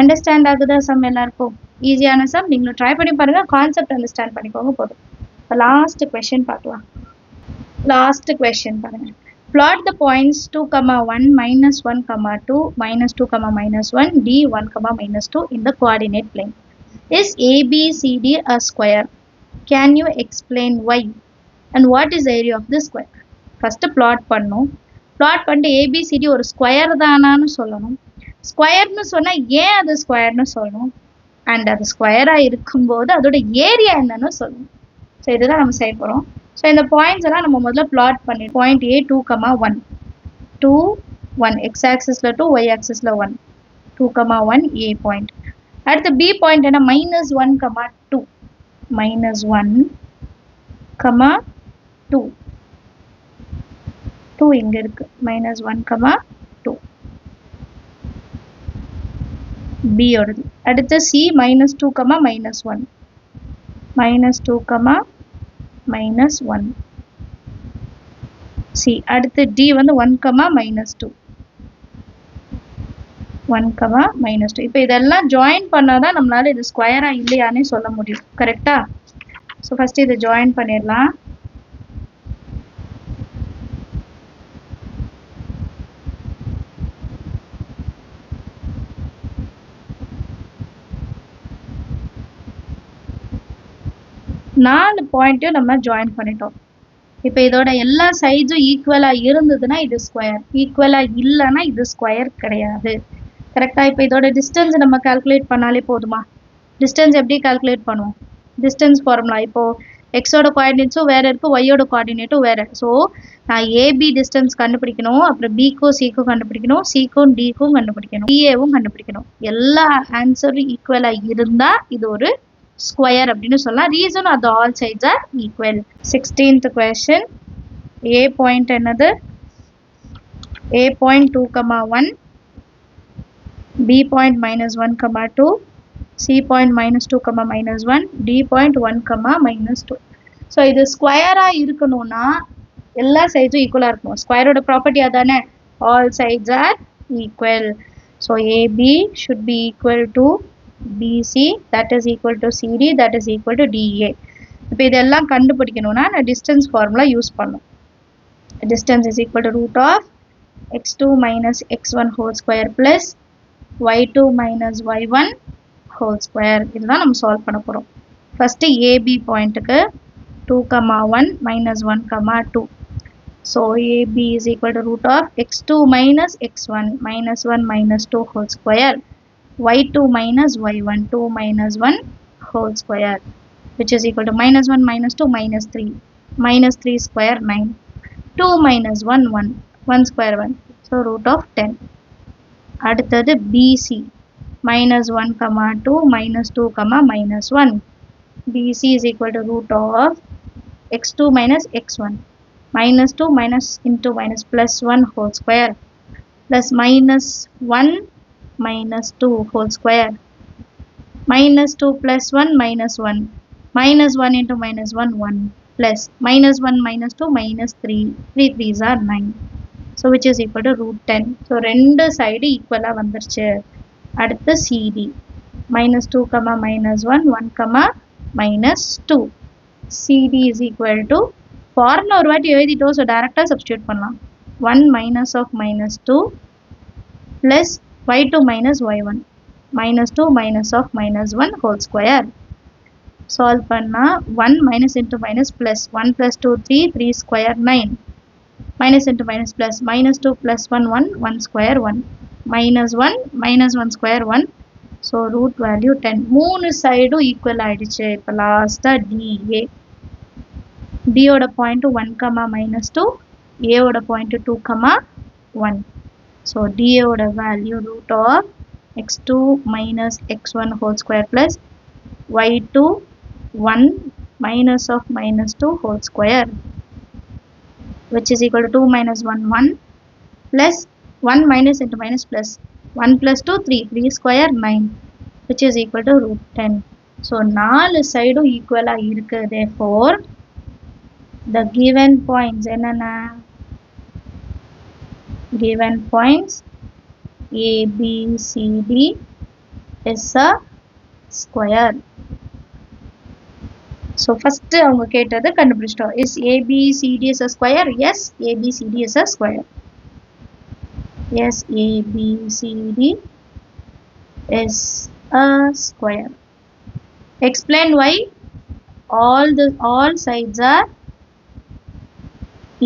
[SPEAKER 1] அண்டர்ஸ்டாண்ட் ஆகுதா சம் எல்லாருக்கும்? ஈஸியான சம். நீங்களும் ட்ரை பண்ணி பாருங்க, கான்செப்ட் அண்டர்ஸ்டாண்ட் பண்ணிக்கோங்க போதும். இப்போ லாஸ்ட் கொஸ்டின் பார்க்கலாம். லாஸ்ட் கொஸ்டின் பாருங்க. Plot the points 2, 1, -1, 2, -2, -1, D 1, -2 in the coordinate plane. Is ABCD a square? Can you explain why? And what is the area of this square? First plot பண்ணணும். plot பண்ணிட்டு ABCD ஒரு square தானான்னு சொல்லணும். ஸ்கொயர்னு சொன்னா ஏன் அது ஸ்கொயர்னு சொல்லணும், அண்ட் அது ஸ்கொயரா இருக்கும்போது அதோட ஏரியா என்னன்னு சொல்லணும். ஸோ இதுதான் நம்ம செய்ய போகிறோம். ஸோ இந்த பாயிண்ட்ஸ் எல்லாம் நம்ம முதல்ல பிளாட் பண்ணி பாயிண்ட் A 2, 1 2 1 எக்ஸ் ஆக்சிஸில் 2 ஒய் ஆக்சிஸில் 1 2, 1 A பாயிண்ட். அடுத்து B பாயிண்ட் என்ன? -1, 2 -1, 2 2 இங்கே இருக்கு. -1, 2 B ஓடது. அடுத்து C -2, -1 -2, -1 C. அடுத்து D வந்து 1, -2 1, -2. இப்போ இதெல்லாம் ஜாயின் பண்ணாதான் நம்மளால இது ஸ்கொயரா இல்லையானே சொல்ல முடியும். கரெக்டா? ஸோ ஃபர்ஸ்ட் இதை ஜாயின் பண்ணிடலாம். நாலு பாயிண்ட்டையும் நம்ம ஜாயின் பண்ணிட்டோம். இப்போ இதோட எல்லா சைட்ஸும் ஈக்குவலாக இருந்ததுன்னா இது ஸ்கொயர், ஈக்குவலாக இல்லைன்னா இது ஸ்கொயர் கிடையாது. கரெக்டாக? இப்போ இதோட டிஸ்டன்ஸ் நம்ம கால்குலேட் பண்ணாலே போதுமா? டிஸ்டன்ஸ் எப்படி கால்குலேட் பண்ணுவோம்? Distance formula. இப்போது எக்ஸோட கோஆர்டினேட்ஸும் வேறு இருக்குது, ஒய்யோட கோஆர்டினேட்டும் வேறு. ஸோ நான் ஏபி டிஸ்டன்ஸ் கண்டுபிடிக்கணும், அப்புறம் பிக்கும் சிக்கும் கண்டுபிடிக்கணும், சிக்கும் டிக்கும் கண்டுபிடிக்கணும், டிஏவும் கண்டுபிடிக்கணும். எல்லா ஆன்சரும் ஈக்குவலாக இருந்தால் இது ஒரு ஸ்கொயர் அப்படின்னு சொல்லலாம். ரீசன் அது all sides are equal. 16th question. A point என்னது? A point 2, 1 B point -1, 2 C point -2, -1 D point 1, -2. So இது ஸ்கொயராக இருக்கணும்னா எல்லா சைட்ஸும் ஈக்குவலாக இருக்கணும். ஸ்கொயரோட ப்ராப்பர்ட்டி அதானே, all sides are equal. So AB should be equal to BC, that is equal to CD, that is equal to DA. இப்போ இதெல்லாம் கண்டுபிடிக்கணும்னா நான் டிஸ்டன்ஸ் ஃபார்முலா யூஸ் பண்ணும். Distance is equal to root of x2 minus x1 whole square plus y2 minus y1 whole square. இதுதான் நம்ம solve பண்ண போகிறோம். First AB பாயிண்ட்டுக்கு 2, 1 -1, 2. So AB is equal to root of x2 minus x1 -1 -2 whole square y2 minus y1 2 minus 1 whole square, which is equal to -1 -2 -3 -3 square 9 2 minus 1 1 1 square 1, so root of 10. அடுத்தது BC -1, 2 -2, -1. BC is equal to root of x2 minus x1 -2 minus into minus plus 1 whole square plus -1 minus 2 whole square -2 plus 1 -1 minus 1 into minus 1 1 plus minus 1 minus 2 minus 3 3 3s are 9 so which is equal to root 10 so ரெண்டு side ஈக்குவலா வந்துருச்சு அடுத்து CD minus 2 comma minus 1 1 comma minus 2 CD is equal to formula ஒரு வாட்டி எழுதிட்டோம் so directly substitute பண்ணலாம் 1 minus of minus 2 plus y2 minus y1 minus 2 minus of minus 1 whole square solve panna 1 minus into minus plus 1 plus 2 3 3 square 9 minus into minus plus minus 2 plus 1 1 1 square 1 minus 1 square 1 so root value 10 மூணு side equal ஆயிடுச்சு இப்ப லாஸ்டா DA D ஓட point 1 comma minus 2 A ஓட point 2 comma 1 so DA ஓட value root of x2 minus x1 whole square plus y2 1 minus of minus 2 whole square which is equal to 2 minus 1 1 plus 1 minus into minus plus 1 plus 2 3 3 square 9 which is equal to root 10 so 4 சைடும் ஈக்குவலா இருக்கு therefore the given points என்னன்னா given points A B C D is a square so first அவங்க கேட்டது கண்டுபிடிச்சிட்டோம் is ABCD is a square yes ABCD is a square yes ABCD is a square explain why all sides are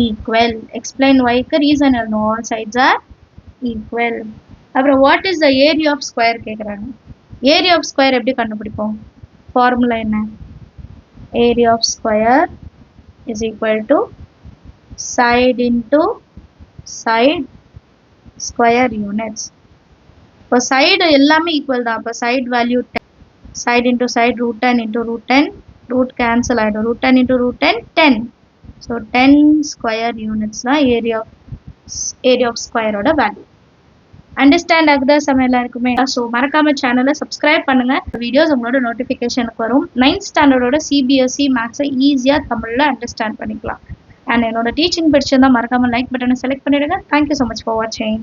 [SPEAKER 1] equal explain why க்கு reason என்ன all sides are equal அப்புறம் what is the area of square கேக்குறாங்க area of square எப்படி கண்டுபிடிப்போம் formula என்ன area of square is equal to side into side square units இப்போ side எல்லாமே equal தான் அப்ப side value 10 side into side root 10 into root 10 root cancel ஆயிடும் root 10 into root 10 10 so 10 square units தான் area of square ஓட value understand ஆகுதா சமையலா இருக்குமே so மறக்காம சேனலை subscribe பண்ணுங்க வீடியோஸ் உங்களோட நோட்டிஃபிகேஷனுக்கு வரும் 9th ஸ்டாண்டர்டோட CBSE மேத்ஸ் ஈஸியா தமிழ்ல அண்டர்ஸ்டாண்ட் பண்ணிக்கலாம் and என்னோட டீச்சிங் பிடிச்சிருந்தா மறக்காம லைக் பட்டனை செலக்ட் பண்ணிடுங்க thank you so much for watching